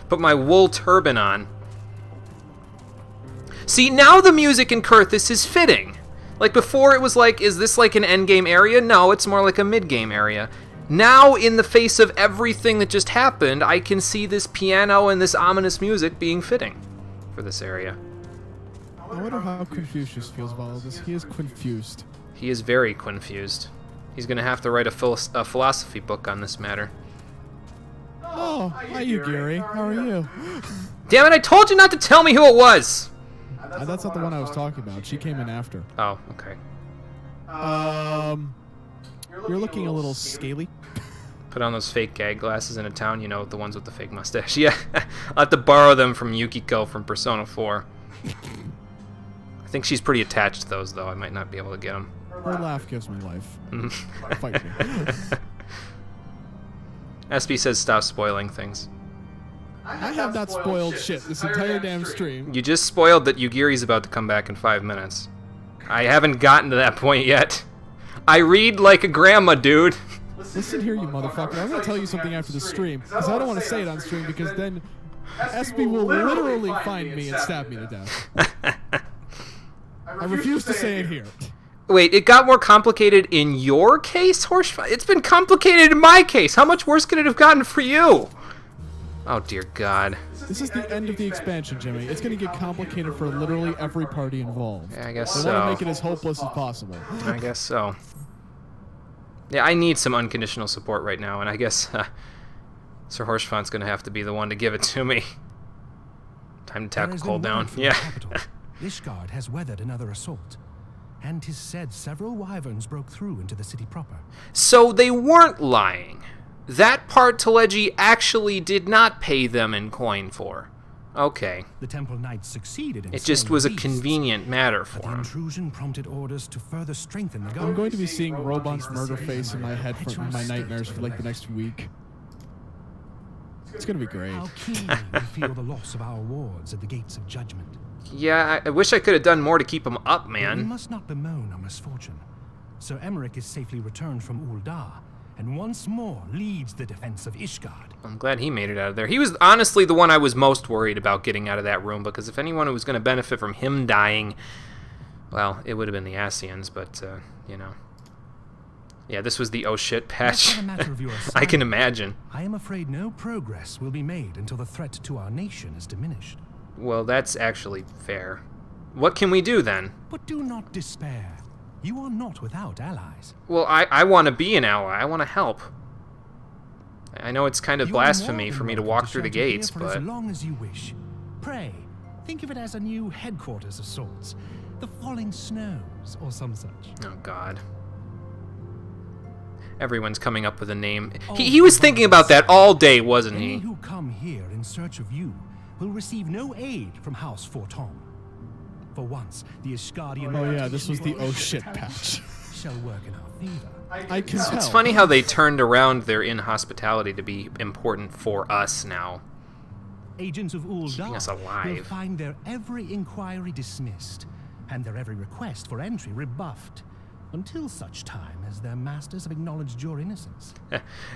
Put my wool turban on. See, now the music in Kurthus is fitting. Like, before it was like, is this like an endgame area? No, it's more like a mid-game area. Now, in the face of everything that just happened, I can see this piano and this ominous music being fitting for this area. I wonder how Confucius feels about all this. He is confused. He is very confused. He's going to have to write a philosophy book on this matter. Oh, hi you, Gary. How are you? Damn it, I told you not to tell me who it was! That's not the one I was talking about. She came in after. Oh, okay. You're looking a little scaly. Put on those fake gag glasses in a town, you know, the ones with the fake mustache. Yeah, I'll have to borrow them from Yukiko from Persona 4. I think she's pretty attached to those, though. I might not be able to get them. Her laugh gives me life. Fight me. SB says stop spoiling things. I have not spoiled shit this entire damn stream. You just spoiled that Yugiri's about to come back in 5 minutes. I haven't gotten to that point yet. I read like a grandma, dude. Listen here, you motherfucker. I'm gonna tell you something after the stream, because I don't want to say it on stream, because then SB will literally find me and stab me to death. I refuse to say it here. Wait, it got more complicated in your case, Horsefly? It's been complicated in my case. How much worse could it have gotten for you? Oh, dear God. This is the end of the expansion, Jimmy. It's going to get complicated for literally every party involved. Yeah, I guess so. so. They want to make it as hopeless as possible. I guess so. Yeah, I need some unconditional support right now, and I guess Sir Horsefont's going to have to be the one to give it to me. Time to tackle Cold Down. Yeah. Ishgard has weathered another assault, and 'tis said several wyverns broke through into the city proper. So they weren't lying. That part Teleji actually did not pay them in coin for. Okay. The Temple Knights succeeded in it just was a convenient matter for the him. intrusion prompted orders to further strengthen the guard. I'm going to be seeing Robon's murder face in my head in my nightmares for like the next week. It's going to be great. How keenly we feel the loss of our wards at the gates of judgment. Yeah, I wish I could have done more to keep them up, man. We must not bemoan our misfortune. Sir Emmerich is safely returned from Uldar, and once more leads the defense of Ishgard. I'm glad he made it out of there. He was honestly the one I was most worried about getting out of that room, because if anyone who was going to benefit from him dying, well, it would have been the Asians, but, you know. Yeah, this was the oh shit patch. I can imagine. I am afraid no progress will be made until the threat to our nation is diminished. Well, that's actually fair. What can we do then? But do not despair. You are not without allies. Well, I want to be an ally. I want to help. I know it's kind of blasphemy for me to walk through the gates, for but... as long as you wish. Pray, think of it as a new headquarters of sorts. The falling snows, or some such. Oh, God. Everyone's coming up with a name. He was thinking about that all day, wasn't he? Any who come here in search of you will receive no aid from House Forton. For once, the Ishgardian... Oh yeah, this was the oh shit patch. ...shall work in our favor. I can tell. It's funny how they turned around their inhospitality to be important for us now. Agents of Keeping us alive. will find their every inquiry dismissed, and their every request for entry rebuffed, until such time as their masters have acknowledged your innocence.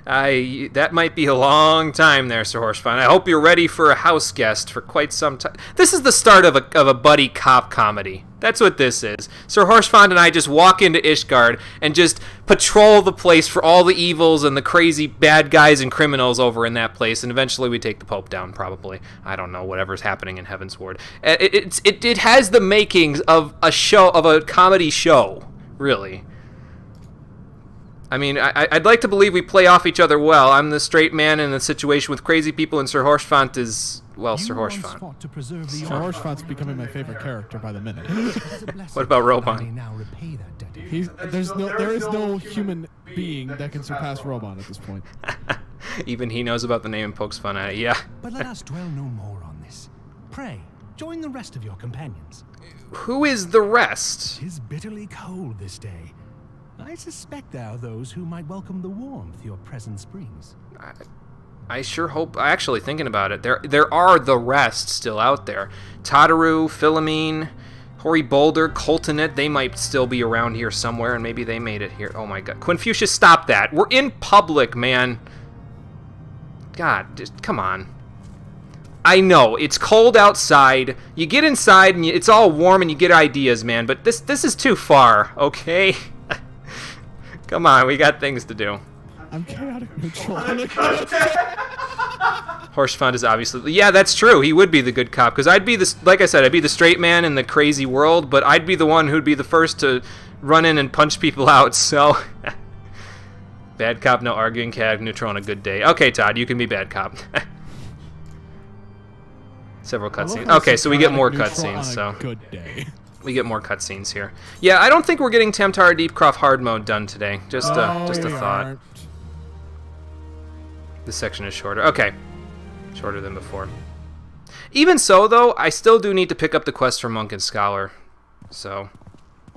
That might be a long time there, Sir Horsefont. I hope you're ready for a house guest for quite some time. This is the start of a buddy cop comedy. That's what this is. Sir Horsefont and I just walk into Ishgard and just patrol the place for all the evils and the crazy bad guys and criminals over in that place, and eventually we take the Pope down, probably. I don't know, whatever's happening in Heaven's Ward. It has the makings of a comedy show. Really. I mean, I'd like to believe we play off each other well. I'm the straight man in a situation with crazy people, and Sir Horsfant is, well, Sir Horsfant. Sir Horsfant's becoming my favorite character by the minute. What about Robon? There is no human being that can surpass Robon at this point. Even he knows about the name and pokes fun at it, yeah. But let us dwell no more on this. Pray, join the rest of your companions. Who is the rest? 'Tis bitterly cold this day. I suspect there are those who might welcome the warmth your presence brings. I sure hope. Actually, thinking about it, there are the rest still out there. Tataru, Philomene, Hori Boulder, Coltonet, they might still be around here somewhere, and maybe they made it here. Oh my god. Quinfucius, stop that. We're in public, man. God, just come on. I know, it's cold outside. You get inside, and it's all warm, and you get ideas, man, but this is too far, okay? Come on, we got things to do. I'm chaotic neutral. Horsfant is obviously... Yeah, that's true. He would be the good cop, because I'd be the... Like I said, I'd be the straight man in the crazy world, but I'd be the one who'd be the first to run in and punch people out, so... Bad cop, no arguing, chaotic neutral on a good day. Okay, Todd, you can be bad cop. Several cutscenes. Okay, so we get more cutscenes, so... Good day. We get more cutscenes here. Yeah, I don't think we're getting Tamtara Deepcroft hard mode done today. Just a thought. Aren't. This section is shorter. Okay. Shorter than before. Even so, though, I still do need to pick up the quest for Monk and Scholar. So,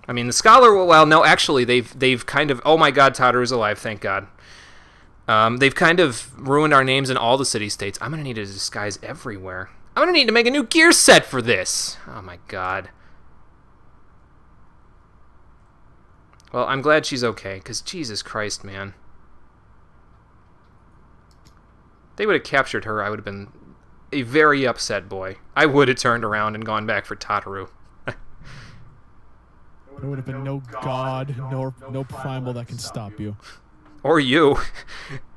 I mean, the Scholar, well, no, actually, they've kind of... Oh my god, Tataru is alive, thank god. They've kind of ruined our names in all the city-states. I'm going to need a disguise everywhere. I'm going to need to make a new gear set for this. Oh my god. Well, I'm glad she's okay, because Jesus Christ, man. If they would have captured her, I would have been a very upset boy. I would have turned around and gone back for Tataru. There would have been no god, no primal that can stop you. Or you.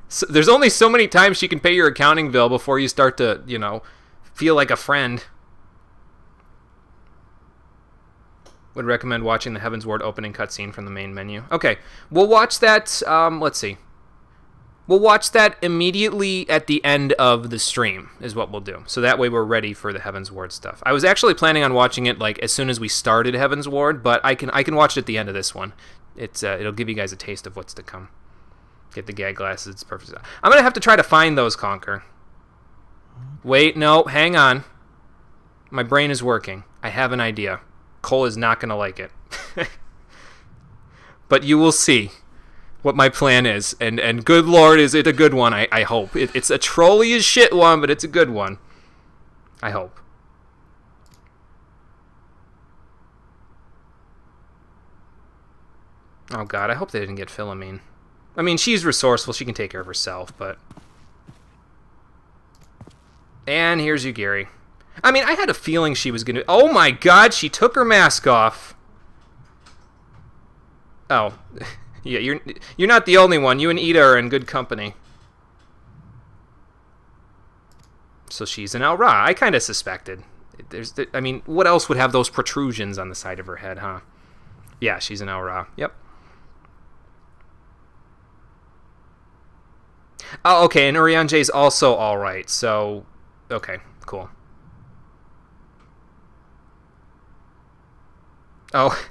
So, there's only so many times you can pay your accounting bill before you start to, you know, feel like a friend. Would recommend watching the Heaven's Ward opening cutscene from the main menu. Okay, we'll watch that, let's see. We'll watch that immediately at the end of the stream, is what we'll do. So that way we're ready for the Heaven's Ward stuff. I was actually planning on watching it, like, as soon as we started Heaven's Ward, but I can watch it at the end of this one. It'll give you guys a taste of what's to come. Get the gag glasses, it's perfect. I'm gonna have to try to find those, Conquer. Wait, no, hang on. My brain is working. I have an idea. Cole is not going to like it. But you will see what my plan is. And good lord, is it a good one, I hope. It's a trolly as shit one, but it's a good one. I hope. Oh god, I hope they didn't get Philomene. I mean, she's resourceful. She can take care of herself, but... And here's you, Gary. I mean, I had a feeling she was gonna... Oh my god, she took her mask off. Oh. Yeah, you're not the only one. You and Ida are in good company. So she's an Al Ra. I kind of suspected. I mean, what else would have those protrusions on the side of her head, huh? Yeah, she's an Al Ra. Yep. Oh, okay, and Urianje's also alright, so... Okay, cool. Oh,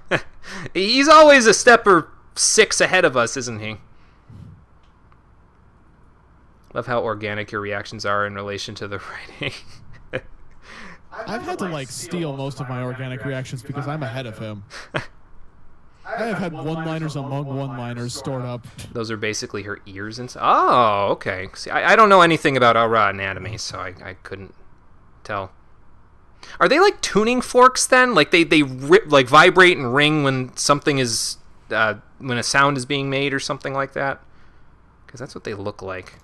he's always a step or 6 ahead of us, isn't he? Love how organic your reactions are in relation to the writing. I've had to, like, steal most of my organic reactions because I'm ahead of him. I have had one-liners among one-liners stored up. Those are basically her ears and... Oh, okay. See, I don't know anything about Aura anatomy, so I couldn't tell. Are they like tuning forks then? Like they rip, like vibrate and ring when something is... when a sound is being made or something like that? Because that's what they look like.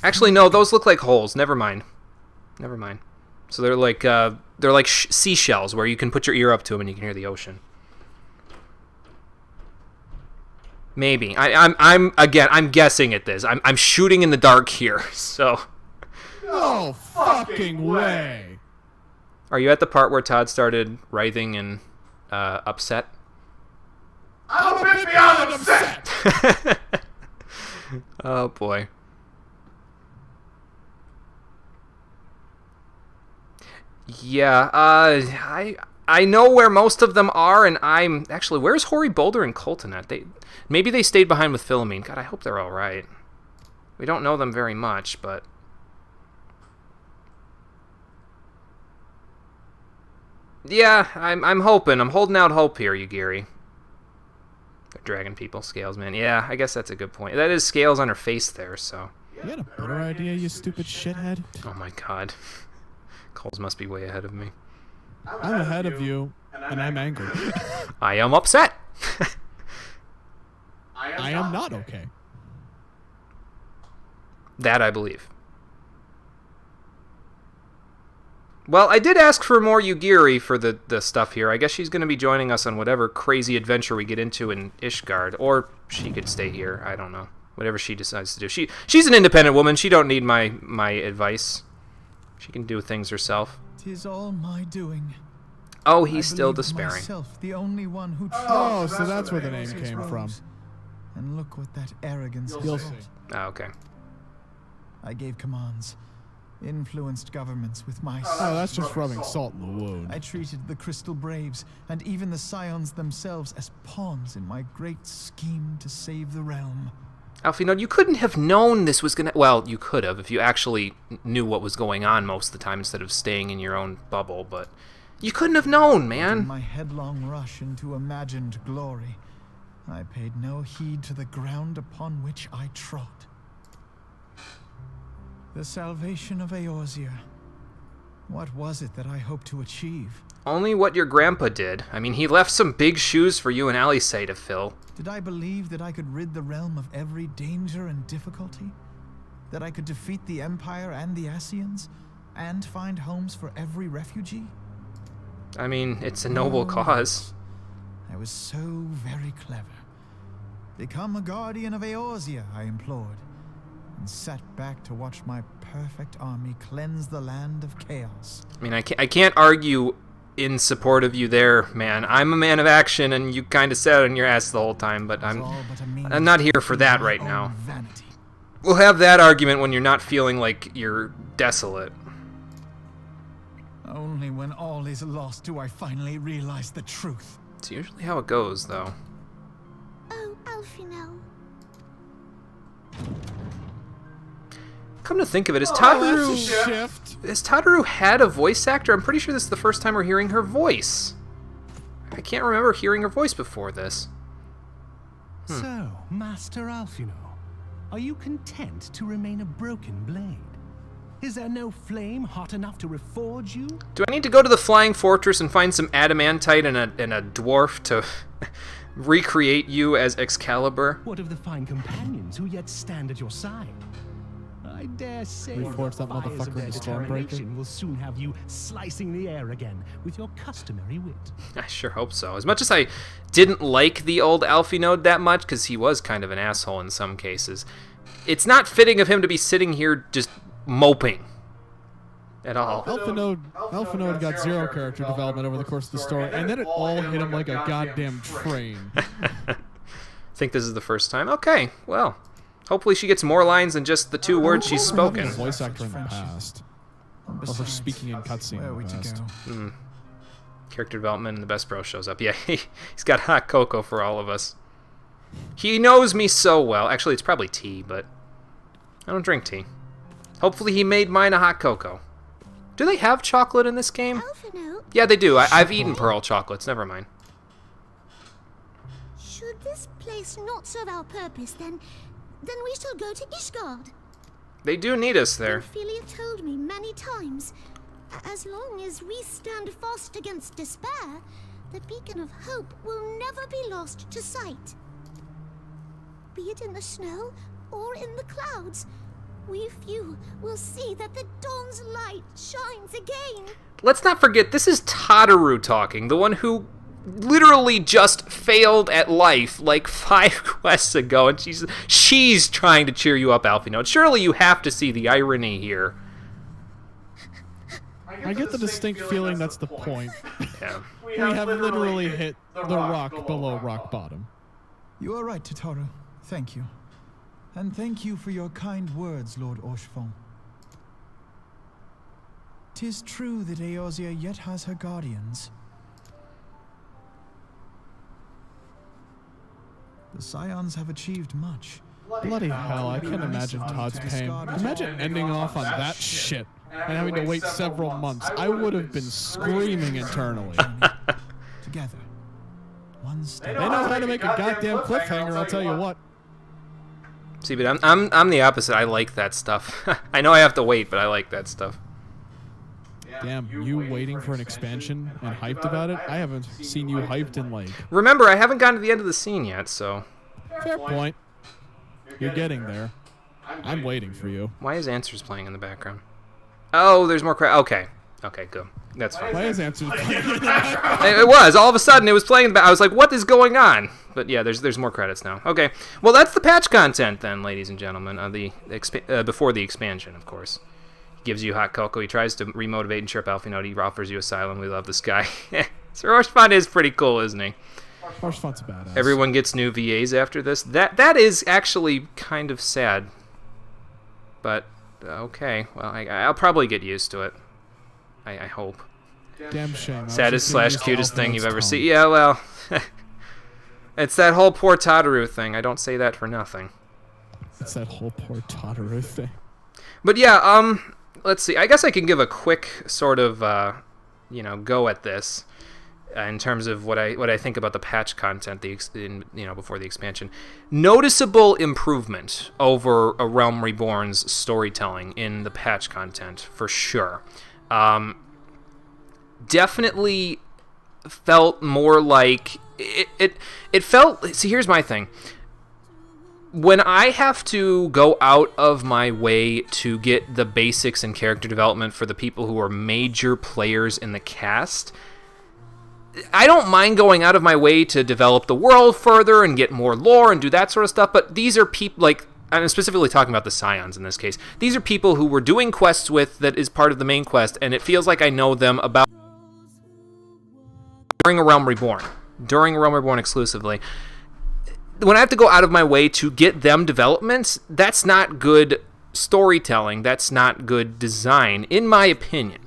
Actually, no, those look like holes. Never mind. Never mind. So they're like seashells where you can put your ear up to them and you can hear the ocean. Maybe. I'm guessing at this. I'm shooting in the dark here. So. No fucking way. Are you at the part where Todd started writhing and upset? I'm a bitch Oh boy. Yeah, I know where most of them are, and I'm actually, where's Hoary Boulder and Colton at? Maybe they stayed behind with Philomene. God, I hope they're all right. We don't know them very much, but yeah, I'm hoping. I'm holding out hope here, Yugiri. They're dragon people, Scales, man. Yeah, I guess that's a good point. That is Scales on her face there, so. You had a better idea, you stupid shithead. Oh my god. Coles must be way ahead of me. I'm ahead of you, and I'm angry. I am upset. I am not okay. That I believe. Well, I did ask for more Yugiri for the stuff here. I guess she's going to be joining us on whatever crazy adventure we get into in Ishgard. Or she could stay here. I don't know. Whatever she decides to do. She's an independent woman. She don't need my advice. She can do things herself. 'Tis all my doing. Oh, he's still despairing. Myself, the only one who Oh, so that's where the name came from. And look what that arrogance You'll has see. brought. Oh, okay. I gave commands, influenced governments with my Oh, that's just rubbing salt in the wound. I treated the Crystal Braves and even the Scions themselves as pawns in my great scheme to save the realm. Alfino, you couldn't have known this was gonna... Well, you could have if you actually knew what was going on most of the time instead of staying in your own bubble, but you couldn't have known, man. In my headlong rush into imagined glory, I paid no heed to the ground upon which I trod. The salvation of Eorzea. What was it that I hoped to achieve? Only what your grandpa did. I mean, he left some big shoes for you and Alisay to fill. Did I believe that I could rid the realm of every danger and difficulty? That I could defeat the Empire and the Ascians? And find homes for every refugee? I mean, it's a noble cause. I was so very clever. Become a guardian of Eorzea, I implored, and sat back to watch my perfect army cleanse the land of chaos. I mean, I can't argue in support of you there, man. I'm a man of action, and you kind of sat on your ass the whole time, but I'm not here for that right now. Vanity. We'll have that argument when you're not feeling like you're desolate. Only when all is lost do I finally realize the truth. It's usually how it goes, though. Oh, Alfino. Come to think of it, That's a shift. Has Tadaru had a voice actor? I'm pretty sure this is the first time we're hearing her voice. I can't remember hearing her voice before this. So, Master Alfino, are you content to remain a broken blade? Is there no flame hot enough to reforge you? Do I need to go to the Flying Fortress and find some adamantite and a dwarf to recreate you as Excalibur? What of the fine companions who yet stand at your side? I dare say Reforge that fires of motherfucker their into Stormbreaker. determination will soon have you slicing the air again with your customary wit. I sure hope so. As much as I didn't like the old Alfino that much, because he was kind of an asshole in some cases, it's not fitting of him to be sitting here just moping at all. Alphanode got zero character development over the course of the story, and then it all hit him like a goddamn train. Think this is the first time? Okay, well, hopefully she gets more lines than just the 2 words she's spoken. A voice actor in the past, or her speaking in cutscene in the past. Character development and the best bro shows up. Yeah, he's got hot cocoa for all of us. He knows me so well. Actually, it's probably tea, but I don't drink tea. Hopefully he made mine a hot cocoa. Do they have chocolate in this game? Alfino? Yeah, they do. I've eaten pearl chocolates. Never mind. Should this place not serve our purpose, then we shall go to Ishgard. They do need us there. Ophelia told me many times, as long as we stand fast against despair, the beacon of hope will never be lost to sight. Be it in the snow or in the clouds, we few will see that the dawn's light shines again. Let's not forget, this is Tadaru talking, the one who literally just failed at life like 5 quests ago, and she's trying to cheer you up, Alfino. Surely you have to see the irony here. I get the distinct feeling that's the point. Yeah. We have literally hit the rock below rock bottom. You are right, Totoro. Thank you. And thank you for your kind words, Lord Orchefon. 'Tis true that Eorzea yet has her guardians. The Scions have achieved much. Bloody hell, I can't imagine Todd's pain. Imagine ending off on that shit and having to wait several months. I would have been screaming internally. Together. One step. They know how to make a goddamn cliffhanger, I'll tell you what. See, but I'm the opposite. I like that stuff. I know I have to wait, but I like that stuff. Damn, you waiting for an expansion and hyped about it? I haven't seen you hyped in like... Remember, I haven't gotten to the end of the scene yet, so... Fair point. You're getting there. I'm waiting for you. Why is Answers playing in the background? Oh, there's more crap. Okay. Okay, good. That's fine. Why is Answers playing in the background? It was. All of a sudden, it was playing in the background. I was like, what is going on? But yeah, there's more credits now. Okay. Well, that's the patch content then, ladies and gentlemen. Before the expansion, of course. He gives you hot cocoa. He tries to remotivate and chirp Alfie. He offers you asylum. We love this guy. So Orchefon is pretty cool, isn't he? Orchefon's a badass. Everyone gets new VAs after this. That is actually kind of sad. But, okay. Well, I'll probably get used to it. I hope. Damn shame. Saddest / cutest thing you've ever seen. Yeah, well... It's that whole poor Tataru thing. I don't say that for nothing. It's that whole poor Tataru thing. But yeah, let's see. I guess I can give a quick sort of, go at this in terms of what I think about the patch content, before the expansion. Noticeable improvement over A Realm Reborn's storytelling in the patch content, for sure. Definitely felt more like it felt. See, here's my thing. When I have to go out of my way to get the basics and character development for the people who are major players in the cast, I don't mind going out of my way to develop the world further and get more lore and do that sort of stuff, but these are people, like, I'm specifically talking about the Scions in this case. These are people who we're doing quests with that is part of the main quest, and it feels like I know them about during A Realm Reborn. During A Realm Reborn exclusively. When I have to go out of my way to get them developments, that's not good storytelling. That's not good design, in my opinion.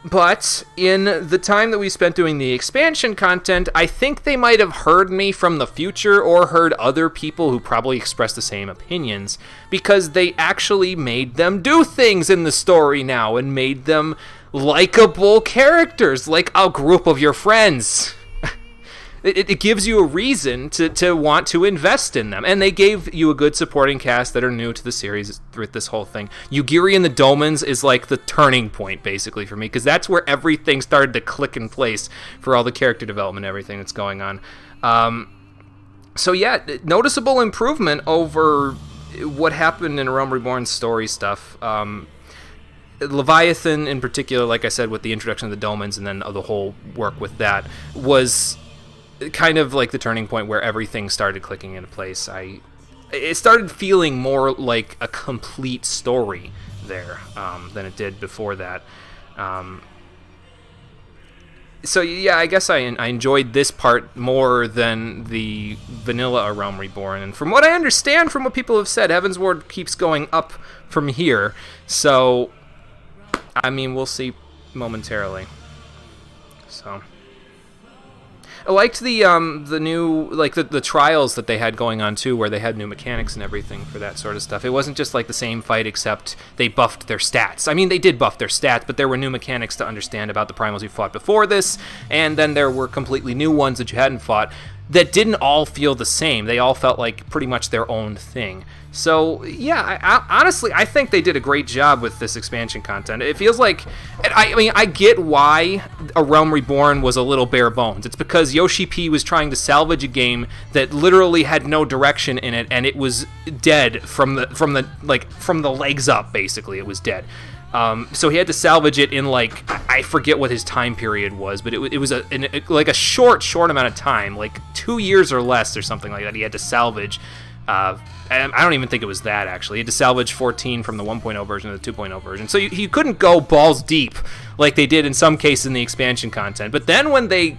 But in the time that we spent doing the expansion content, I think they might have heard me from the future or heard other people who probably expressed the same opinions, because they actually made them do things in the story now and made them likable characters, like a group of your friends. It gives you a reason to want to invest in them. And they gave you a good supporting cast that are new to the series with this whole thing. Yugiri and the Dolmens is like the turning point, basically, for me, because that's where everything started to click in place for all the character development and everything that's going on. So yeah, noticeable improvement over what happened in Realm Reborn story stuff. Leviathan, in particular, like I said, with the introduction of the Dolmens and then the whole work with that, was kind of like the turning point where everything started clicking into place. It started feeling more like a complete story there than it did before that. So yeah, I guess I enjoyed this part more than the vanilla A Realm Reborn. And from what I understand, from what people have said, Heavensward keeps going up from here. So, I mean, we'll see momentarily. So... I liked the new, like, the trials that they had going on, too, where they had new mechanics and everything for that sort of stuff. It wasn't just, like, the same fight, except they buffed their stats. I mean, they did buff their stats, but there were new mechanics to understand about the primals you fought before this, and then there were completely new ones that you hadn't fought that didn't all feel the same. They all felt like pretty much their own thing. So, yeah, honestly, I think they did a great job with this expansion content. It feels like... I mean, I get why A Realm Reborn was a little bare bones. It's because Yoshi P was trying to salvage a game that literally had no direction in it, and it was dead from the legs up, basically. It was dead. So he had to salvage it in, like, I forget what his time period was, but it was a short amount of time, like 2 years or less or something like that. He had to salvage... and I don't even think it was that, actually. He had to salvage 14 from the 1.0 version to the 2.0 version. So you couldn't go balls deep like they did in some cases in the expansion content. But then when they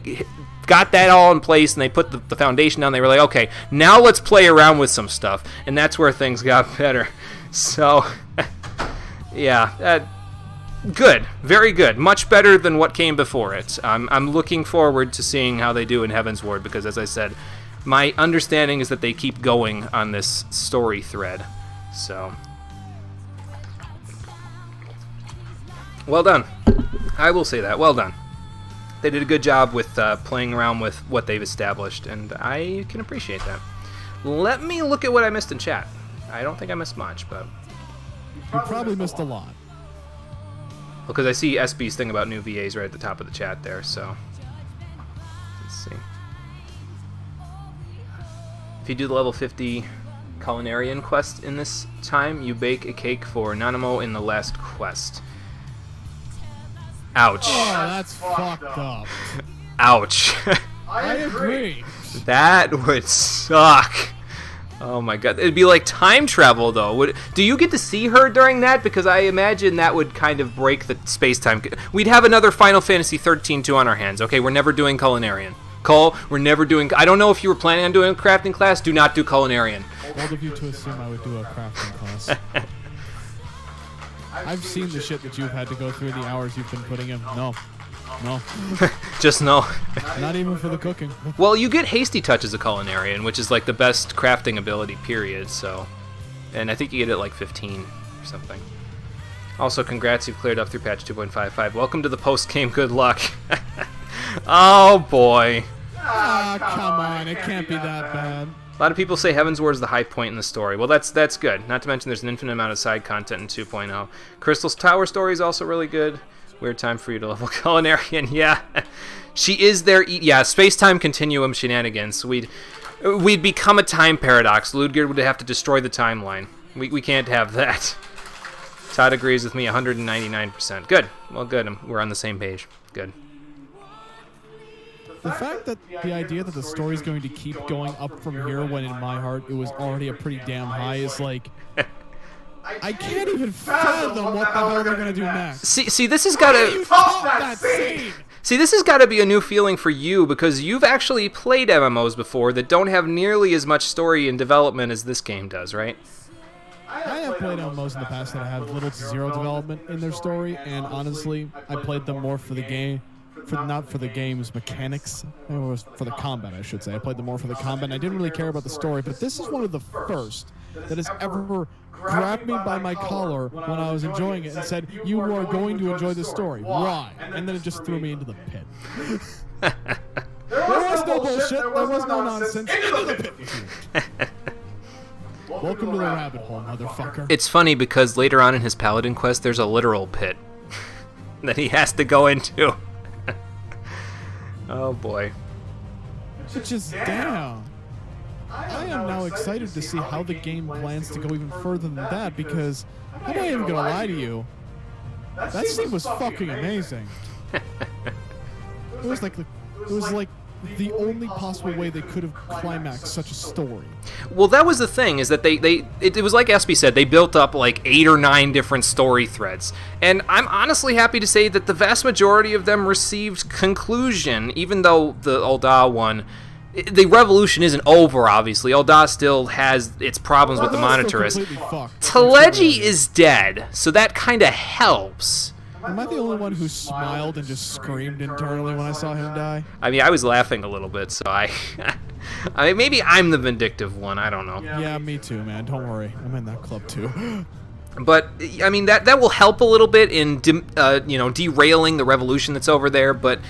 got that all in place and they put the foundation down, they were like, okay, now let's play around with some stuff. And that's where things got better. So, yeah, good. Very good. Much better than what came before it. I'm looking forward to seeing how they do in Heaven's Ward because, as I said, my understanding is that they keep going on this story thread. So, well done. I will say that. Well done. They did a good job with playing around with what they've established, and I can appreciate that. Let me look at what I missed in chat. I don't think I missed much, but... You probably missed a lot. Because I see SB's thing about new VAs right at the top of the chat there, so... Let's see. If you do the level 50 Culinarian quest in this time, you bake a cake for Nanamo in the last quest. Ouch. Oh, that's fucked up. Ouch. I agree. That would suck. Oh my god. It'd be like time travel, though. Do you get to see her during that? Because I imagine that would kind of break the space-time. We'd have another Final Fantasy 13-2 on our hands. Okay, we're never doing Culinarian. Cole, we're never doing... I don't know if you were planning on doing a crafting class. Do not do Culinarian. Bold of you to assume I would do a crafting class. I've seen the shit that you've had to go through, the hours you've been putting in. No. No. Just no. Not even for the cooking. Well, you get Hasty Touch as a Culinarian, which is like the best crafting ability, period, so... And I think you get it at like 15 or something. Also, congrats, you've cleared up through patch 2.55. Welcome to the post-game good luck. Oh, boy. Ah, come on, it can't be that bad. A lot of people say Heaven's Ward is the high point in the story. Well, that's good. Not to mention there's an infinite amount of side content in 2.0. Crystal's Tower story is also really good. Weird time for you to level Culinarian. Yeah, she is there. Yeah, space-time continuum shenanigans. We'd become a time paradox. Ludgard would have to destroy the timeline. We can't have that. Todd agrees with me 199%. Good. Well, good. We're on the same page. Good. The fact that the idea that the story's going to keep going up from here when in my heart it was already a pretty damn high is like... I can't even fathom what the hell they're going to do next. See, this has got to... See, this has got to be a new feeling for you because you've actually played MMOs before that don't have nearly as much story and development as this game does, right? I have played MMOs in the past that have little to zero development in their story, and honestly, I played them more for the game... not for the game's mechanics, it was for the combat, I should say. I played them more for the combat, and I didn't really care about the story, but this is one of the first that has ever grabbed me by my collar when I was enjoying it and said, you are going to enjoy this story. Why? And then it just threw me into the pit. There was no bullshit, there was no nonsense. Into the pit. Welcome to the rabbit hole, motherfucker. It's funny because later on in his Paladin quest, there's a literal pit that he has to go into. Oh boy. It's just damn. I am now excited to see how the game plans to go even further than that because I'm not even gonna lie to you. That scene was fucking amazing. It was like the only possible way they could have climaxed such a story. Well, that was the thing, is that it was like SB said, they built up like 8 or 9 different story threads. And I'm honestly happy to say that the vast majority of them received conclusion, even though the Ul'dah one, the revolution isn't over, obviously. Ul'dah still has its problems with the Monitorist. Teleji is dead, so that kind of helps. Am I the only one who smiled and just screamed internally when I saw him die? I mean, I was laughing a little bit, so I mean, maybe I'm the vindictive one. I don't know. Yeah, me too, man. Don't worry. I'm in that club, too. But, I mean, that will help a little bit in, derailing the revolution that's over there, but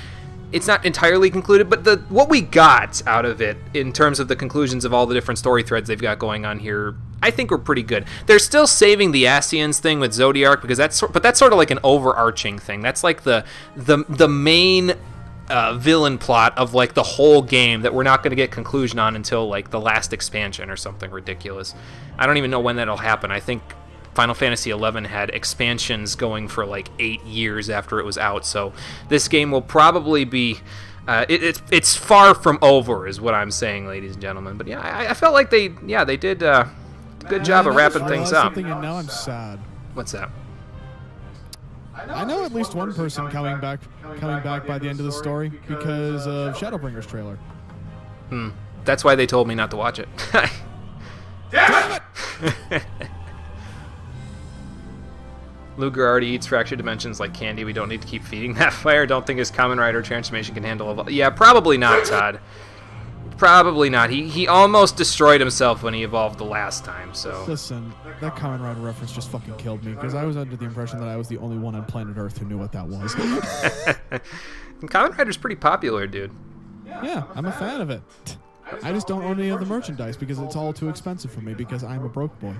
it's not entirely concluded. But what we got out of it, in terms of the conclusions of all the different story threads they've got going on here, I think we're pretty good. They're still saving the Ascians thing with Zodiark because that's sort of like an overarching thing. That's like the main villain plot of like the whole game that we're not going to get conclusion on until like the last expansion or something ridiculous. I don't even know when that'll happen. I think Final Fantasy XI had expansions going for like 8 years after it was out, so this game will probably be it's far from over is what I'm saying, ladies and gentlemen. But yeah, I felt like they did good job of wrapping things up. And now I'm sad. What's that? I know at least one person coming back by the end of the story because of Shadowbringers trailer. That's why they told me not to watch it. Damn it! Luger already eats fractured dimensions like candy. We don't need to keep feeding that fire. Don't think his Kamen Rider transformation can handle Yeah, probably not, Todd. Probably not. He almost destroyed himself when he evolved the last time, so... Listen, that Kamen Rider reference just fucking killed me, because I was under the impression that I was the only one on planet Earth who knew what that was. Kamen Rider's pretty popular, dude. Yeah, I'm a fan of it. I just don't own any of the merchandise because it's all too expensive for me because I'm a broke boy.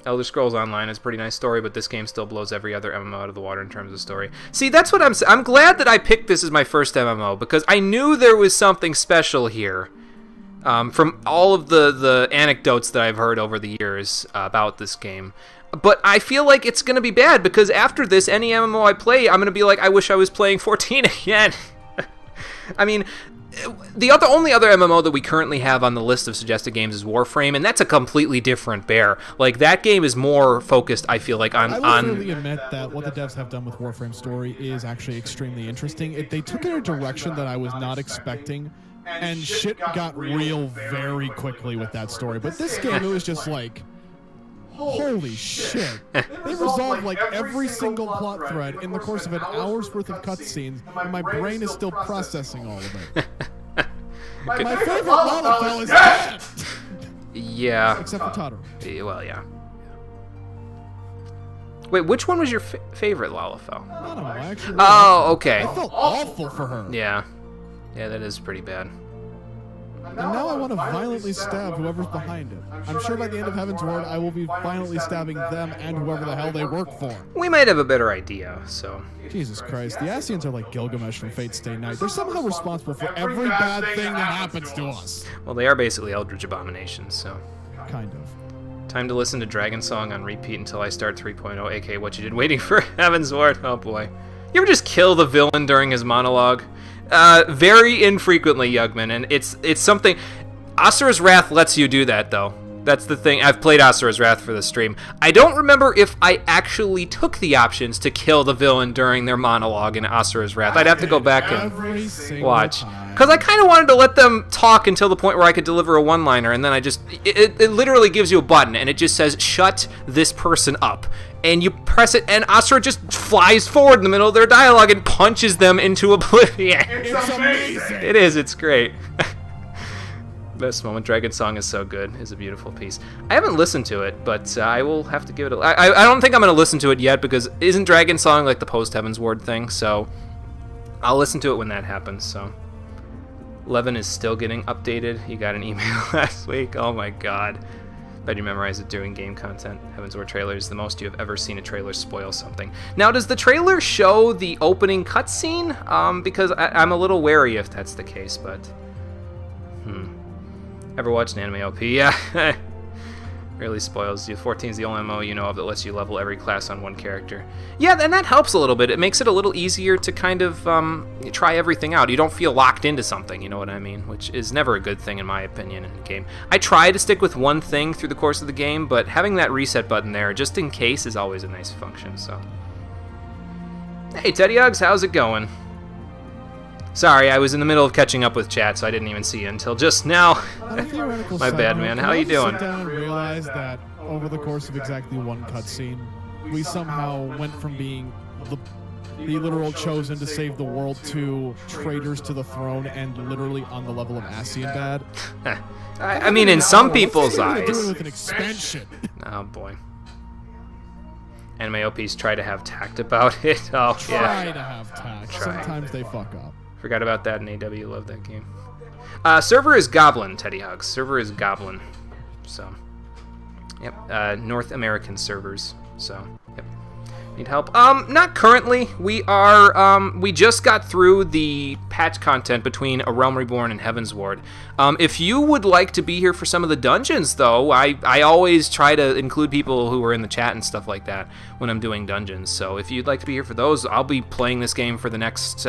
Elder Scrolls Online is a pretty nice story, but this game still blows every other MMO out of the water in terms of story. See, that's what I'm glad that I picked this as my first MMO, because I knew there was something special here. From all of the anecdotes that I've heard over the years about this game. But I feel like it's going to be bad, because after this, any MMO I play, I'm going to be like, I wish I was playing 14 again. I mean... The only other MMO that we currently have on the list of suggested games is Warframe, and that's a completely different bear. Like, that game is more focused, I feel like, on... I will really admit that what the devs have done with Warframe story is actually extremely interesting. They took it in a direction that I was not expecting, and shit got real very quickly with that story. But this game, it was just like... Holy shit. They resolved like every single plot thread in the course of an hour's worth of cutscenes, and my brain is still processing all of it. My favorite Lalafell is dead! Yeah. Except for Totoro. Well, yeah. Wait, which one was your favorite Lalafell? I don't know, actually. Oh, okay. I felt awful for her. Yeah. Yeah, that is pretty bad. And now I want to violently stab whoever's behind it. I'm sure by the end of Heaven's Ward, I will be violently stabbing them and whoever the hell they work for. We might have a better idea, so... Jesus Christ, the Ascians are like Gilgamesh from Fate Stay Night. They're somehow responsible for every bad thing that happens to us. Well, they are basically Eldritch Abominations, so... Kind of. Time to listen to Dragon Song on repeat until I start 3.0, aka what you did waiting for Heaven's Ward. Oh boy. You ever just kill the villain during his monologue? Very infrequently, Yugman, and it's something... Asura's Wrath lets you do that, though. That's the thing. I've played Asura's Wrath for the stream. I don't remember if I actually took the options to kill the villain during their monologue in Asura's Wrath. I'd have to go back and watch. Because I kind of wanted to let them talk until the point where I could deliver a one-liner, and then I just... It literally gives you a button, and it just says, shut this person up. And you press it, and Asura just flies forward in the middle of their dialogue and punches them into oblivion. It's amazing! It is, it's great. Best moment. Dragon Song is so good. It's a beautiful piece. I haven't listened to it, but I will have to give it a... I don't think I'm going to listen to it yet, because isn't Dragon Song like the post-Heaven's Ward thing? So I'll listen to it when that happens, so... Levin is still getting updated. You got an email last week. Oh my god. Bet you memorize it during game content. Heaven's Ward trailer is the most you have ever seen a trailer spoil something. Now, does the trailer show the opening cutscene? Because I'm a little wary if that's the case, but... Ever watched an anime OP? Yeah. Really spoils you. 14 is the only MMO you know of that lets you level every class on one character. Yeah, and that helps a little bit. It makes it a little easier to kind of try everything out. You don't feel locked into something, you know what I mean? Which is never a good thing in my opinion in a game. I try to stick with one thing through the course of the game, but having that reset button there, just in case, is always a nice function, so... Hey, Teddy Uggs, how's it going? Sorry, I was in the middle of catching up with chat, so I didn't even see you until just now. My bad, man. How you doing? Sit down and realize that over the course of exactly one cutscene, we somehow went from being the literal chosen to save the world to traitors to the throne and literally on the level of Ascian bad. I mean, in some people's eyes. Doing with an expansion. Oh boy. Anime OPs try to have tact about it. Oh yeah. Try to have tact. Sometimes they fuck up. Forgot about that in AW. Love that game. Server is Goblin, Teddy Hugs. Server is Goblin. So, yep. North American servers. So, yep. Need help? Not currently. We are, we just got through the patch content between A Realm Reborn and Heaven's Ward. If you would like to be here for some of the dungeons, though, I always try to include people who are in the chat and stuff like that when I'm doing dungeons. So if you'd like to be here for those, I'll be playing this game for the next,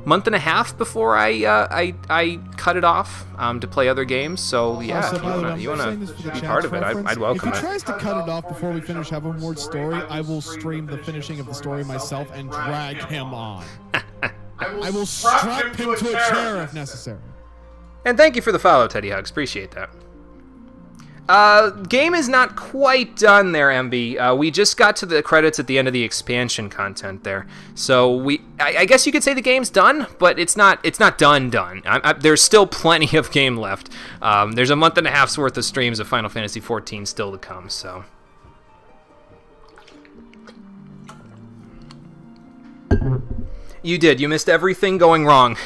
month and a half before I cut it off to play other games. So yeah, Also, if by the way, you wanna I'm saying this for the be chat's part of it, reference. I'd welcome If he it. tries to cut it off before we finish Heavenward's story, I will stream the finishing of the story myself and drag him on. I will strap him to a chair if necessary. And thank you for the follow, Teddy Hugs. Appreciate that. Game is not quite done there, MB. We just got to the credits at the end of the expansion content there. So I guess you could say the game's done, but it's not done. There's still plenty of game left. There's a month and a half's worth of streams of Final Fantasy XIV still to come, so. You did. You missed everything going wrong.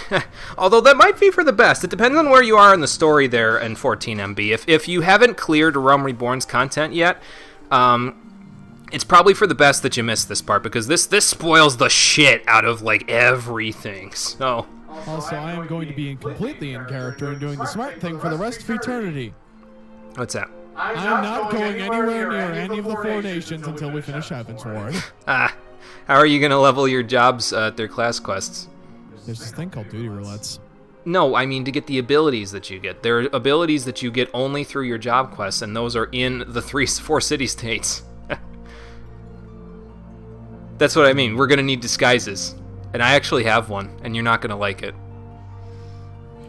Although that might be for the best. It depends on where you are in the story there in 14MB. If you haven't cleared Realm Reborn's content yet, it's probably for the best that you missed this part, because this spoils the shit out of, like, everything. So. Also, I am going to be completely in character and doing the smart thing for the rest of eternity. What's that? I am not going anywhere near any of the Four Nations until we finish Heavensward. How are you going to level your jobs at their class quests? There's this thing called duty roulettes. No, I mean to get the abilities that you get. There are abilities that you get only through your job quests, and those are in the 4 city-states. That's what I mean. We're going to need disguises. And I actually have one, and you're not going to like it.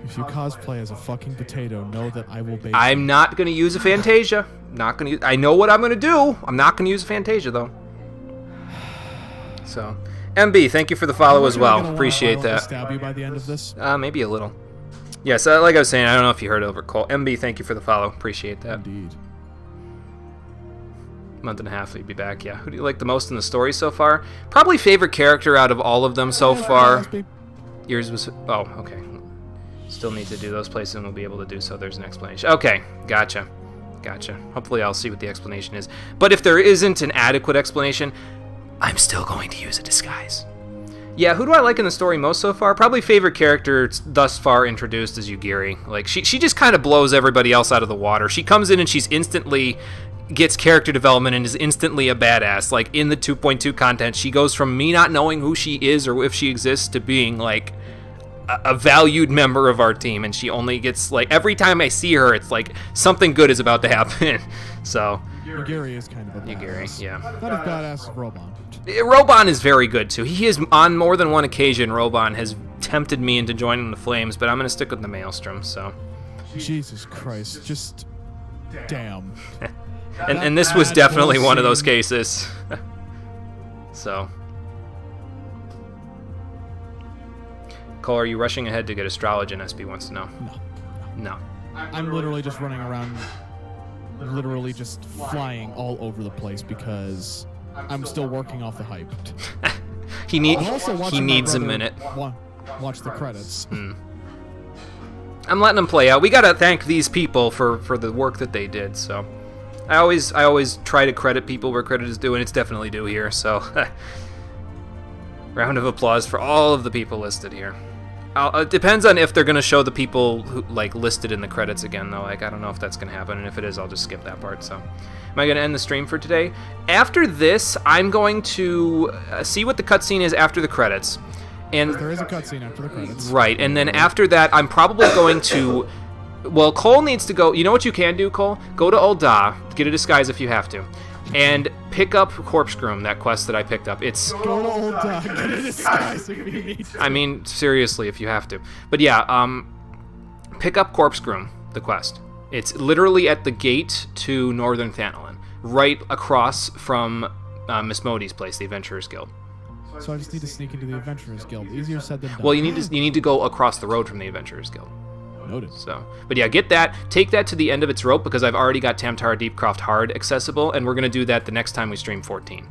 If you cosplay as a fucking potato, know that I will bait you. I'm not going to use a Fantasia. Not going to. I know what I'm going to do. I'm not going to use a Fantasia, though. So, MB, thank you for the follow as well. Appreciate that. Stab you by the end of this? Maybe a little. Yes, like I was saying, I don't know if you heard over Cole. MB, thank you for the follow. Appreciate that. Indeed. Month and a half, we'd be back. Yeah. Who do you like the most in the story so far? Probably favorite character out of all of them so far. Yours was. Oh, okay. Still need to do those places, and we'll be able to do so. There's an explanation. Okay, gotcha. Hopefully, I'll see what the explanation is. But if there isn't an adequate explanation, I'm still going to use a disguise. Yeah, who do I like in the story most so far? Probably favorite character thus far introduced is Yugiri. Like, she just kind of blows everybody else out of the water. She comes in and she's instantly gets character development and is instantly a badass. Like, in the 2.2 content, she goes from me not knowing who she is or if she exists to being, like, a valued member of our team. And she only gets, like, every time I see her, it's like something good is about to happen. So Yugiri is kind of a badass. Yugiri, yeah. Not as badass as Robon. Robon is very good, too. He is, on more than one occasion, Robon has tempted me into joining the Flames, but I'm going to stick with the Maelstrom, so. Jesus Christ, just damn. and this was definitely one of those cases. So. Cole, are you rushing ahead to get Astrologian, SB wants to know? No. I'm literally just running around, literally just flying all over the place because I'm still working off the hype. he needs a minute. Watch the credits. I'm letting them play out. We gotta thank these people for the work that they did. So, I always try to credit people where credit is due, and it's definitely due here. So, round of applause for all of the people listed here. It depends on if they're gonna show the people who listed in the credits again, though. Like, I don't know if that's gonna happen, and if it is, I'll just skip that part. So, am I gonna end the stream for today? After this, I'm going to see what the cutscene is after the credits. And there is a cutscene after the credits. Right, and then after that, I'm probably going to. Well, Cole needs to go. You know what you can do, Cole? Go to Ul'dah, get a disguise if you have to, and pick up Corpscrew, that quest that I picked up. It's go to Ul'dah, get a disguise if you need to. I mean, seriously, if you have to. But yeah, pick up Corpscrew, the quest. It's literally at the gate to Northern Thanalan, right across from Miss Modi's place, the Adventurers Guild. So I just need to sneak into the Adventurers Guild. Easier said than done. Well, you need to go across the road from the Adventurers Guild. Noted. So, but yeah, get that. Take that to the end of its rope because I've already got Tamtara Deepcroft Hard accessible, and we're gonna do that the next time we stream 14.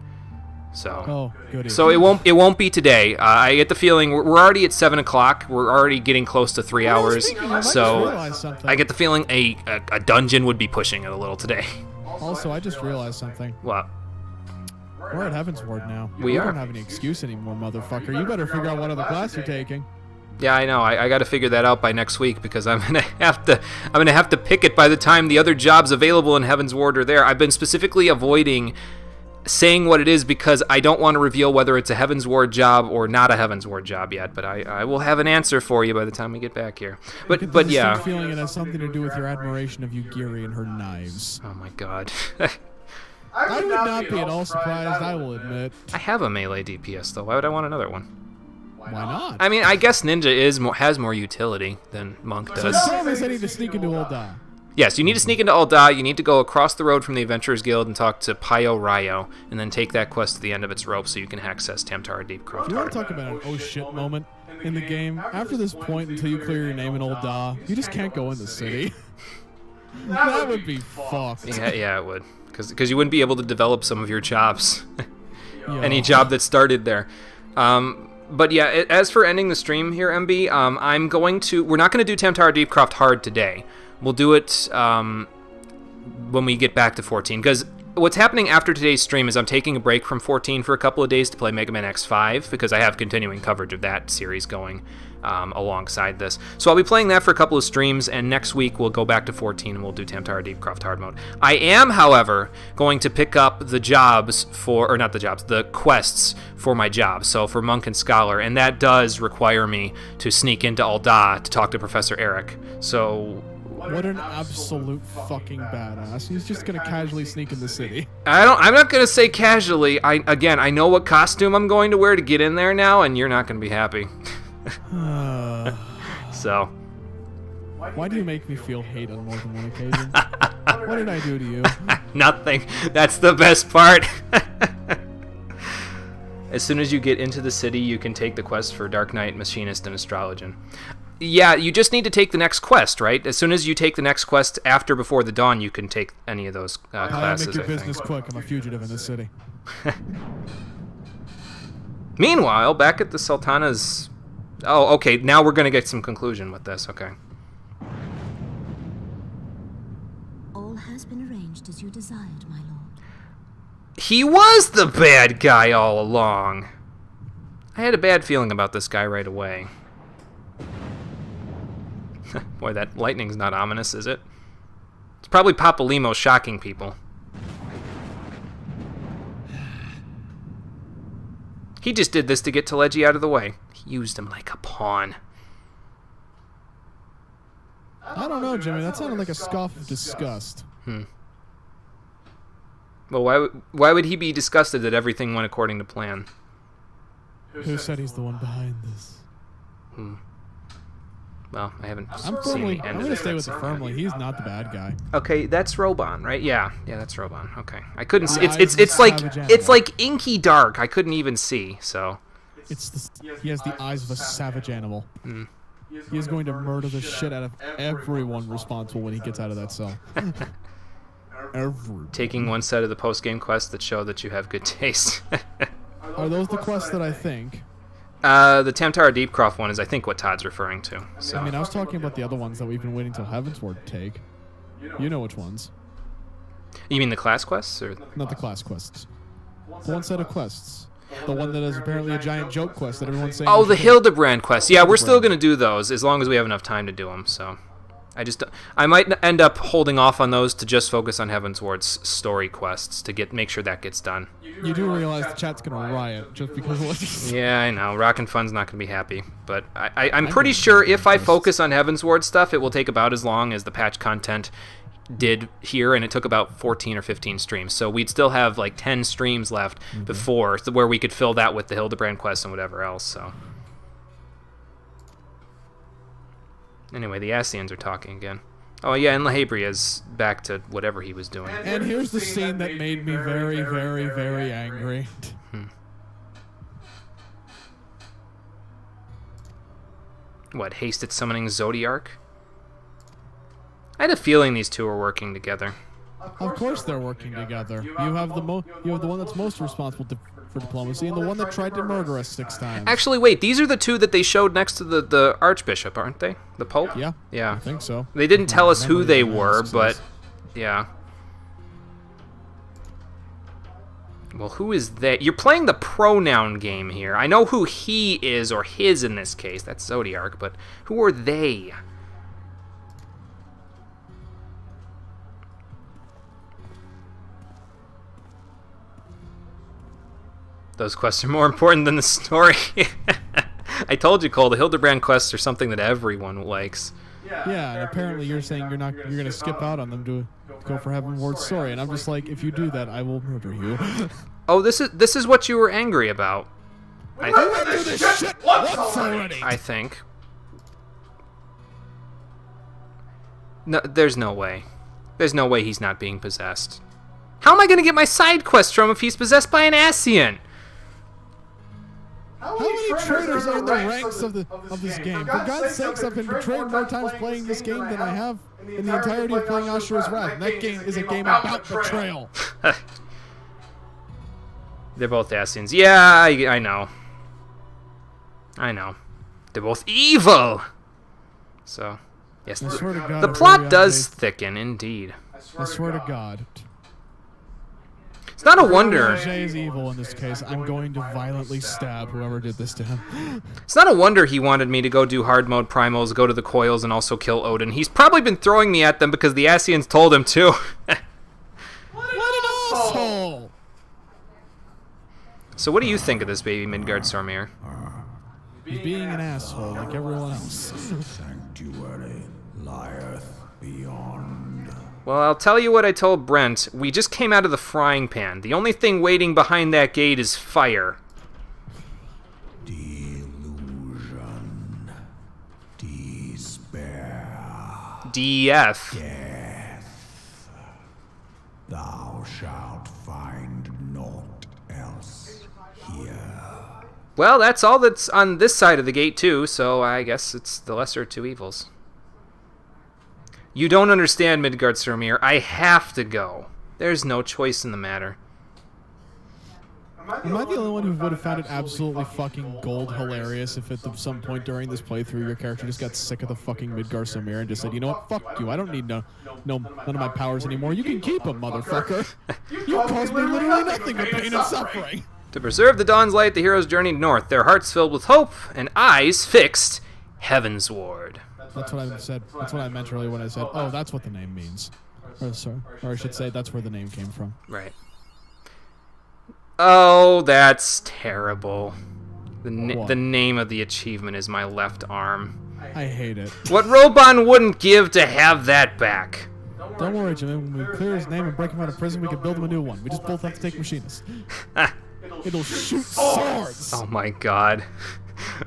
So. Oh, goody. So it won't be today. I get the feeling we're already at 7 o'clock. We're already getting close to 3 hours. So I get the feeling a dungeon would be pushing it a little today. Also, I just realized something. What? We're at Heavensward now. We are. don't have any excuse anymore, motherfucker. You better figure out what other class you're taking. Yeah, I know. I got to figure that out by next week because I'm gonna have to pick it by the time the other jobs available in Heavensward are there. I've been specifically avoiding saying what it is because I don't want to reveal whether it's a Heaven's Ward job or not a Heaven's Ward job yet, but I will have an answer for you by the time we get back here. But yeah. Feeling it has something to do with your admiration of Yugiri and her knives. Oh my god. I would not be at all surprised, I will admit. I have a melee DPS though. Why would I want another one? Why not? I mean, I guess Ninja has more utility than Monk does. So the problem is I need to sneak into Ul'dah. Yes, you need to sneak into Ul'dah. You need to go across the road from the Adventurers Guild and talk to Pio Ryo, and then take that quest to the end of its rope so you can access Tamtara Deepcroft. You want to talk about an oh shit moment in the game? After this point, until you clear your name in Ul'dah, you just can't go in the city. That would be fucked. Yeah, it would. Because you wouldn't be able to develop some of your jobs. Any job that started there. But yeah, as for ending the stream here, MB, we're not going to do Tamtara Deepcroft hard today. We'll do it when we get back to 14. Because what's happening after today's stream is I'm taking a break from 14 for a couple of days to play Mega Man X5, because I have continuing coverage of that series going alongside this. So I'll be playing that for a couple of streams, and next week we'll go back to 14 and we'll do Tamtara Deepcroft hard mode. I am, however, going to pick up the the quests for my job, so for Monk and Scholar, and that does require me to sneak into Ul'dah to talk to Professor Eric. So... What an absolute fucking badass. He's just gonna casually sneak in the city. I'm not gonna say casually. I know what costume I'm going to wear to get in there now, and you're not gonna be happy. So. Why do you make me feel hate on more than one occasion? What did I do to you? Nothing. That's the best part. As soon as you get into the city, you can take the quest for Dark Knight, Machinist, and Astrologian. Yeah, you just need to take the next quest, right? As soon as you take the next quest after Before the Dawn, you can take any of those classes. Make your business quick. I'm a fugitive in this city. Meanwhile, back at the Sultana's... Oh, okay, now we're going to get some conclusion with this, okay. All has been arranged as you desired, my lord. He was the bad guy all along. I had a bad feeling about this guy right away. Boy, that lightning's not ominous, is it? It's probably Papalimo shocking people. He just did this to get Teleji out of the way. He used him like a pawn. I don't know, Jimmy. That sounded like a scoff of disgust. Well, why would he be disgusted that everything went according to plan? Who said he's the one behind this? Well, I haven't seen the end I'm of gonna it. stay with it firmly. He's not the bad guy. Okay, that's Roban, right? Yeah, that's Roban. Okay, I couldn't see. It's like inky dark. I couldn't even see. So. He has the eyes of a savage animal. He is going to murder the shit out of everyone responsible when he gets out of that cell. Taking one set of the post-game quests that show that you have good taste. Are those the quests that I think? The Tamtara Deepcroft one is, I think, what Todd's referring to. So. I mean, I was talking about the other ones that we've been waiting till Heavensward to take. You know which ones. You mean the class quests? Or? Not the class quests. The one set of quests. The one that is apparently a giant joke quest that everyone's saying... Oh, the Hildebrand quest. Yeah, we're still going to do those as long as we have enough time to do them, so... I might end up holding off on those to just focus on Heavensward's story quests to make sure that gets done. You do realize the chat's gonna riot just because. Yeah, I know. Rockin' Fun's not gonna be happy, but I'm pretty sure if I focus on Heavensward stuff, it will take about as long as the patch content did here, and it took about 14 or 15 streams. So we'd still have like 10 streams left before, where we could fill that with the Hildebrand quest and whatever else. So. Anyway, the Asians are talking again. Oh yeah, and Lahabria's back to whatever he was doing. And here's the scene that made me very, very, very angry. What, hasted summoning Zodiark? I had a feeling these two were working together. Of course they're working together. You have the one that's most responsible for diplomacy, and the one that tried to murder us 6 times. Actually, wait, these are the two that they showed next to the Archbishop, aren't they? The Pope? Yeah. Yeah. I think so. They didn't tell us who they were, but yeah. Well, who is they? You're playing the pronoun game here. I know who he is, or his in this case. That's Zodiark, but who are they? Those quests are more important than the story. I told you, Cole, the Hildebrand quests are something that everyone likes. Yeah, and apparently you're saying you're gonna skip out on them to go for Heavenward's story, and I'm just like, if you do that, I will murder you. Oh, this is what you were angry about. I think. No, there's no way. There's no way he's not being possessed. How am I gonna get my side quest from if he's possessed by an Ascian? How many traitors are in the ranks of this game? For God's sakes, I've been betrayed more times playing this game than I have in the entirety of playing Ashura's Wrath. And that game is a game about betrayal. They're both Ascians. Yeah, I know. I know. They're both evil. So, yes, the plot does thicken, indeed. I swear to God. It's not a wonder. Jay is evil in this case. I'm going to violently stab whoever did this to him. It's not a wonder he wanted me to go do hard mode primals, go to the coils, and also kill Odin. He's probably been throwing me at them because the Ascians told him to. What an asshole! So what do you think of this baby Midgardsormr? He's being an asshole like everyone else. Sanctuary lieth beyond. Well, I'll tell you what I told Brent. We just came out of the frying pan. The only thing waiting behind that gate is fire. Delusion. Despair. DF. Death. Thou shalt find naught else here. Well, that's all that's on this side of the gate, too, so I guess it's the lesser of two evils. You don't understand, Midgardsormr. I have to go. There's no choice in the matter. Am I the only one who would have found it absolutely fucking gold hilarious if at some point during this playthrough your character just got sick of the fucking Midgardsormr and just said, you know what, fuck you, I don't need none of my powers anymore. You can keep them, motherfucker. You caused me literally nothing but pain and suffering. To preserve the dawn's light, the heroes journeyed north, their hearts filled with hope and eyes fixed heavensward. That's what I said. That's what I meant earlier when I said, oh, that's what the name means. Or I should say, that's where the name came from. Right. Oh, that's terrible. The name of the achievement is my left arm. I hate it. What Robon wouldn't give to have that back. Don't worry, Jimmy. When we clear his name and break him out of prison, we can build him a new one. We just both have to take machinists. It'll shoot swords. Oh my god.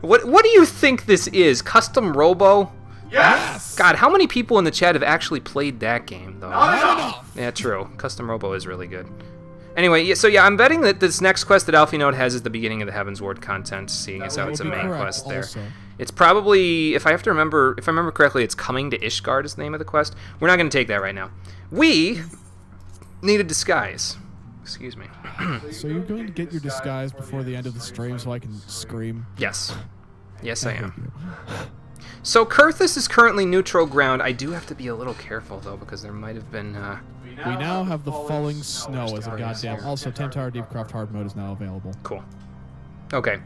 What do you think this is? Custom Robo? Yes! God, how many people in the chat have actually played that game, though? Not enough! Yeah, true. Custom Robo is really good. Anyway, so yeah, I'm betting that this next quest that Alfie has is the beginning of the Heavensward content, seeing as how it's a main quest there. Also. It's probably, if I remember correctly, it's Coming to Ishgard is the name of the quest. We're not going to take that right now. We need a disguise. Excuse me. So you're going to get your disguise before the end of the stream so I can scream? Yes. Yes, I am. So Kurthus is currently neutral ground. I do have to be a little careful, though, because there might have been... We now have the falling snow as a goddamn... Also, Tamtara Deepcraft hard mode is now available. Cool. Okay.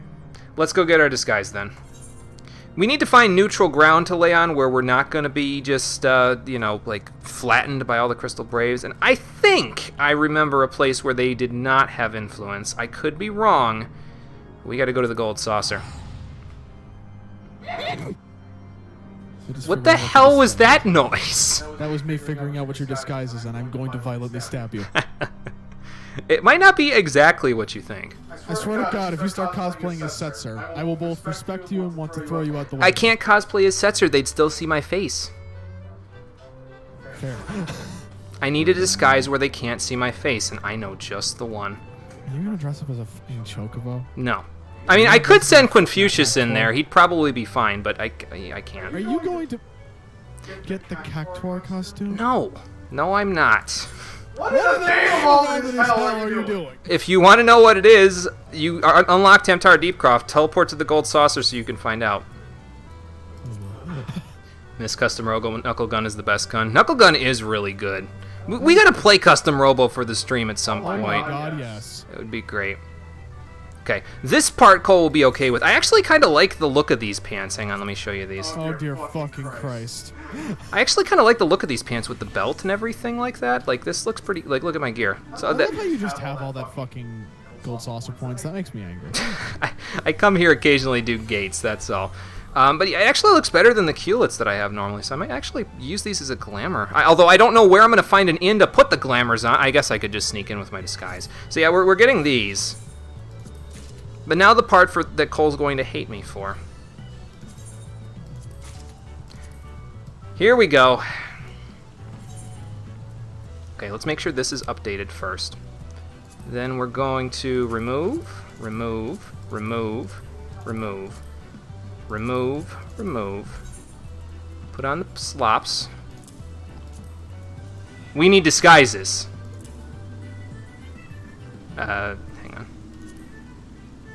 Let's go get our disguise, then. We need to find neutral ground to lay on where we're not going to be just, you know, like, flattened by all the Crystal Braves. And I think I remember a place where they did not have influence. I could be wrong. We got to go to the Gold Saucer. What the hell was that noise? That was me figuring out what your disguise is, and I'm going to violently stab you. It might not be exactly what you think. I swear to God, if you start cosplaying as Setzer, I will both respect you and want to throw you out the window. I can't cosplay as Setzer, they'd still see my face. Fair. I need a disguise where they can't see my face, and I know just the one. Are you going to dress up as a fucking Chocobo? No. I mean, I could send Confucius in there. He'd probably be fine, but I can't. Are you going to get the Cactuar costume? No. No, I'm not. What in the name of all this hell are you doing? If you want to know what it is, you unlock Tamtara Deepcroft, teleport to the Gold Saucer so you can find out. This Custom Robo Knuckle Gun is the best gun. Knuckle Gun is really good. We gotta play Custom Robo for the stream at some point. Oh my God, yes. It would be great. Okay, this part Cole will be okay with. I actually kind of like the look of these pants. Hang on, let me show you these. Oh dear fucking Christ. I actually kind of like the look of these pants with the belt and everything like that. Like, this looks pretty, like, look at my gear. So I love how you just have all that fucking gold saucer points. That makes me angry. I come here occasionally to do gates, that's all. But it actually looks better than the culets that I have normally, so I might actually use these as a glamour. Although I don't know where I'm going to find an inn to put the glamours on. I guess I could just sneak in with my disguise. So yeah, we're getting these. But now the part that Cole's going to hate me for. Here we go. Okay, let's make sure this is updated first. Then we're going to remove, remove, remove, remove. Remove, remove. Put on the slops. We need disguises. Hang on.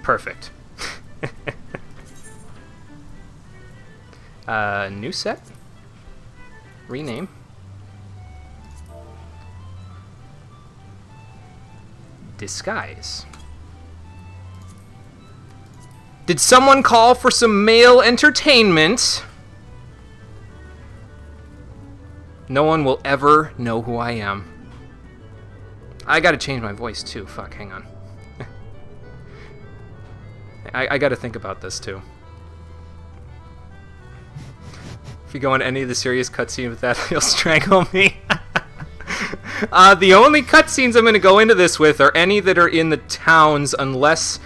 Perfect. New set. Rename. Disguise. Did someone call for some male entertainment? No one will ever know who I am. I gotta change my voice too. Fuck, hang on. I gotta think about this too. If you go on any of the serious cutscenes with that, you'll strangle me. The only cutscenes I'm gonna go into this with are any that are in the towns, unless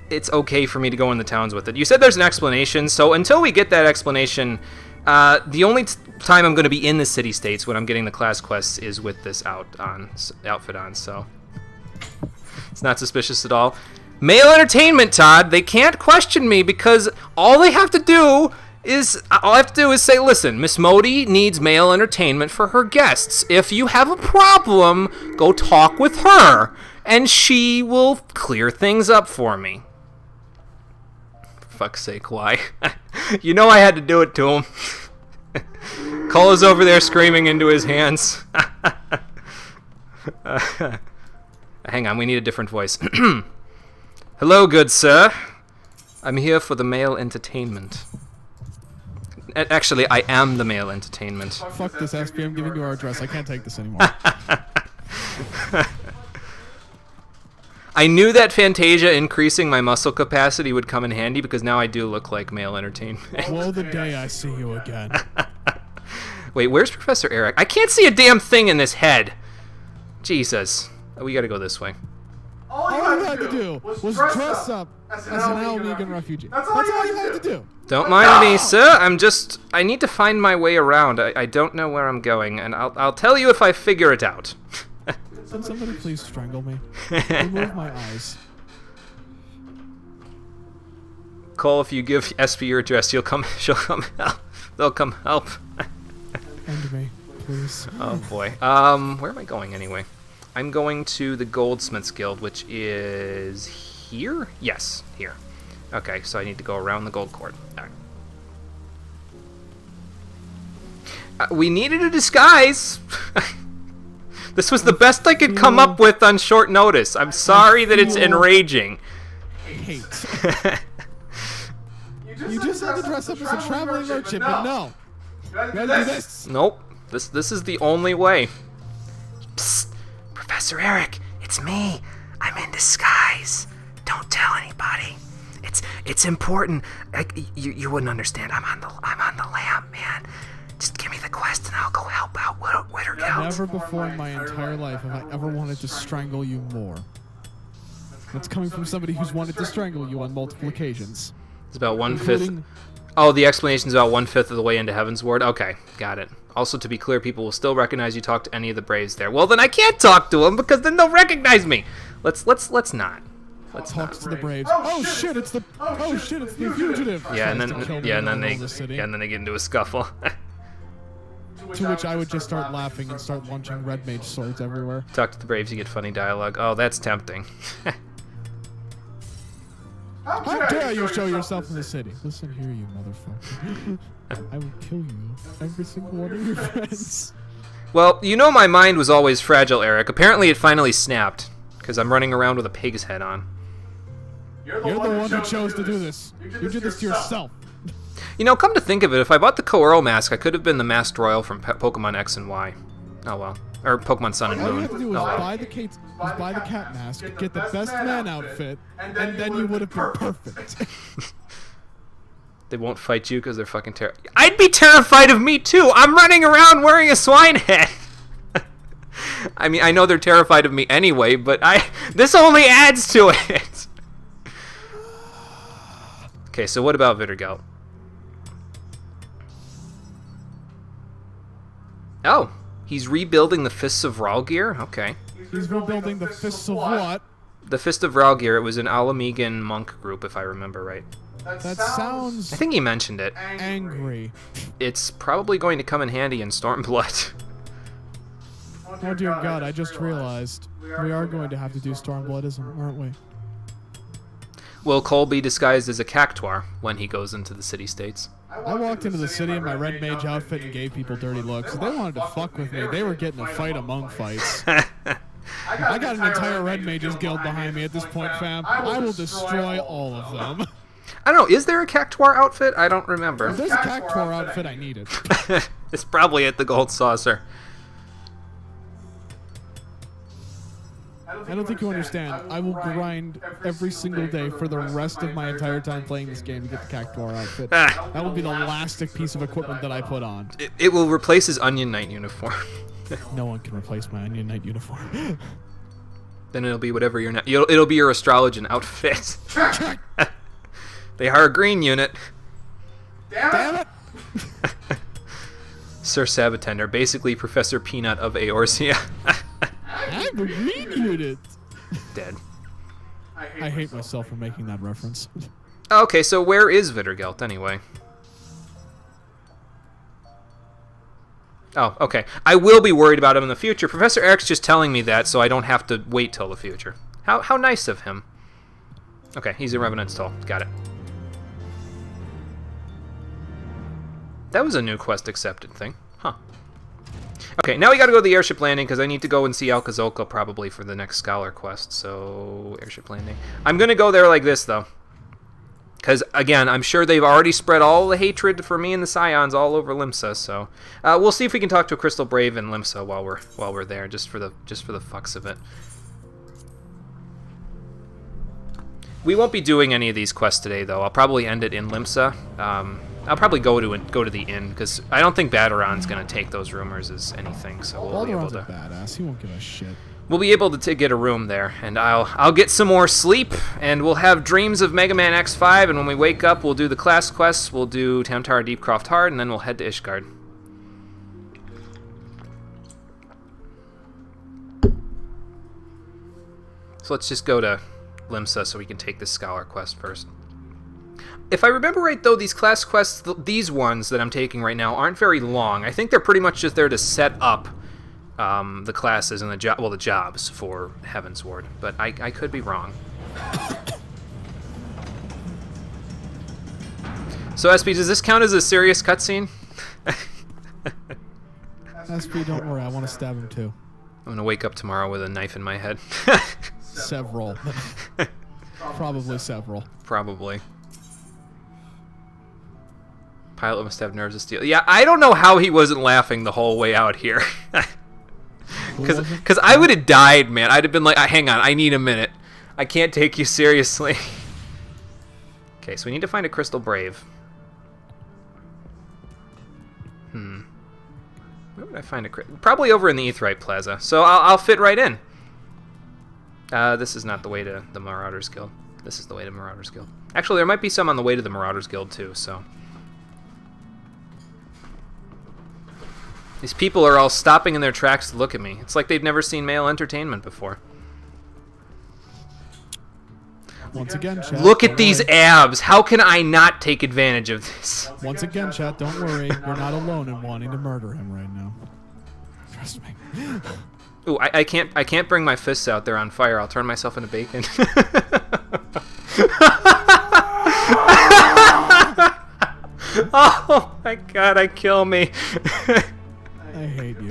it's okay for me to go in the towns with it. You said there's an explanation, so until we get that explanation, the only time I'm going to be in the city-states when I'm getting the class quests is with this outfit on, so it's not suspicious at all. Male entertainment, Todd. They can't question me because all I have to do is say, listen, Miss Modi needs male entertainment for her guests. If you have a problem, go talk with her, and she will clear things up for me. Fuck's sake, why? You know I had to do it to him. Cole is over there screaming into his hands. Hang on, we need a different voice. Hello, good sir. I'm here for the male entertainment. Actually, I am the male entertainment. Fuck this, SP. I'm giving you our address. I can't take this anymore. I knew that Fantasia increasing my muscle capacity would come in handy because now I do look like male entertainment. Woe the day I see you again. Wait, where's Professor Eric? I can't see a damn thing in this head. Jesus. We gotta go this way. All you had to do was dress up as an Almegan refugee. That's all you had to do. Don't mind me, sir. I need to find my way around. I don't know where I'm going, and I'll tell you if I figure it out. Can somebody please strangle me? Remove my eyes. Cole, if you give SP your address, she'll come help. They'll come help. End me, please. Oh boy. Where am I going anyway? I'm going to the Goldsmiths Guild, which is here? Yes, here. Okay, so I need to go around the gold court. All right. We needed a disguise. This was the best I could come up with on short notice. I'm sorry that it's enraging. Hate. You just had to dress up as a traveling merchant, but no. You gotta do this. Nope. This is the only way. Psst. Professor Eric, it's me. I'm in disguise. Don't tell anybody. It's important. You wouldn't understand. I'm on the lam, man. Just give me the quest and I'll go help out Wittergeld. Never before in my entire life have I ever wanted to strangle you more. That's coming from somebody who's wanted to strangle you on multiple occasions. It's about 1/5. Oh, the explanation's about 1/5 of the way into Heaven's Ward. Okay, got it. Also, to be clear, people will still recognize you talk to any of the Braves there. Well, then I can't talk to them because then they'll recognize me. Let's not. Let's talk to the Braves. Oh shit! It's the fugitive. Yeah, and then they get into a scuffle. To which I would just start laughing and start launching red mage swords everywhere. Talk to the Braves, you get funny dialogue. Oh, that's tempting. How dare you show yourself in the city? Listen here, you motherfucker. I will kill you, every single one of your friends. Well, you know my mind was always fragile, Eric. Apparently it finally snapped, because I'm running around with a pig's head on. You're the one who chose to do this. You did this to yourself. You know, come to think of it, if I bought the Coeurl mask, I could have been the Masked Royal from Pokemon X and Y. Oh well. Or Pokemon Sun and All you Moon. have to do is Oh well. buy the cat mask, get the best man outfit, and then you would have been perfect. They won't fight you because they're fucking terrified. I'd be terrified of me too! I'm running around wearing a swine head! I mean, I know they're terrified of me anyway, but this only adds to it! Okay, so what about Vittergelt? Oh, he's rebuilding the Fists of Ralgear? Okay. He's rebuilding the Fists of what? The Fist of Ralgear, it was an Alamegan monk group, if I remember right. That sounds... I think he mentioned it. Angry. It's probably going to come in handy in Stormblood. Oh dear God, I just realized we are going to have to do Stormbloodism, aren't we? Will Cole be disguised as a Cactuar when he goes into the city-states? I walked into the city in my red mage outfit and gave people dirty looks. They wanted to fuck with me. They were getting a fight among fights. I got an entire red mages guild behind me at this point, fam. I will destroy all of them. I don't know, is there a Cactuar outfit? I don't remember. If there's a Cactuar outfit, I need it. It's probably at the Gold Saucer. I don't think you understand. I will grind every single day for the rest of my entire time playing this game to get the Cactuar outfit. That will be the last piece of equipment that I put on. It will replace his Onion Knight uniform. No one can replace my Onion Knight uniform. Then it'll be whatever your it'll be your Astrologian outfit. They are a green unit. Damn it! Sir Sabatender, basically Professor Peanut of Eorzea. I'm a green unit. Dead. I hate myself for making that reference. Okay, so where is Vittergelt anyway? Oh, okay. I will be worried about him in the future. Professor Eric's just telling me that, so I don't have to wait till the future. How nice of him. Okay, he's in Revenant's Toll. Got it. That was a new quest accepted thing. Huh. Okay, now we gotta go to the airship landing because I need to go and see Alcazolca probably for the next Scholar quest. So, airship landing. I'm gonna go there like this, though. Because, again, I'm sure they've already spread all the hatred for me and the Scions all over Limsa, so... we'll see if we can talk to a Crystal Brave in Limsa while we're there, just for the fucks of it. We won't be doing any of these quests today, though. I'll probably end it in Limsa. I'll probably go to the inn, because I don't think Badaron's going to take those rumors as anything, so we'll be able to... Balderon's a badass. He won't give a shit. We'll be able to get a room there, and I'll get some more sleep, and we'll have dreams of Mega Man X5, and when we wake up, we'll do the class quests, we'll do Tamtara Deepcroft Hard, and then we'll head to Ishgard. So let's just go to Limsa so we can take this Scholar quest first. If I remember right, though, these class quests, these ones that I'm taking right now, aren't very long. I think they're pretty much just there to set up the classes and the jobs for Heavensward, but I could be wrong. So, SP, does this count as a serious cutscene? SP, don't worry, I want to stab him too. I'm gonna wake up tomorrow with a knife in my head. Several. Probably several. Probably. Pilot must have nerves of steel. Yeah, I don't know how he wasn't laughing the whole way out here. Because I would have died, man. I'd have been like, hang on, I need a minute. I can't take you seriously. Okay, so we need to find a Crystal Brave. Where would I find a probably over in the Aetheryte Plaza. So I'll fit right in. This is not the way to the Marauders Guild. This is the way to Marauders Guild. Actually, there might be some on the way to the Marauders Guild, too, so... These people are all stopping in their tracks to look at me. It's like they've never seen male entertainment before. Once again, chat. Look at these abs. How can I not take advantage of this? Once again, chat, don't worry. You're not alone in wanting to murder him right now. Trust me. Ooh, I can't bring my fists out there on fire. I'll turn myself into bacon. Oh my god, I kill me. I hate you.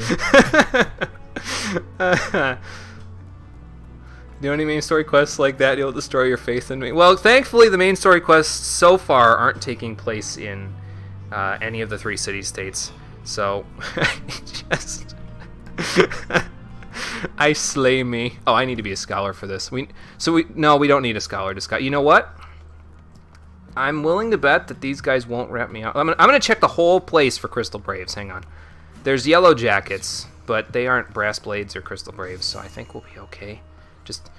Do any main story quests like that, you'll destroy your faith in me. Well, thankfully, the main story quests so far aren't taking place in any of the 3 city-states. So, I slay me. Oh, I need to be a scholar for this. No, we don't need a scholar to scout. You know what? I'm willing to bet that these guys won't rat me out. I'm gonna check the whole place for Crystal Braves. Hang on. There's yellow jackets, but they aren't brass blades or Crystal Braves, so I think we'll be okay. Just,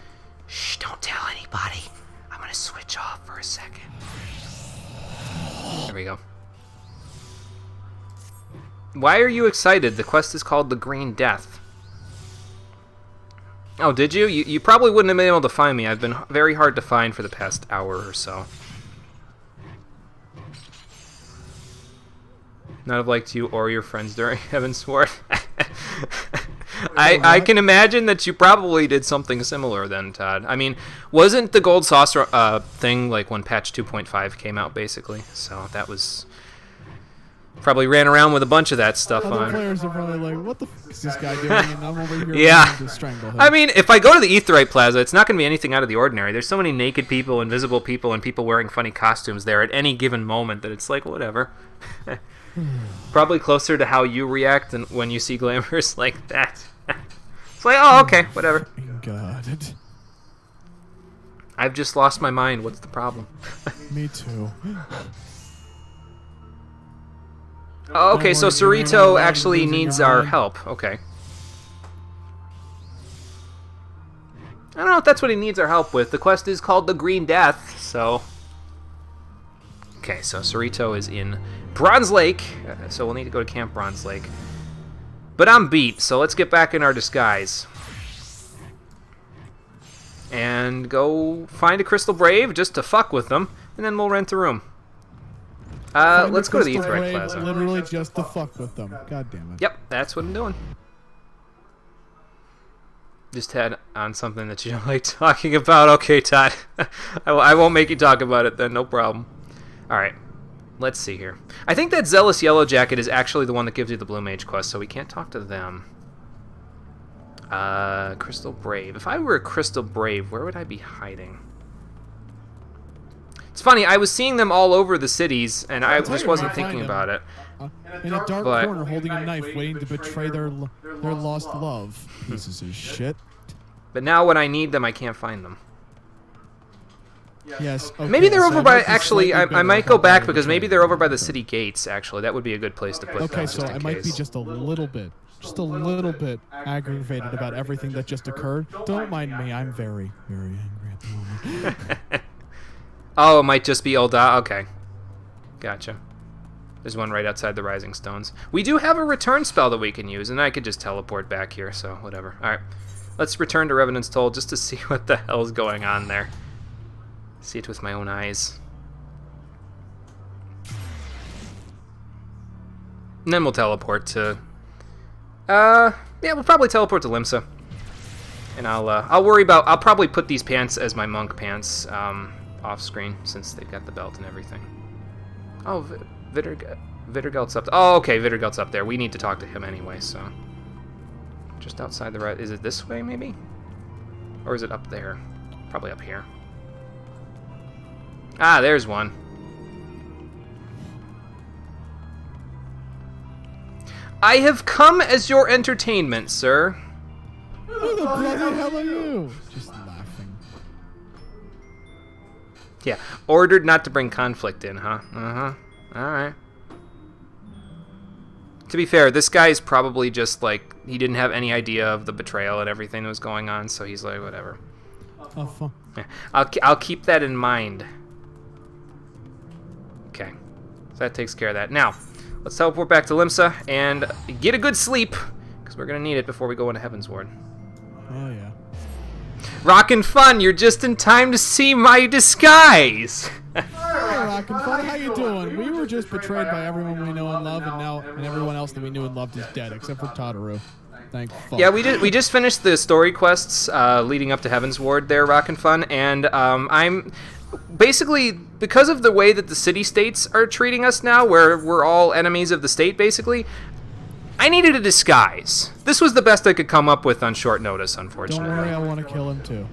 shh, don't tell anybody. I'm gonna switch off for a second. There we go. Why are you excited? The quest is called the Green Death. Oh, did you? You probably wouldn't have been able to find me. I've been very hard to find for the past hour or so. Not have liked you or your friends during Heavensward. I can imagine that you probably did something similar then, Todd. I mean, wasn't the gold sauce thing like when patch 2.5 came out, basically? So that was... Probably ran around with a bunch of that stuff Other on. players are probably like, what the f is this guy doing? And I'm over here Yeah. to strangle him. I mean, if I go to the Aetheryte Plaza, it's not going to be anything out of the ordinary. There's so many naked people, invisible people, and people wearing funny costumes there at any given moment that it's like, whatever. Probably closer to how you react when you see glamours like that. It's like, oh, okay, whatever. God. I've just lost my mind. What's the problem? Me too. Oh, okay, so Cerrito actually needs our help. Okay. I don't know if that's what he needs our help with. The quest is called the Green Death, so... Okay, so Cerrito is in Bronze Lake, so we'll need to go to Camp Bronze Lake. But I'm beat, so let's get back in our disguise. And go find a Crystal Brave just to fuck with them, and then we'll rent a room. Let's go to the Aetheryte Plaza. Literally just to fuck with them. God damn it. Yep, that's what I'm doing. Just had on something that you don't like talking about. Okay, Todd. I won't make you talk about it then, no problem. Alright, let's see here. I think that Zealous Yellow Jacket is actually the one that gives you the Blue Mage quest, so we can't talk to them. Crystal Brave. If I were a Crystal Brave, where would I be hiding? It's funny, I was seeing them all over the cities, and I just wasn't thinking about it. In a dark corner, holding a knife, waiting to betray their lost love. Pieces of shit. But now when I need them, I can't find them. Yes. Okay, maybe they're over so by... Actually, I might go back because maybe they're over by the city gates, actually. That would be a good place to put them. Okay, so I might be just a little bit aggravated about everything that just occurred. Don't mind me. I'm very, very angry at the moment. Oh, it might just be Ul'dah. Okay. Gotcha. There's one right outside the Rising Stones. We do have a return spell that we can use, and I could just teleport back here, so whatever. Alright. Let's return to Revenant's Toll just to see what the hell's going on there. See it with my own eyes. And then we'll teleport to... yeah, we'll probably teleport to Limsa. And I'll worry about... I'll probably put these pants as my monk pants, off screen since they've got the belt and everything. Oh, Vittergelt's up. Oh, okay, Vittergelt's up there. We need to talk to him anyway, so just outside the right. Is it this way, maybe, or is it up there? Probably up here. Ah, there's one. I have come as your entertainment, sir. Who the bloody hell are you? Just laughing. Yeah, ordered not to bring conflict in, huh? Uh-huh. Alright. To be fair, this guy is probably just, like, he didn't have any idea of the betrayal and everything that was going on, so he's like, whatever. Oh, fuck. Yeah, I'll keep that in mind. Okay. So that takes care of that. Now, let's teleport back to Limsa and get a good sleep, because we're going to need it before we go into Heavensward. Oh, yeah. Rockin' Fun, you're just in time to see my disguise! Hey, Rockin' Fun, how you doing? We were just betrayed by everyone we know and love, and everyone else that we knew and loved is dead, except for Tataru. Thank fuck. Yeah, we just finished the story quests leading up to Heavensward there, Rockin' Fun, and I'm... Basically, because of the way that the city-states are treating us now, where we're all enemies of the state, basically, I needed a disguise. This was the best I could come up with on short notice, unfortunately. Don't worry, I want to kill him too.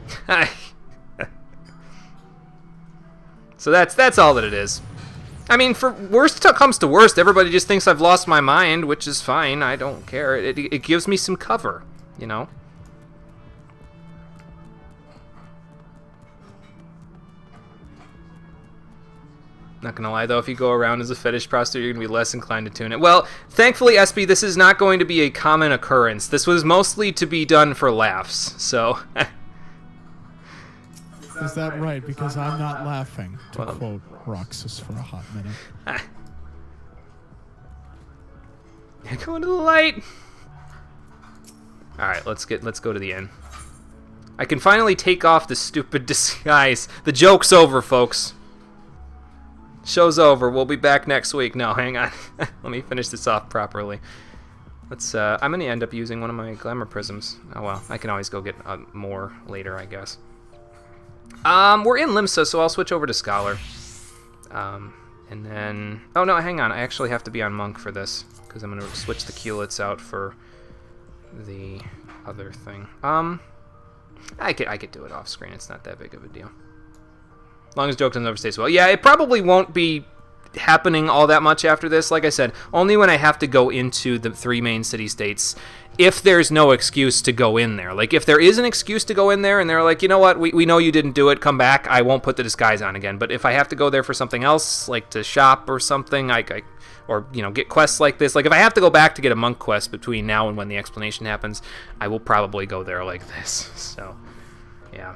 So that's all that it is. I mean, for worst comes to worst, everybody just thinks I've lost my mind, which is fine. I don't care. It gives me some cover, you know? Not gonna lie, though, if you go around as a fetish prostitute, you're gonna be less inclined to tune it. Well, thankfully, SB, this is not going to be a common occurrence. This was mostly to be done for laughs, so... Is that right? Because I'm not laughing, to quote Roxas for a hot minute. Going to the light! Alright, let's go to the end. I can finally take off the stupid disguise. The joke's over, folks. Show's over. We'll be back next week. No, hang on. Let me finish this off properly. Let's. I'm gonna end up using one of my glamour prisms. Oh well, I can always go get more later, I guess. We're in Limsa, so I'll switch over to Scholar. And then. Oh no, hang on. I actually have to be on Monk for this because I'm gonna switch the Keylets out for the other thing. I could do it off screen. It's not that big of a deal. As long as joke doesn't overstay so well. Yeah, it probably won't be happening all that much after this. Like I said, only when I have to go into the 3 main city-states, if there's no excuse to go in there. Like, if there is an excuse to go in there and they're like, you know what, we know you didn't do it, come back, I won't put the disguise on again. But if I have to go there for something else, like to shop or something, or, you know, get quests like this, like if I have to go back to get a monk quest between now and when the explanation happens, I will probably go there like this. So, yeah.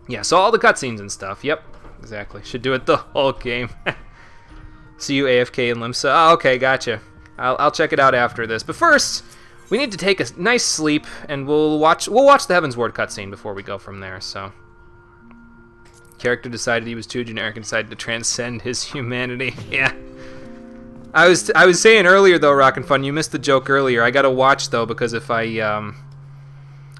Yeah, so all the cutscenes and stuff. Yep, exactly. Should do it the whole game. See you AFK in Limsa. Oh, okay, gotcha. I'll check it out after this. But first, we need to take a nice sleep, and we'll watch the Heavensward cutscene before we go from there. So, character decided he was too generic and decided to transcend his humanity. Yeah. I was saying earlier though, Rockin' Fun, you missed the joke earlier. I gotta watch though because if I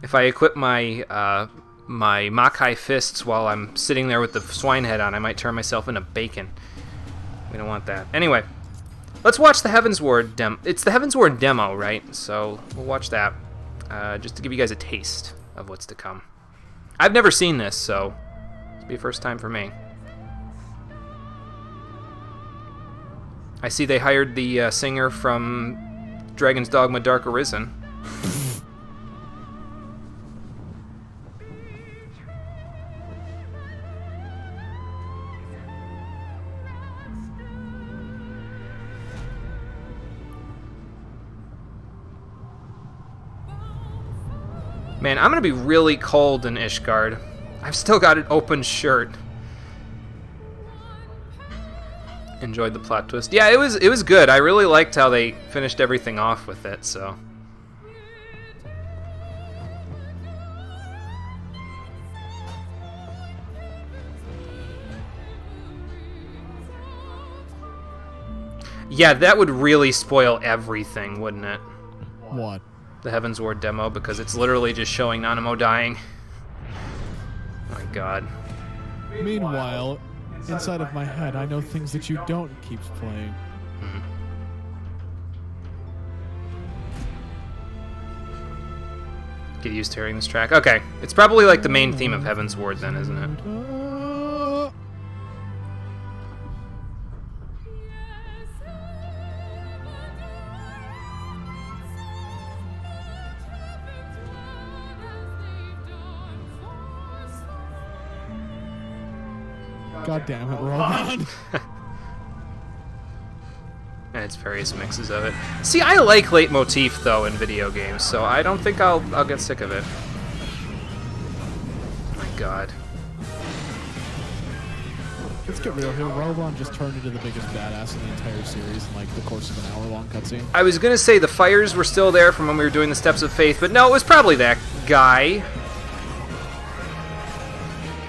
equip my my Makai fists while I'm sitting there with the swine head on, I might turn myself into bacon. We don't want that. Anyway, let's watch the Heavensward demo. It's the Heavensward demo, right? So we'll watch that just to give you guys a taste of what's to come. I've never seen this, so it'll be a first time for me. I see they hired the singer from Dragon's Dogma Dark Arisen. Man, I'm gonna be really cold in Ishgard. I've still got an open shirt. Enjoyed the plot twist. Yeah, it was good. I really liked how they finished everything off with it, so. Yeah, that would really spoil everything, wouldn't it? What? The Heavensward demo, because it's literally just showing Nanamo dying. Oh my god. Meanwhile, inside of my head, I know things that you don't keep playing. Mm-hmm. Get used to hearing this track. Okay, it's probably like the main theme of Heavensward then, isn't it? God damn it, Roman. And it's various mixes of it. See, I like leitmotif though in video games, so I don't think I'll get sick of it. Oh my god. Let's get real here. Rowan just turned into the biggest badass in the entire series in like the course of an hour-long cutscene. I was gonna say the fires were still there from when we were doing the Steps of Faith, but no, it was probably that guy.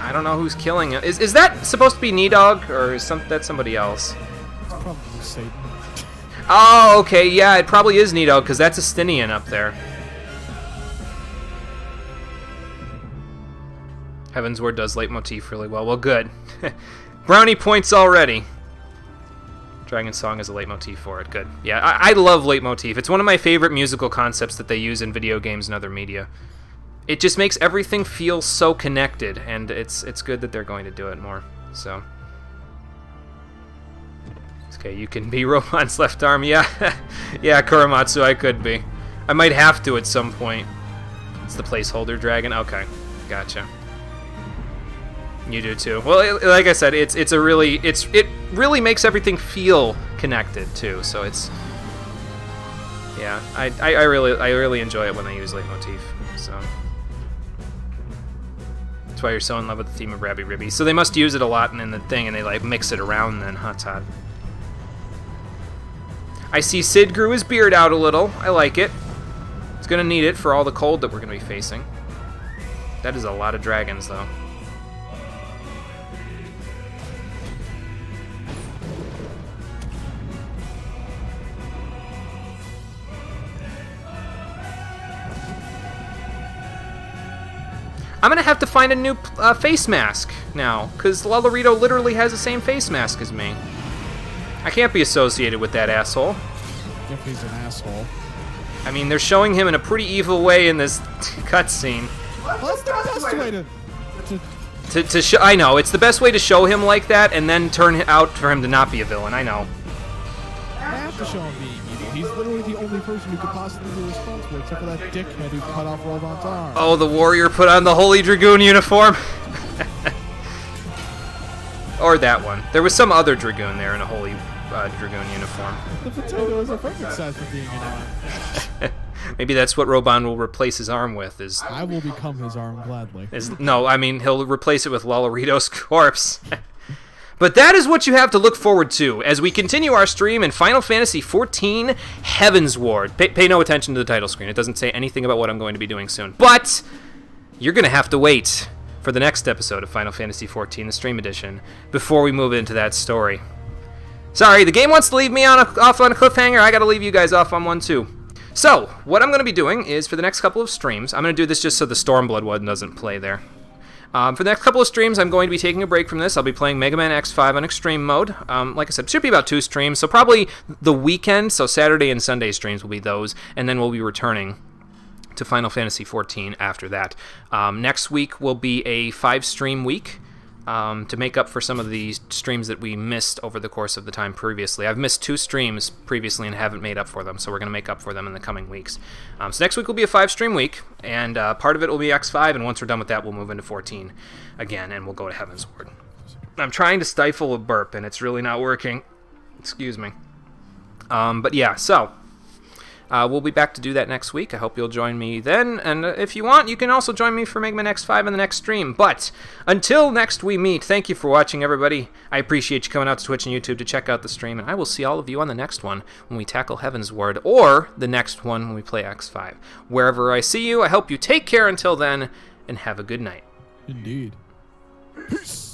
I don't know who's killing him. Is that supposed to be Nidog, or is that somebody else? It's probably Satan. Oh, okay, yeah, it probably is Nidog, because that's Estinian up there. Heavensward does leitmotif really well. Well, good. Brownie points already. Dragon Song is a leitmotif for it. Good. Yeah, I love leitmotif. It's one of my favorite musical concepts that they use in video games and other media. It just makes everything feel so connected, and it's good that they're going to do it more. So, Okay, you can be Roman's left arm. Yeah, yeah, Kuramatsu, I could be. I might have to at some point. It's the placeholder dragon. Okay, gotcha. You do too. Well, like I said, it really makes everything feel connected too. So it's, yeah, I really enjoy it when they use leitmotif. So that's why you're so in love with the theme of Rabbi Ribby. So they must use it a lot in the thing, and they like mix it around then, huh, Todd? I see Sid grew his beard out a little. I like it. He's gonna need it for all the cold that we're gonna be facing. That is a lot of dragons, though. I'm gonna have to find a new face mask now, because Lolorito literally has the same face mask as me. I can't be associated with that asshole. If he's an asshole. I mean, they're showing him in a pretty evil way in this cutscene. Well, that's the best way To show. I know, it's the best way to show him like that, and then turn out for him to not be a villain. I know. I have to show him being evil. He's literally the only person who could possibly be responsible, except for that dickhead who cut off Roban's arm. Oh, the warrior put on the Holy Dragoon uniform. Or that one. There was some other Dragoon there in a Holy Dragoon uniform. The potato is a perfect size for being an arm. Maybe that's what Roban will replace his arm with. Is I will become his arm gladly. No, I mean, he'll replace it with Lolorito's corpse. But that is what you have to look forward to as we continue our stream in Final Fantasy XIV Heavensward. Pay no attention to the title screen. It doesn't say anything about what I'm going to be doing soon. But you're going to have to wait for the next episode of Final Fantasy XIV, the Stream Edition, before we move into that story. Sorry, the game wants to leave me off on a cliffhanger. I got to leave you guys off on one too. So, what I'm going to be doing is, for the next couple of streams, I'm going to do this just so the Stormblood one doesn't play there. For the next couple of streams, I'm going to be taking a break from this. I'll be playing Mega Man X5 on Extreme Mode. Like I said, it should be about 2 streams, so probably the weekend, so Saturday and Sunday streams will be those, and then we'll be returning to Final Fantasy XIV after that. Next week will be a 5-stream week. To make up for some of the streams that we missed over the course of the time previously. I've missed 2 streams previously and haven't made up for them, so we're going to make up for them in the coming weeks. So next week will be a 5-stream week, and part of it will be X5, and once we're done with that, we'll move into 14 again, and we'll go to Heavensward. I'm trying to stifle a burp, and it's really not working. Excuse me. But yeah, so we'll be back to do that next week. I hope you'll join me then, and if you want, you can also join me for Mega Man X5 in the next stream. But until next we meet, thank you for watching, everybody. I appreciate you coming out to Twitch and YouTube to check out the stream, and I will see all of you on the next one when we tackle Heavensward, or the next one when we play X5. Wherever I see you, I hope you take care until then, and have a good night. Indeed. Peace.